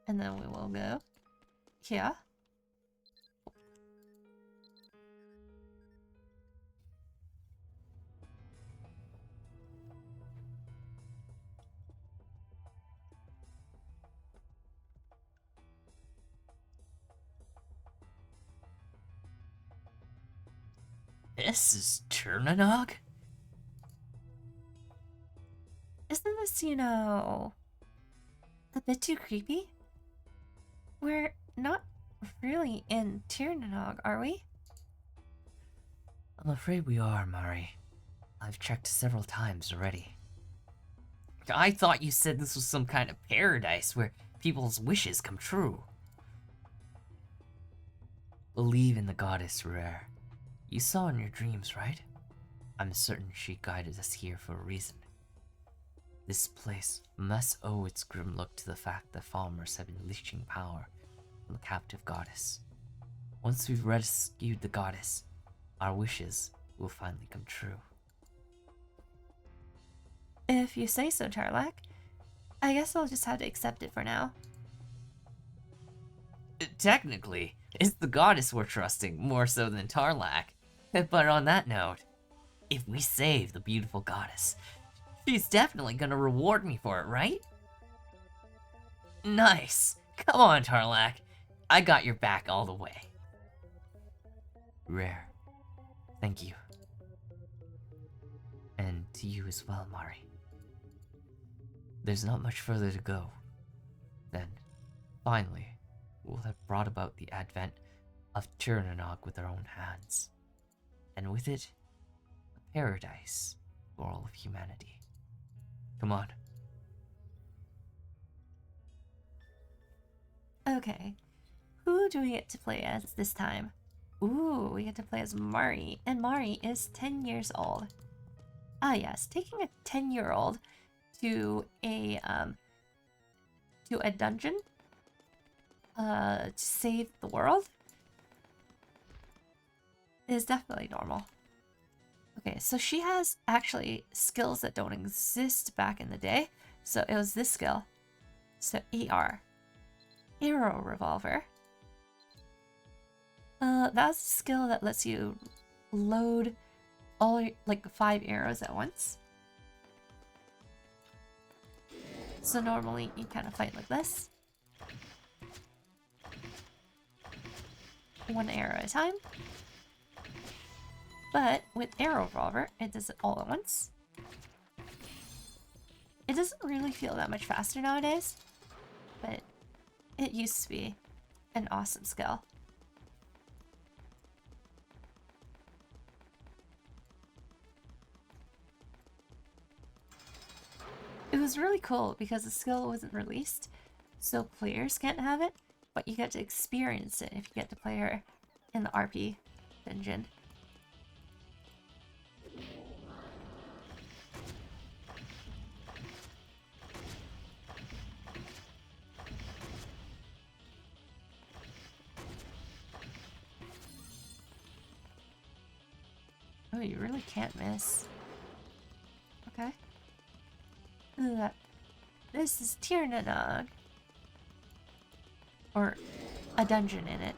and then we will go here. This is Turnanog? Isn't this, you know, a bit too creepy? We're not really in Tirnanog, are we? I'm afraid we are, Mari. I've checked several times already. I thought you said this was some kind of paradise where people's wishes come true. Believe in the goddess, Rare. You saw in your dreams, right? I'm certain she guided us here for a reason. This place must owe its grim look to the fact that farmers have been leeching power from the captive goddess. Once we've rescued the goddess, our wishes will finally come true. If you say so, Tarlac. I guess I'll just have to accept it for now. Technically, it's the goddess we're trusting more so than Tarlac. But on that note, if we save the beautiful goddess, she's definitely gonna reward me for it, right? Nice. Come on, Tarlac. I got your back all the way. Rare. Thank you. And to you as well, Mari. There's not much further to go. Then, finally, we'll have brought about the advent of Tirnanog with our own hands. And with it, a paradise for all of humanity. Come on. Okay. Who do we get to play as this time? Ooh, we get to play as Mari, and Mari is 10 years old. Ah yes, taking a 10-year-old to a dungeon to save the world is definitely normal. Okay, so she has actually skills that don't exist back in the day. So it was this skill. So AR. Arrow Revolver. That's a skill that lets you load all like 5 arrows at once. So normally you kind of fight like this. 1 arrow at a time. But with Arrow Revolver, it does it all at once. It doesn't really feel that much faster nowadays, but it used to be an awesome skill. It was really cool because the skill wasn't released, so players can't have it, but you get to experience it if you get to play her in the RP dungeon. Oh, you really can't miss. Okay. This is Tirnanog. Or a dungeon in it.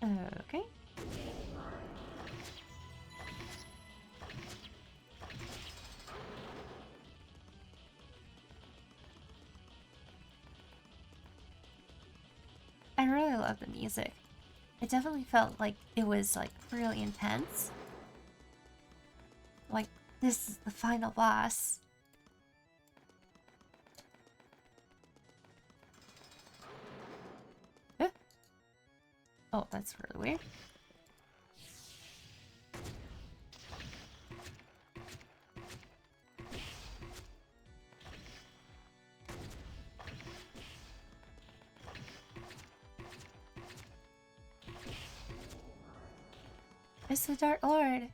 Okay. I really love the music. It definitely felt like it was like really intense. Like this is the final boss. Eh? Oh, that's really weird. It's the Dark Lord.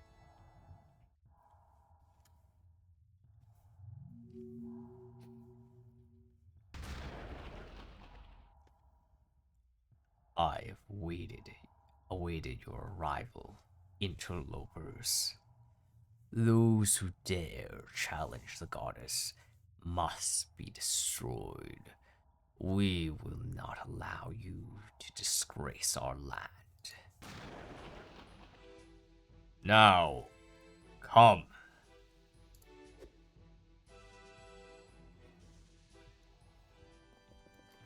I've awaited your arrival, interlopers. Those who dare challenge the goddess must be destroyed. We will not allow you to disgrace our land. Now, come.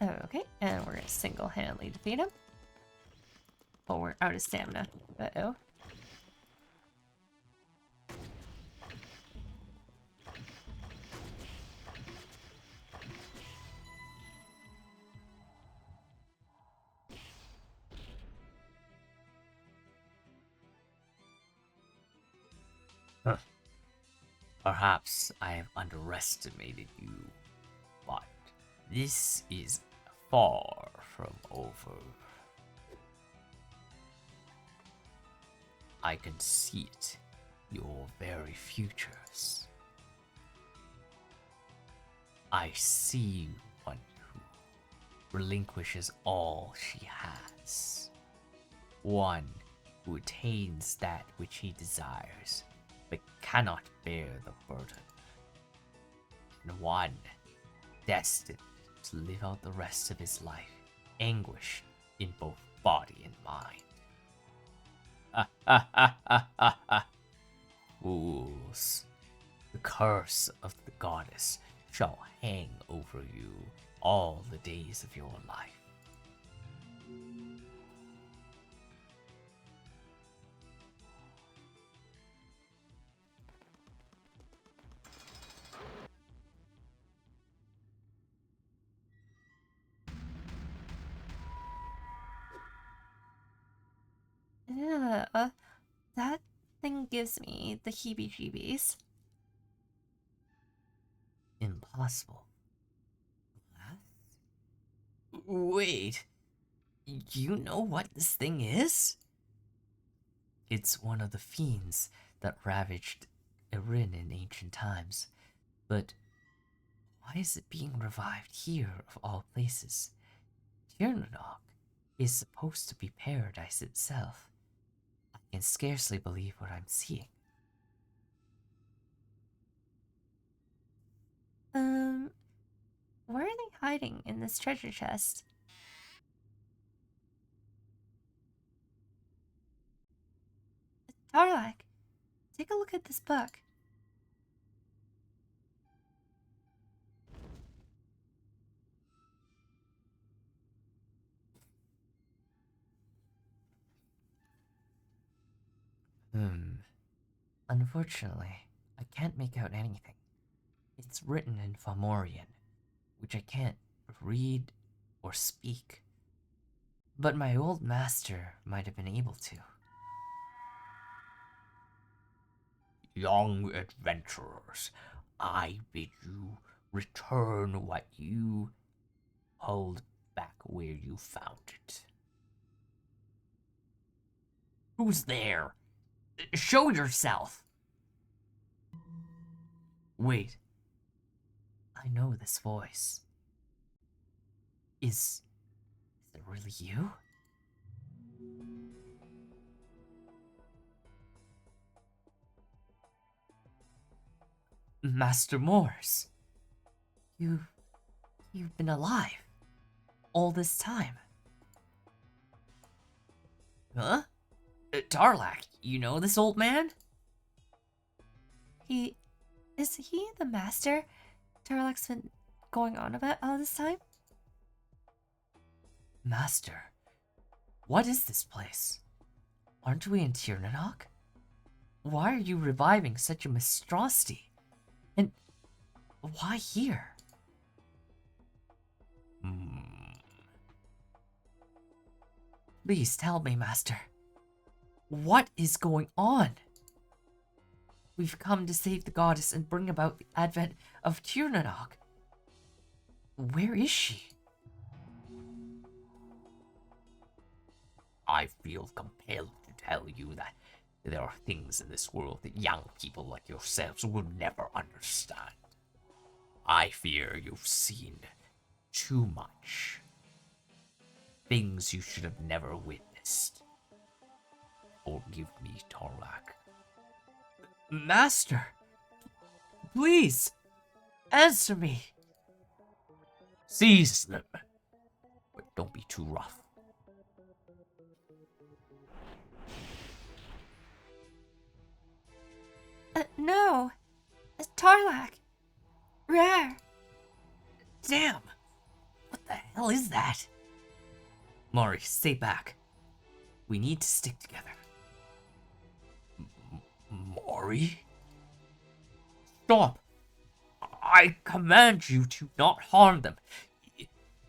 Okay, and we're gonna single-handedly defeat him. Oh, we're out of stamina. Uh-oh. Perhaps I have underestimated you, but this is far from over. I can see it, your very futures. I see one who relinquishes all she has. One who attains that which he desires, but cannot bear the burden. And one destined to live out the rest of his life, anguished in both body and mind. Fools. The curse of the goddess shall hang over you all the days of your life. Yeah, that thing gives me the heebie-jeebies. Impossible. Wait, you know what this thing is? It's one of the fiends that ravaged Erin in ancient times. But why is it being revived here, of all places? Tirnanog is supposed to be paradise itself. I can scarcely believe what I'm seeing. Where are they hiding in this treasure chest? Tarlak, take a look at this book. Unfortunately, I can't make out anything. It's written in Fomorian, which I can't read or speak. But my old master might have been able to. Young adventurers, I bid you return what you hold back where you found it. Who's there? Show yourself! Wait. I know this voice. Is it really you? Master Morse. You've been alive all this time. Huh? Tarlac, you know this old man? Is he the master Tarlak's been going on about all this time? Master, what is this place? Aren't we in Tirnanog? Why are you reviving such a monstrosity? And why here? Please tell me, Master. What is going on? We've come to save the goddess and bring about the advent of Tirnanog. Where is she? I feel compelled to tell you that There are things in this world that young people like yourselves will never understand. I fear you've seen too much. Things you should have never witnessed. Forgive me, Tarlac. Master, please, answer me. Seize them, but don't be too rough. No. Tarlac. Rare. Damn! What the hell is that? Mari, stay back. We need to stick together. Mori? Stop! I command you to not harm them.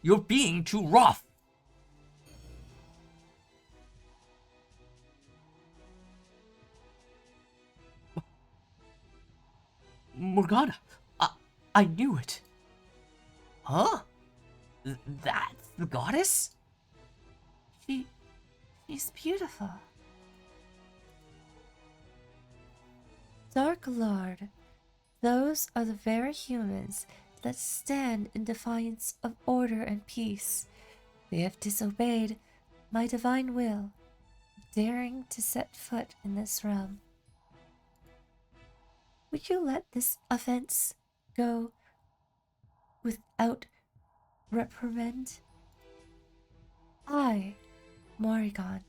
You're being too rough. Morgana, I knew it. Huh? That's the goddess? She's beautiful. Dark Lord, those are the very humans that stand in defiance of order and peace. They have disobeyed my divine will, daring to set foot in this realm. Would you let this offense go without reprimand? I, Morrigan,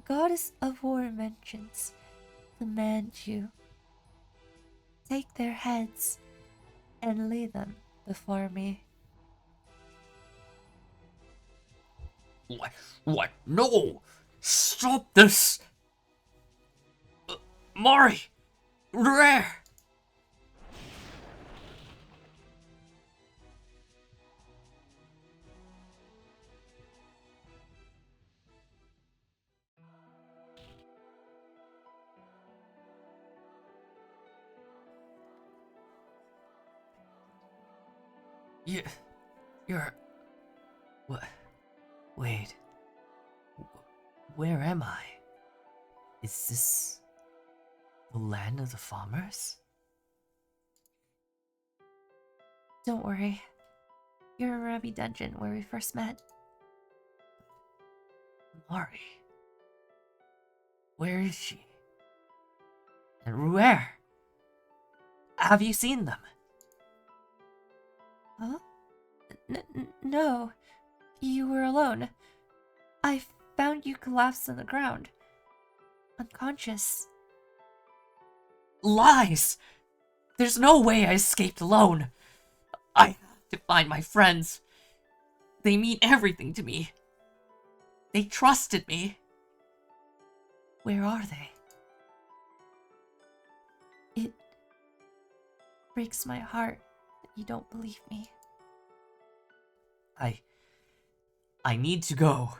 goddess of war and vengeance, command you. Take their heads and lay them before me. What? No! Stop this! Mari! Rare! You're... What? Wait. Where am I? Is this... the land of the farmers? Don't worry. You're in Ruby Dungeon where we first met. Mari. Where is she? And where? Have you seen them? Huh? No. You were alone. I found you collapsed on the ground. Unconscious. Lies! There's no way I escaped alone. I have to find my friends. They mean everything to me. They trusted me. Where are they? It breaks my heart that you don't believe me. I need to go.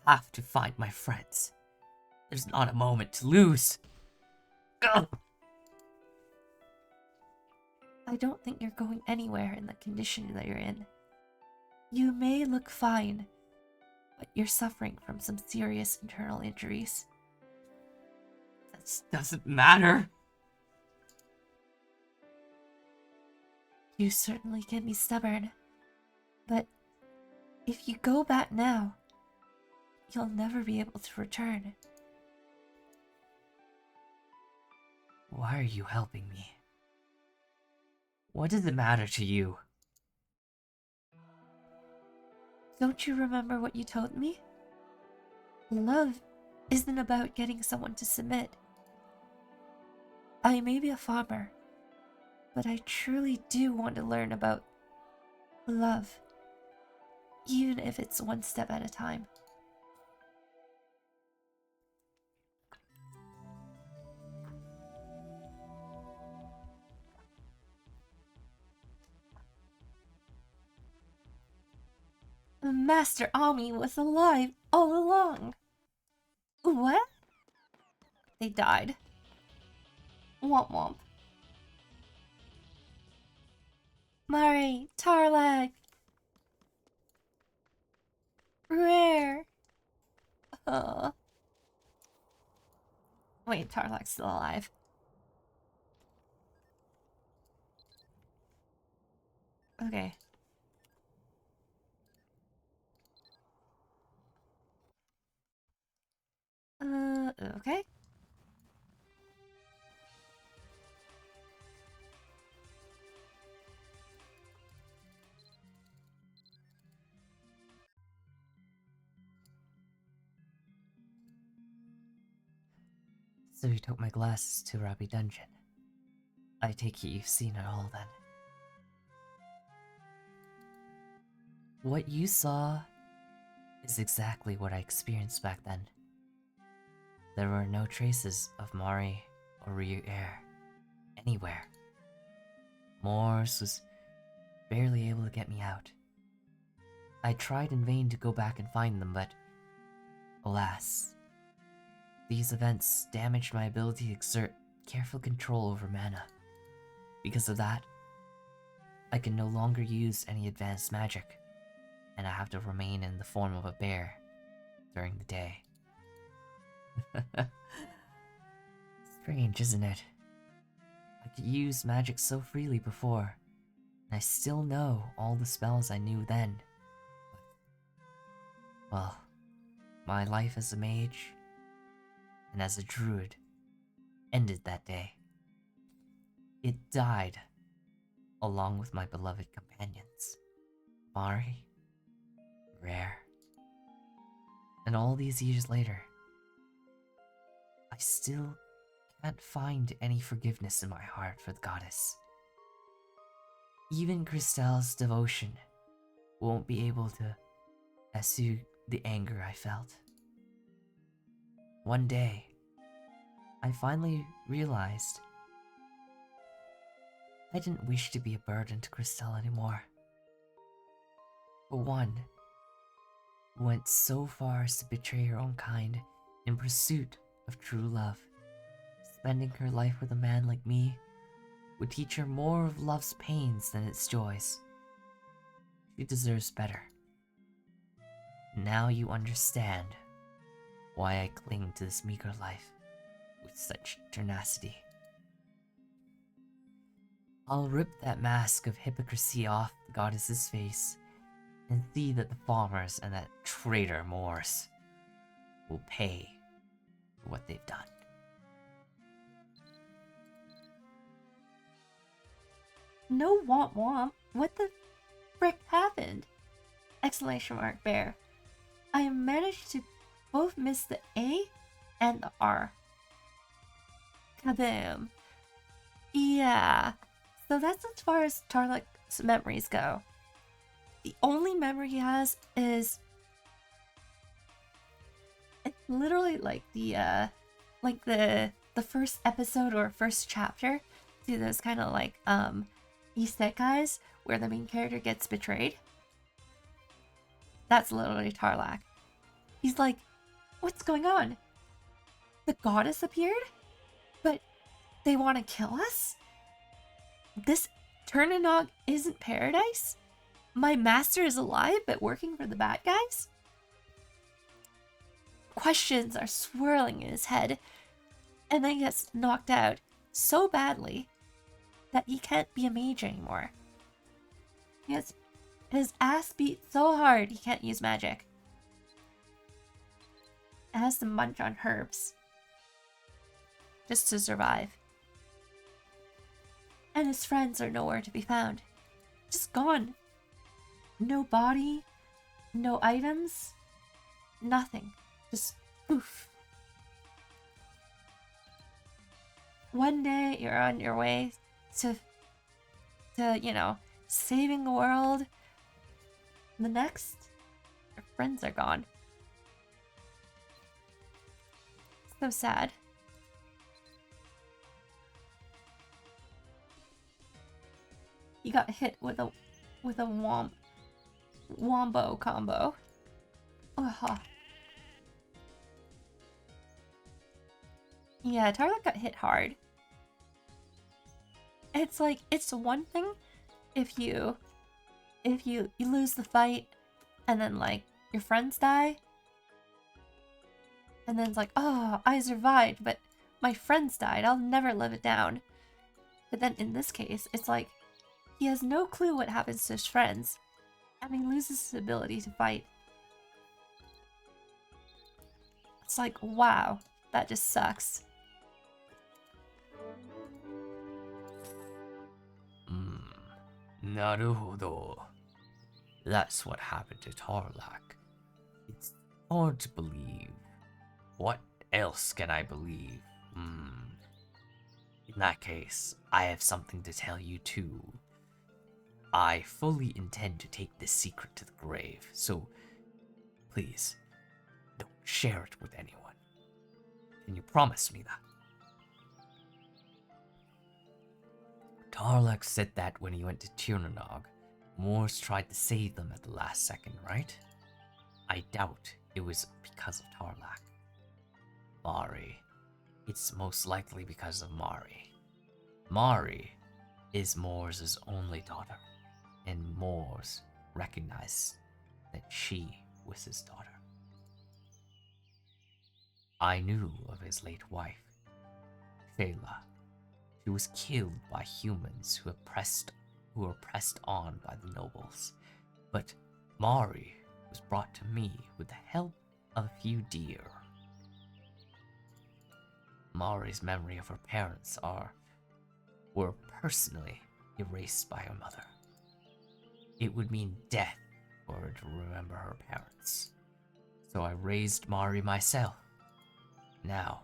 I have to find my friends. There's not a moment to lose. Ugh. I don't think you're going anywhere in the condition that you're in. You may look fine, but you're suffering from some serious internal injuries. This doesn't matter. You certainly can be stubborn, but if you go back now, you'll never be able to return. Why are you helping me? What does it matter to you? Don't you remember what you told me? Love isn't about getting someone to submit. I may be a farmer, but I truly do want to learn about love, even if it's one step at a time. Master Ami was alive all along. What? They died. Womp womp. Mari, Tarlag. Rare. Wait, Tarlok's still alive. Okay. Okay. So you took my glasses to Rabi Dungeon. I take it you've seen it all then. What you saw is exactly what I experienced back then. There were no traces of Mari or Ryu Air anywhere. Morse was barely able to get me out. I tried in vain to go back and find them, but alas, these events damaged my ability to exert careful control over mana. Because of that, I can no longer use any advanced magic, and I have to remain in the form of a bear during the day. Strange, isn't it? I could use magic so freely before, and I still know all the spells I knew then. But, well, my life as a mage and as a druid ended that day. It died along with my beloved companions, Mari, Rare, and all these years later, I still can't find any forgiveness in my heart for the goddess. Even Christelle's devotion won't be able to assuage the anger I felt. One day, I finally realized I didn't wish to be a burden to Christelle anymore. For one who went so far as to betray her own kind in pursuit of true love, spending her life with a man like me would teach her more of love's pains than its joys. She deserves better. Now you understand why I cling to this meager life with such tenacity. I'll rip that mask of hypocrisy off the goddess's face and see that the farmers and that traitor Morse will pay for what they've done. No womp womp. What the frick happened? Exclamation mark bear. I managed to both miss the A and the R. Kaboom. Yeah. So that's as far as Tarlok's memories go. The only memory he has is it's literally like the first episode or first chapter to those kind of like isekais where the main character gets betrayed. That's literally Tarlok. He's like, what's going on? The goddess appeared? But they want to kill us? This Turnanog isn't paradise? My master is alive but working for the bad guys? Questions are swirling in his head, and then he gets knocked out so badly that he can't be a mage anymore. He has his ass beat so hard he can't use magic. He has to munch on herbs just to survive. And his friends are nowhere to be found. Just gone. No body, no items, nothing. Just poof. One day you're on your way to saving the world. The next, your friends are gone. So sad. You got hit with a wombo combo. Ugh. Yeah, Tarlok got hit hard. It's like, it's one thing if you lose the fight and then like your friends die. And then it's like, oh, I survived, but my friends died. I'll never live it down. But then in this case, it's like he has no clue what happens to his friends, and he loses his ability to fight. It's like, wow, that just sucks. Naruhodo. That's what happened to Tarlac. It's hard to believe. What else can I believe? In that case, I have something to tell you too. I fully intend to take this secret to the grave, so please, don't share it with anyone. Can you promise me that? Tarlac said that when he went to Tirnanog, Moors tried to save them at the last second, right? I doubt it was because of Tarlac. Mari. It's most likely because of Mari. Mari is Moors' only daughter, and Moors recognized that she was his daughter. I knew of his late wife, Shayla. She was killed by humans who were pressed on by the nobles. But Mari was brought to me with the help of a few deer. Mari's memory of her parents were personally erased by her mother. It would mean death for her to remember her parents. So I raised Mari myself. Now,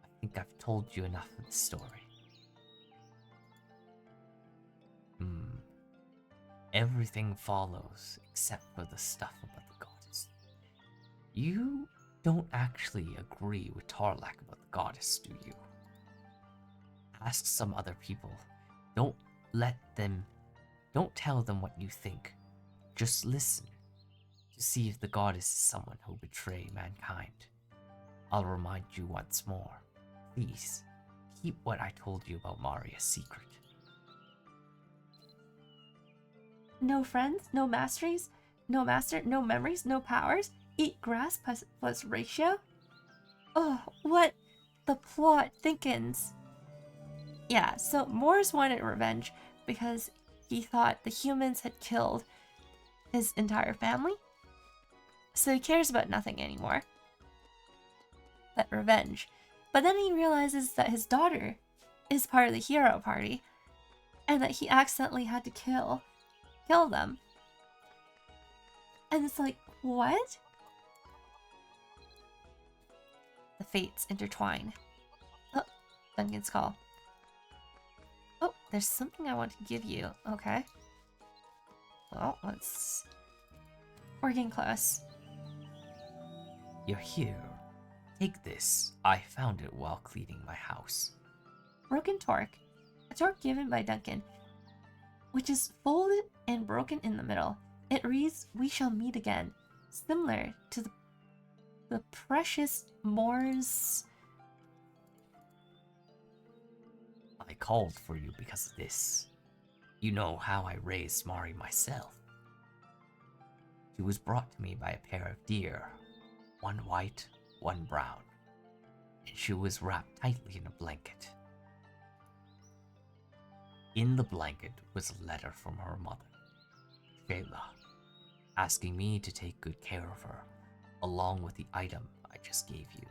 I think I've told you enough of the story. Everything follows except for the stuff about the goddess. You don't actually agree with Tarlac about the goddess, do you? Ask some other people. Don't tell them what you think. Just listen to see if the goddess is someone who'll betray mankind. I'll remind you once more. Please, keep what I told you about Mari a secret. No friends, no masteries, no master, no memories, no powers. Eat grass plus ratio? Oh, what the plot thickens. Yeah, so Moors wanted revenge because he thought the humans had killed his entire family. So he cares about nothing anymore but revenge. But then he realizes that his daughter is part of the hero party and that he accidentally had to kill them. And it's like, what? The fates intertwine. Oh, Duncan's call. Oh, there's something I want to give you. Okay. Well, we're getting close. You're here. Take this. I found it while cleaning my house. Broken torque. A torque given by Duncan, which is folded and broken in the middle. It reads, "We shall meet again," similar to the precious Moors. I called for you because of this. You know how I raised Mari myself. She was brought to me by a pair of deer, one white, one brown, and she was wrapped tightly in a blanket. In the blanket was a letter from her mother, Shayla, asking me to take good care of her, along with the item I just gave you.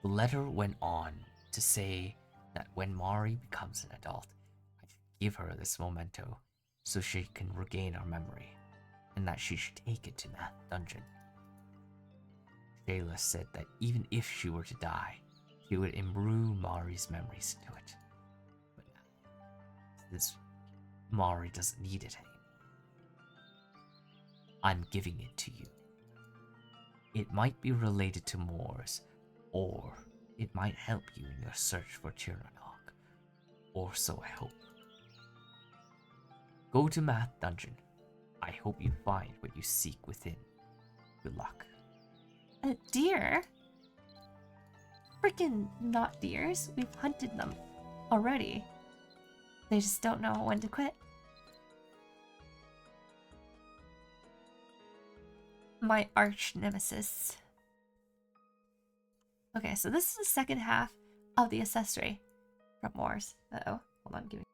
The letter went on to say that when Mari becomes an adult, I should give her this memento so she can regain her memory, and that she should take it to that dungeon. Shayla said that even if she were to die, she would imbue Mari's memories into it. But now, since Mari doesn't need it anymore, I'm giving it to you. It might be related to Moors, or it might help you in your search for Tirnanog, or so I hope. Go to Math Dungeon. I hope you find what you seek within. Good luck. Deer? Freaking not deers. We've hunted them already. They just don't know when to quit. My arch nemesis. Okay, so this is the second half of the accessory from Morse. Uh-oh. Hold on, give me...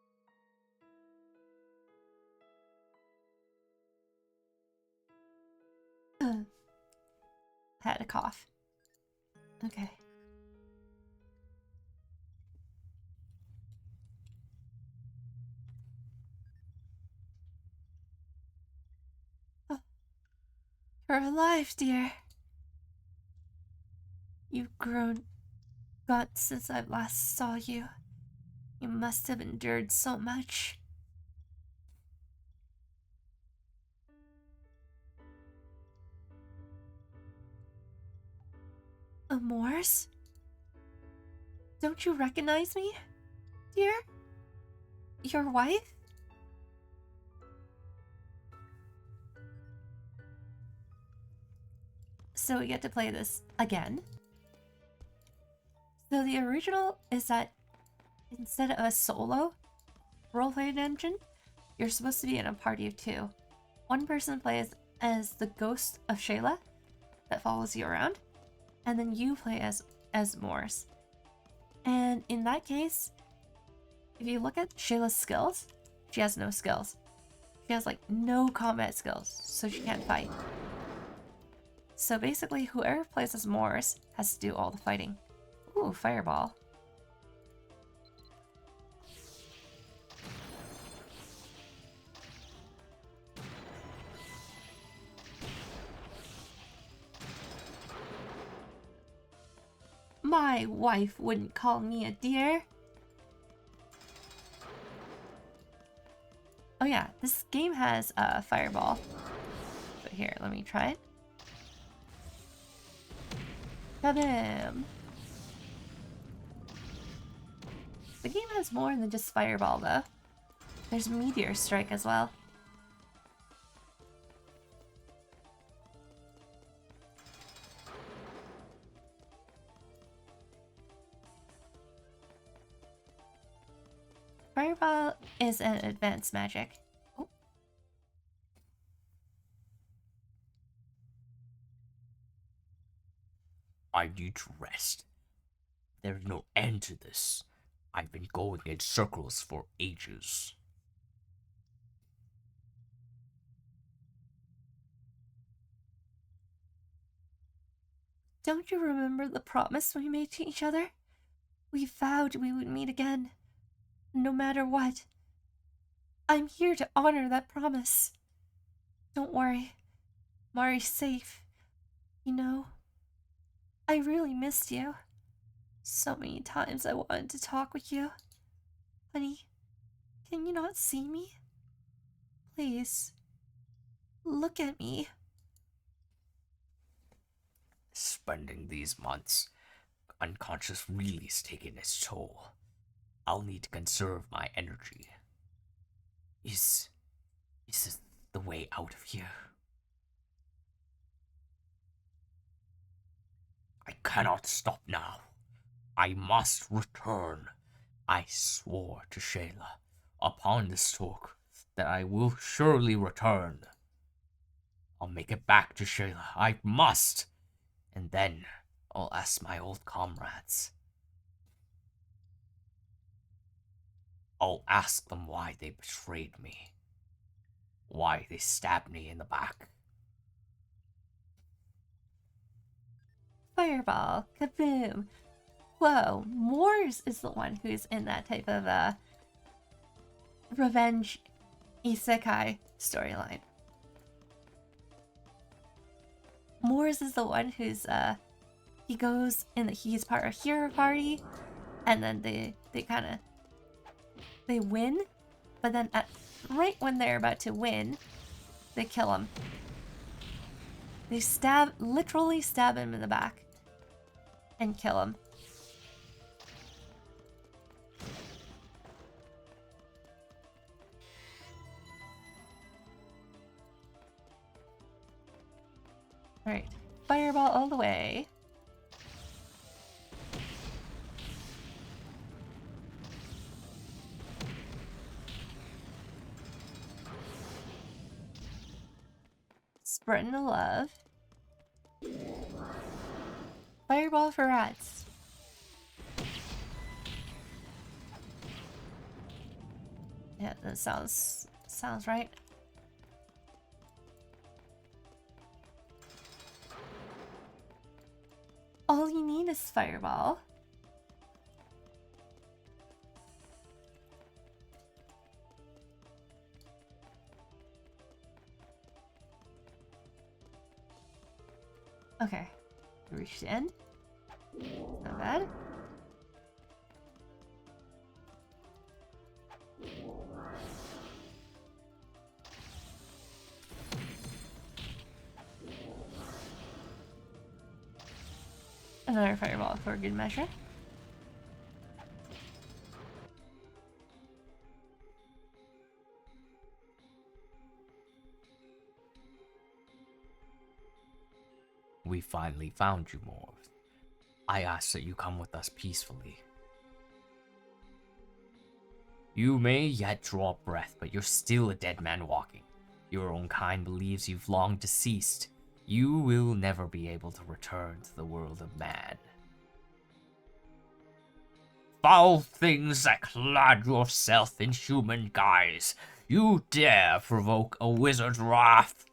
Had a cough. Okay. Oh, you're alive, dear. You've grown guts since I last saw you. You must have endured so much. Amores? Don't you recognize me, dear? Your wife? So we get to play this again. So the original is that instead of a solo roleplay dungeon, you're supposed to be in a party of two. One person plays as the ghost of Shayla that follows you around, and then you play as Morse. And in that case, if you look at Shayla's skills, she has no skills. She has like no combat skills, so she can't fight. So basically, whoever plays as Morse has to do all the fighting. Ooh, fireball. My wife wouldn't call me a dear. Oh yeah, this game has a fireball. But here, let me try it. Kabam! The game has more than just fireball though. There's meteor strike as well. Fireball is an advanced magic. Oh. I need to rest. There's no end to this. I've been going in circles for ages. Don't you remember the promise we made to each other? We vowed we would meet again, no matter what. I'm here to honor that promise. Don't worry, Mari's safe. You know, I really missed you. So many times I wanted to talk with you. Honey, can you not see me? Please, look at me. Spending these months unconscious really is taking its toll. I'll need to conserve my energy. Is this the way out of here? I cannot stop now. I must return. I swore to Shayla upon this talk that I will surely return. I'll make it back to Shayla. I must. And then I'll ask my old comrades. I'll ask them why they betrayed me. Why they stabbed me in the back. Fireball, kaboom. Whoa, Morse is the one who's in that type of revenge isekai storyline. Morse is the one who's he goes and he's part of hero party, and then they win, but then right when they're about to win, they kill him. They literally stab him in the back and kill him. Alright, fireball all the way. Spreading the love. Fireball for rats. Yeah, that sounds right. All you need is fireball. Okay, reach the end. Not bad. Another fireball for good measure. We finally found you, Morv. I ask that you come with us peacefully. You may yet draw breath, but you're still a dead man walking. Your own kind believes you've long deceased. You will never be able to return to the world of man. Foul things that clad yourself in human guise, you dare provoke a wizard's wrath?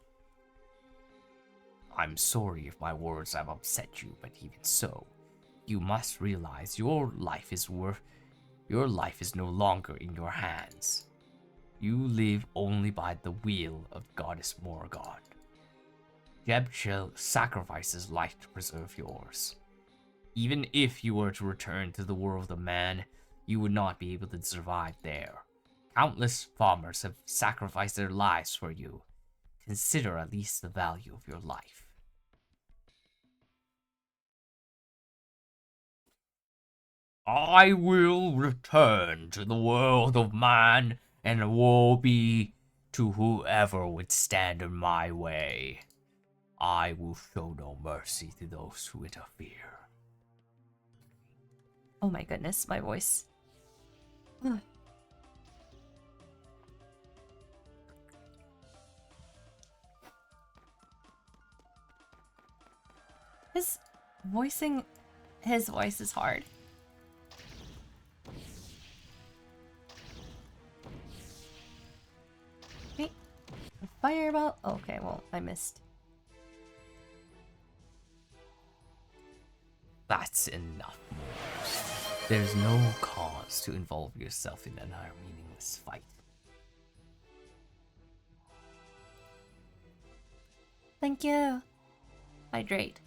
I'm sorry if my words have upset you, but even so, you must realize your life is no longer in your hands. You live only by the will of Goddess Morgoth. Jeb shall sacrifice his life to preserve yours. Even if you were to return to the world of man, you would not be able to survive there. Countless farmers have sacrificed their lives for you. Consider at least the value of your life. I will return to the world of man, and woe be to whoever would stand in my way. I will show no mercy to those who interfere. Oh my goodness, my voice. His voice is hard. Wait. Fireball. Okay, well, I missed. That's enough, Morse. There's no cause to involve yourself in another meaningless fight. Thank you. Hydrate.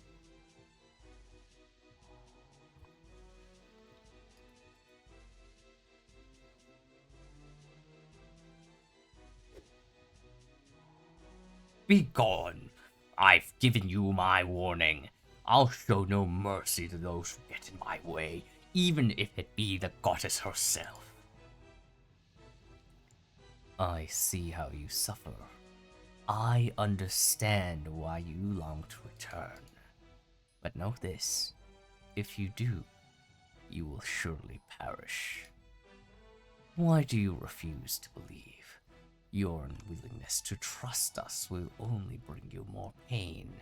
Be gone. I've given you my warning. I'll show no mercy to those who get in my way, even if it be the goddess herself. I see how you suffer. I understand why you long to return. But know this, if you do, you will surely perish. Why do you refuse to believe? Your unwillingness to trust us will only bring you more pain.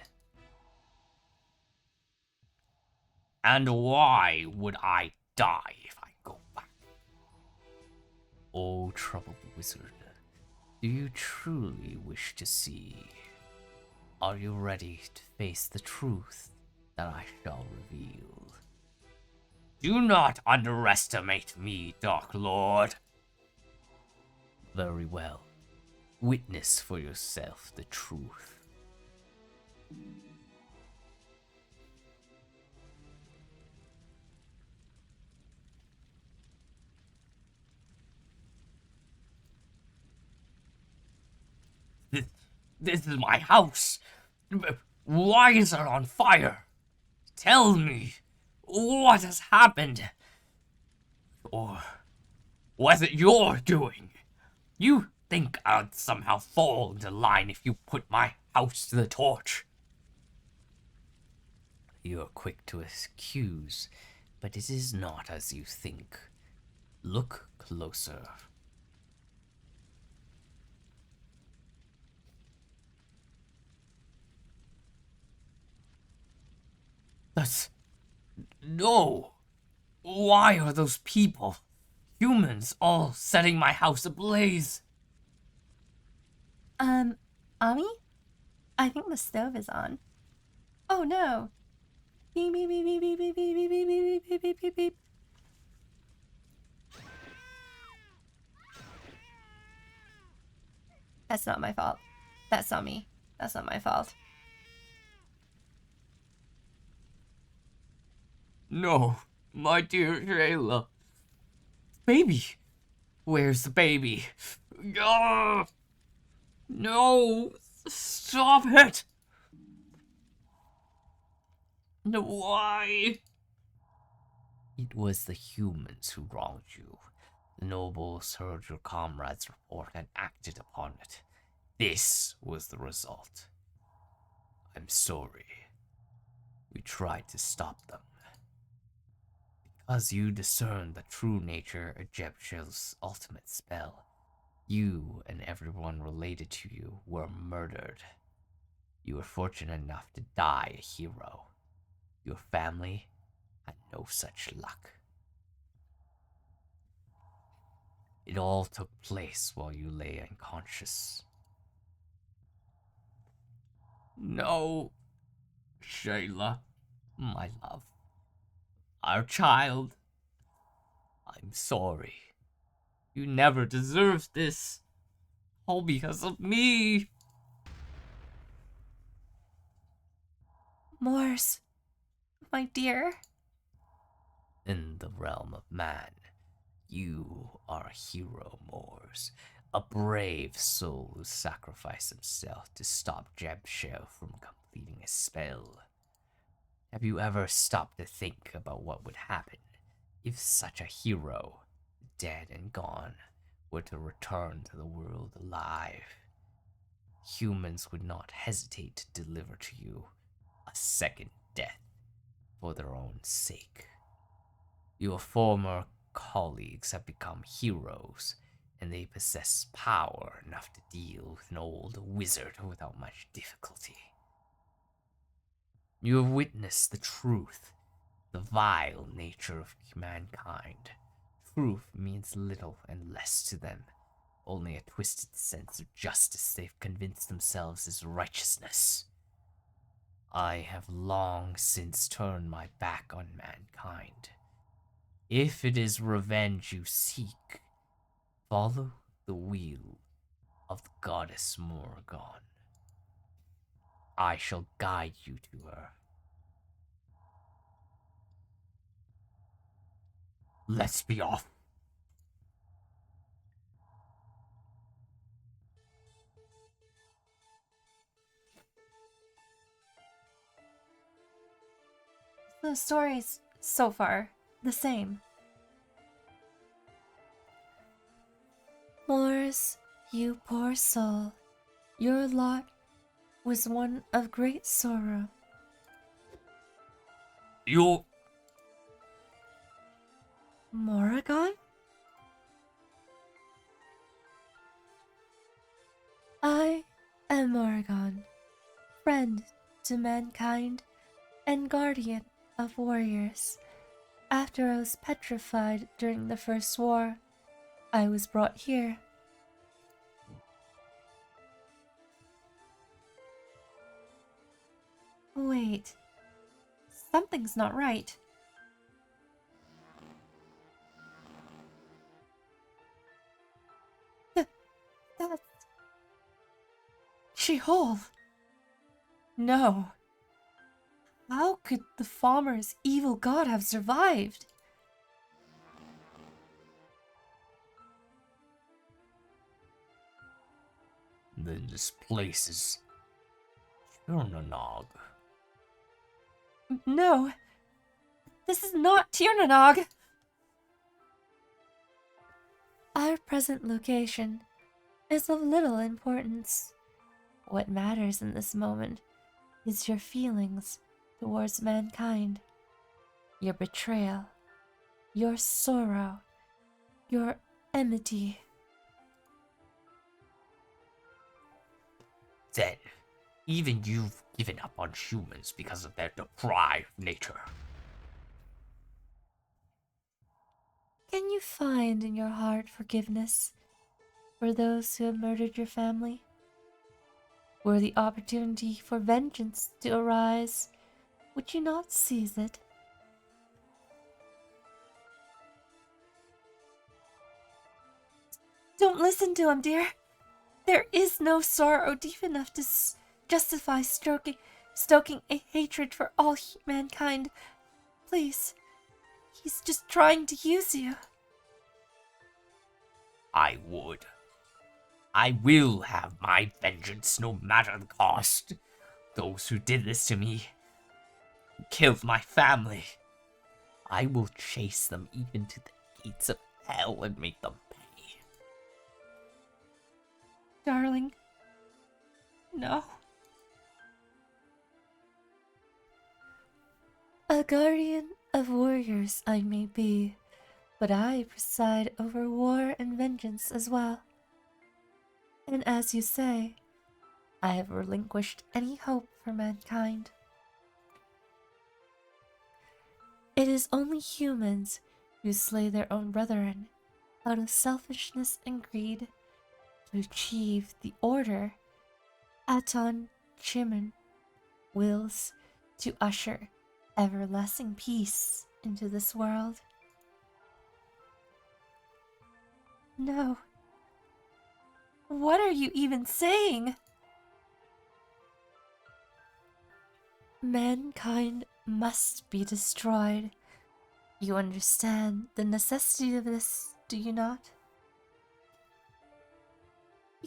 And why would I die if I go back? Oh, troubled wizard, do you truly wish to see? Are you ready to face the truth that I shall reveal? Do not underestimate me, Dark Lord. Very well. Witness for yourself the truth. This is my house. Why is it on fire? Tell me, what has happened? Or was it your doing? You think I'd somehow fall into line if you put my house to the torch? You're quick to accuse, but it is not as you think. Look closer. No! Why are those people, humans, all setting my house ablaze? Ami? I think the stove is on. Oh no! Beep beep beep beep beep beep beep beep beep beep beep beep beep beep. That's not my fault. That's not me. That's not my fault. No, my dear Shayla. Baby! Where's the baby? Ah! No! Stop it! No, why? It was the humans who wronged you. The nobles heard your comrade's report and acted upon it. This was the result. I'm sorry. We tried to stop them. Because you discerned the true nature of Jebshil's ultimate spell, you and everyone related to you were murdered. You were fortunate enough to die a hero. Your family had no such luck. It all took place while you lay unconscious. No, Shayla, my love, our child. I'm sorry. You never deserved this. All because of me. Morse, my dear. In the realm of man, you are a hero, Moors. A brave soul who sacrificed himself to stop Jebshel from completing his spell. Have you ever stopped to think about what would happen if such a hero, dead and gone, were to return to the world alive? Humans would not hesitate to deliver to you a second death for their own sake. Your former colleagues have become heroes, and they possess power enough to deal with an old wizard without much difficulty. You have witnessed the truth, the vile nature of mankind. Truth means little and less to them. Only a twisted sense of justice they've convinced themselves is righteousness. I have long since turned my back on mankind. If it is revenge you seek, follow the wheel of the goddess Morgan. I shall guide you to her. Let's be off. The story's so far the same. Morse, you poor soul, your lot was one of great sorrow. You... Morrigan? I am Morrigan, friend to mankind and guardian of warriors. After I was petrified during the First War, I was brought here. Wait, something's not right. That's... She-Hole! No. How could the farmer's evil god have survived? Then this place is... Chernanog. No, this is not Tirnanog. Our present location is of little importance. What matters in this moment is your feelings towards mankind, your betrayal, your sorrow, your enmity. Then, even you've given up on humans because of their depraved nature. Can you find in your heart forgiveness for those who have murdered your family? Were the opportunity for vengeance to arise, would you not seize it? Don't listen to him, dear. There is no sorrow deep enough to justify stoking a hatred for all mankind. Please, he's just trying to use you. I would. I will have my vengeance no matter the cost. Those who did this to me, who killed my family, I will chase them even to the gates of hell and make them pay. Darling, no. A guardian of warriors I may be, but I preside over war and vengeance as well. And as you say, I have relinquished any hope for mankind. It is only humans who slay their own brethren out of selfishness and greed to achieve the order Aton Chiman wills to usher everlasting peace into this world. No. What are you even saying? Mankind must be destroyed. You understand the necessity of this, do you not?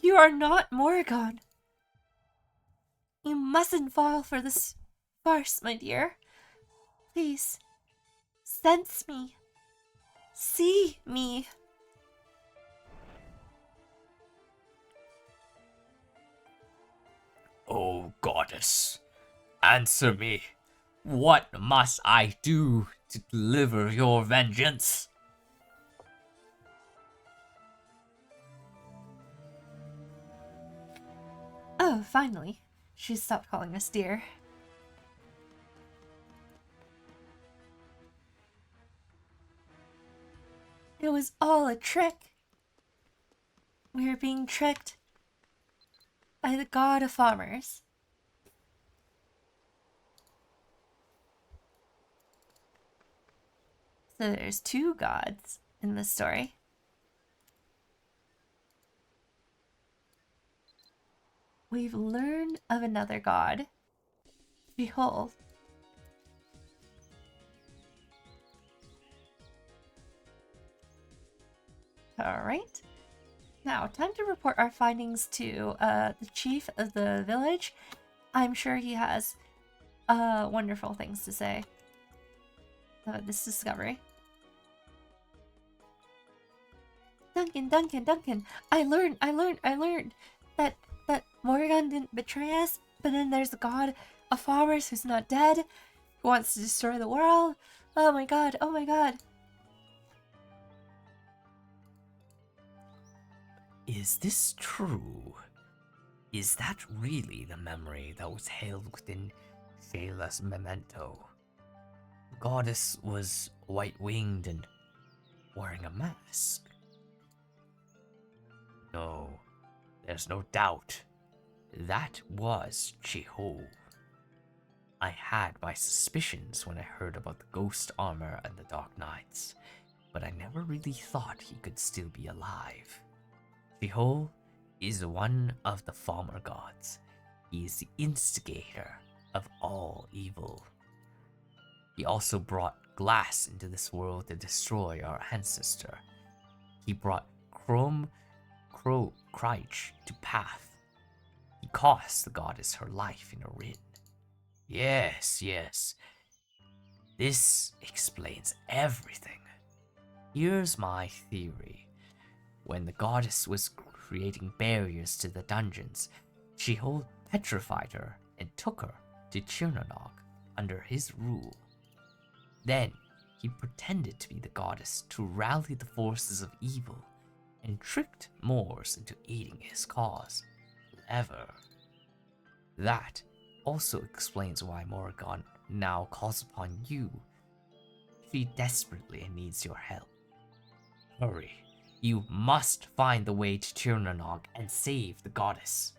You are not Morrigan. You mustn't fall for this farce, my dear. Please, sense me. See me. Oh, goddess, answer me. What must I do to deliver your vengeance? Oh, finally. She stopped calling us dear. It was all a trick. We were being tricked by the god of farmers. So there's two gods in this story. We've learned of another god. Behold. Alright. Now, time to report our findings to the chief of the village. I'm sure he has wonderful things to say about this discovery. Duncan, I learned that Morrigan didn't betray us, but then there's a god of farmers who's not dead, who wants to destroy the world. Oh my god. Is this true? Is that really the memory that was held within Shayla's memento? The goddess was white-winged and wearing a mask. No, there's no doubt. That was Chiho. I had my suspicions when I heard about the ghost armor and the Dark Knights, but I never really thought he could still be alive. Chiho is one of the farmer gods. He is the instigator of all evil. He also brought glass into this world to destroy our ancestor. He brought Kreich to path. He cost the goddess her life in a rin. Yes. This explains everything. Here's my theory. When the goddess was creating barriers to the dungeons, Chiho petrified her and took her to Chirnanog under his rule. Then he pretended to be the goddess to rally the forces of evil and tricked Moors into aiding his cause. Clever. That also explains why Morrigan now calls upon you. She desperately needs your help. Hurry. You must find the way to Tirnanog and save the goddess.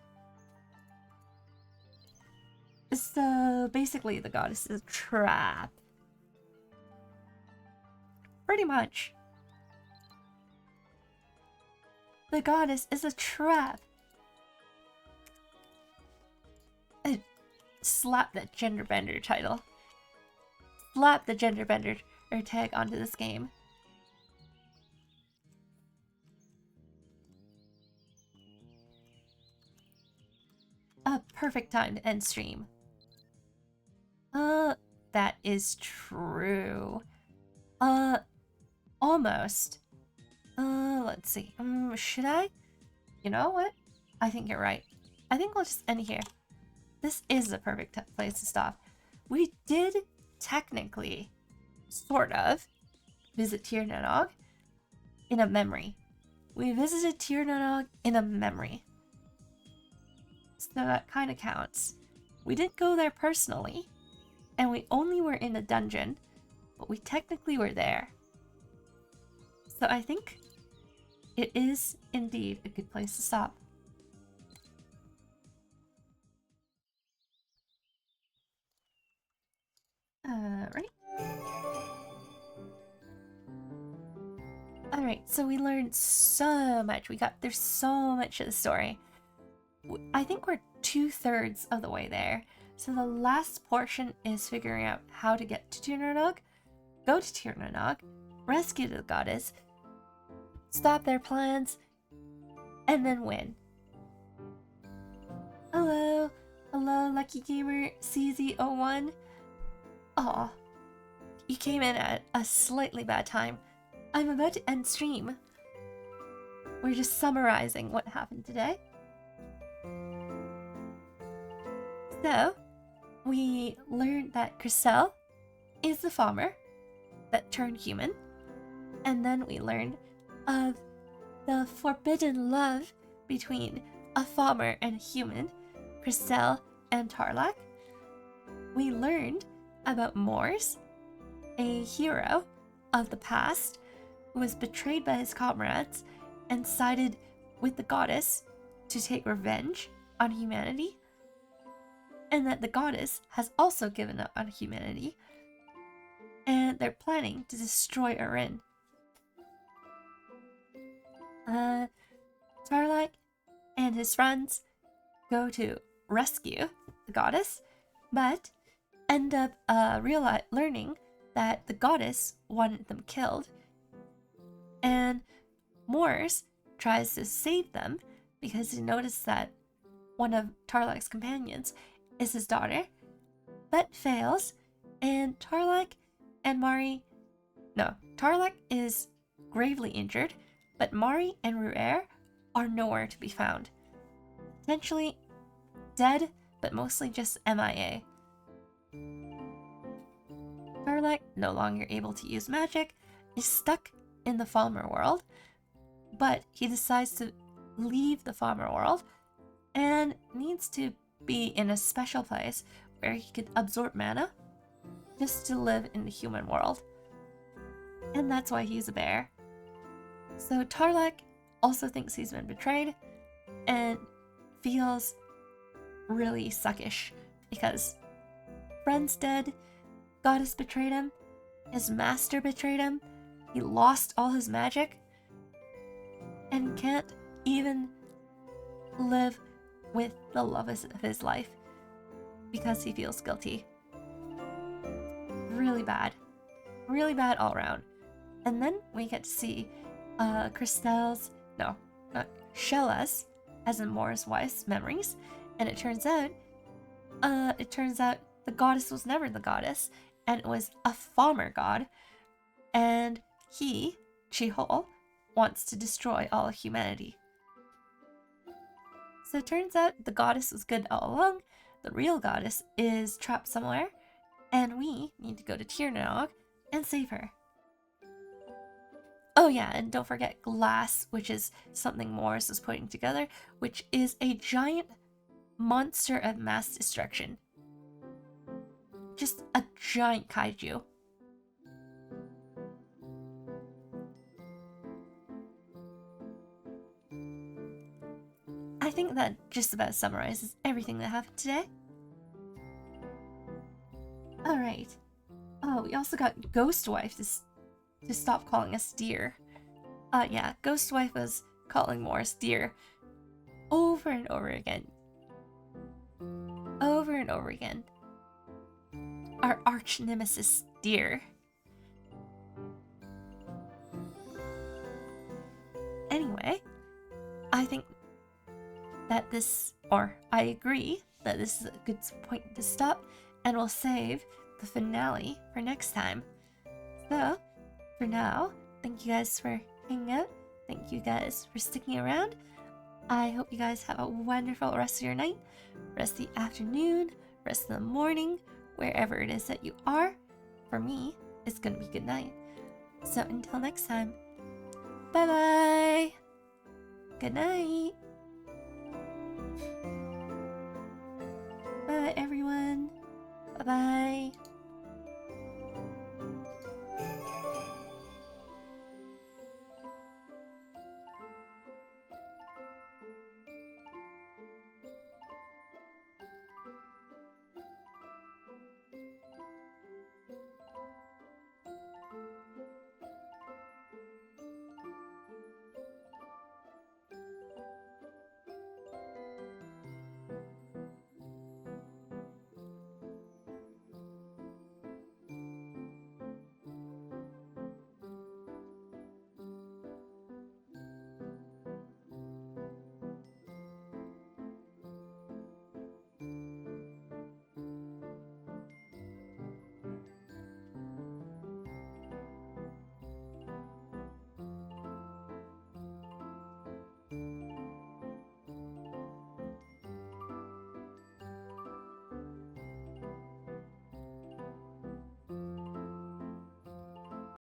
So basically, the goddess is a trap. Pretty much. The goddess is a trap. Slap that genderbender title. Slap the genderbender tag onto this game. A perfect time to end stream. That is true. Almost. Let's see. Should I? You know what? I think you're right. I think we'll just end here. This is the perfect place to stop. We did technically, sort of, visit Tirnanog in a memory. We visited Tirnanog in a memory. So that kind of counts. We didn't go there personally, and we only were in a dungeon, but we technically were there. So I think it is indeed a good place to stop. Right? Alright, so we learned so much. There's so much of the story. I think we're 2/3 of the way there. So the last portion is figuring out how to get to Tirnanog, go to Tirnanog, rescue the goddess, stop their plans, and then win. Hello, Lucky Gamer CZ01. Aw, you came in at a slightly bad time. I'm about to end stream. We're just summarizing what happened today. So, we learned that Chriselle is the farmer that turned human. And then we learned of the forbidden love between a farmer and a human, Chriselle and Tarlac. We learned about Morse, a hero of the past who was betrayed by his comrades and sided with the goddess to take revenge on humanity, and that the goddess has also given up on humanity, and they're planning to destroy Arin. Tarlac and his friends go to rescue the goddess, but end up learning that the goddess wanted them killed, and Morse tries to save them because he noticed that one of Tarlac's companions is his daughter, but fails, and Tarlac is gravely injured, but Mari and Ru'er are nowhere to be found. Potentially dead, but mostly just MIA. Tarlac, no longer able to use magic, is stuck in the farmer world, but he decides to leave the farmer world and needs to be in a special place where he could absorb mana just to live in the human world. And that's why he's a bear. So Tarlac also thinks he's been betrayed and feels really suckish because friend's dead, goddess betrayed him, his master betrayed him, he lost all his magic, and can't even live with the love of his life because he feels guilty. Really bad all around. And then we get to see Shella's, as in Morris Weiss, memories, and it turns out the goddess was never the goddess, and it was a farmer god, and he, Chihol, wants to destroy all of humanity. So it turns out the goddess was good all along, the real goddess is trapped somewhere, and we need to go to Tirnanog and save her. Oh yeah, and don't forget Glass, which is something Morris is putting together, which is a giant monster of mass destruction. Just a giant kaiju. think that just about summarizes everything that happened today. Alright. Oh, we also got Ghostwife to stop calling us dear. Yeah, Ghostwife was calling Morris dear over and over again. Over and over again. Our arch nemesis dear. Anyway, I think that I agree that this is a good point to stop, and we'll save the finale for next time. So, for now, thank you guys for hanging out. Thank you guys for sticking around. I hope you guys have a wonderful rest of your night, rest of the afternoon, rest of the morning, wherever it is that you are. For me, it's gonna be good night. So until next time, bye bye. Good night.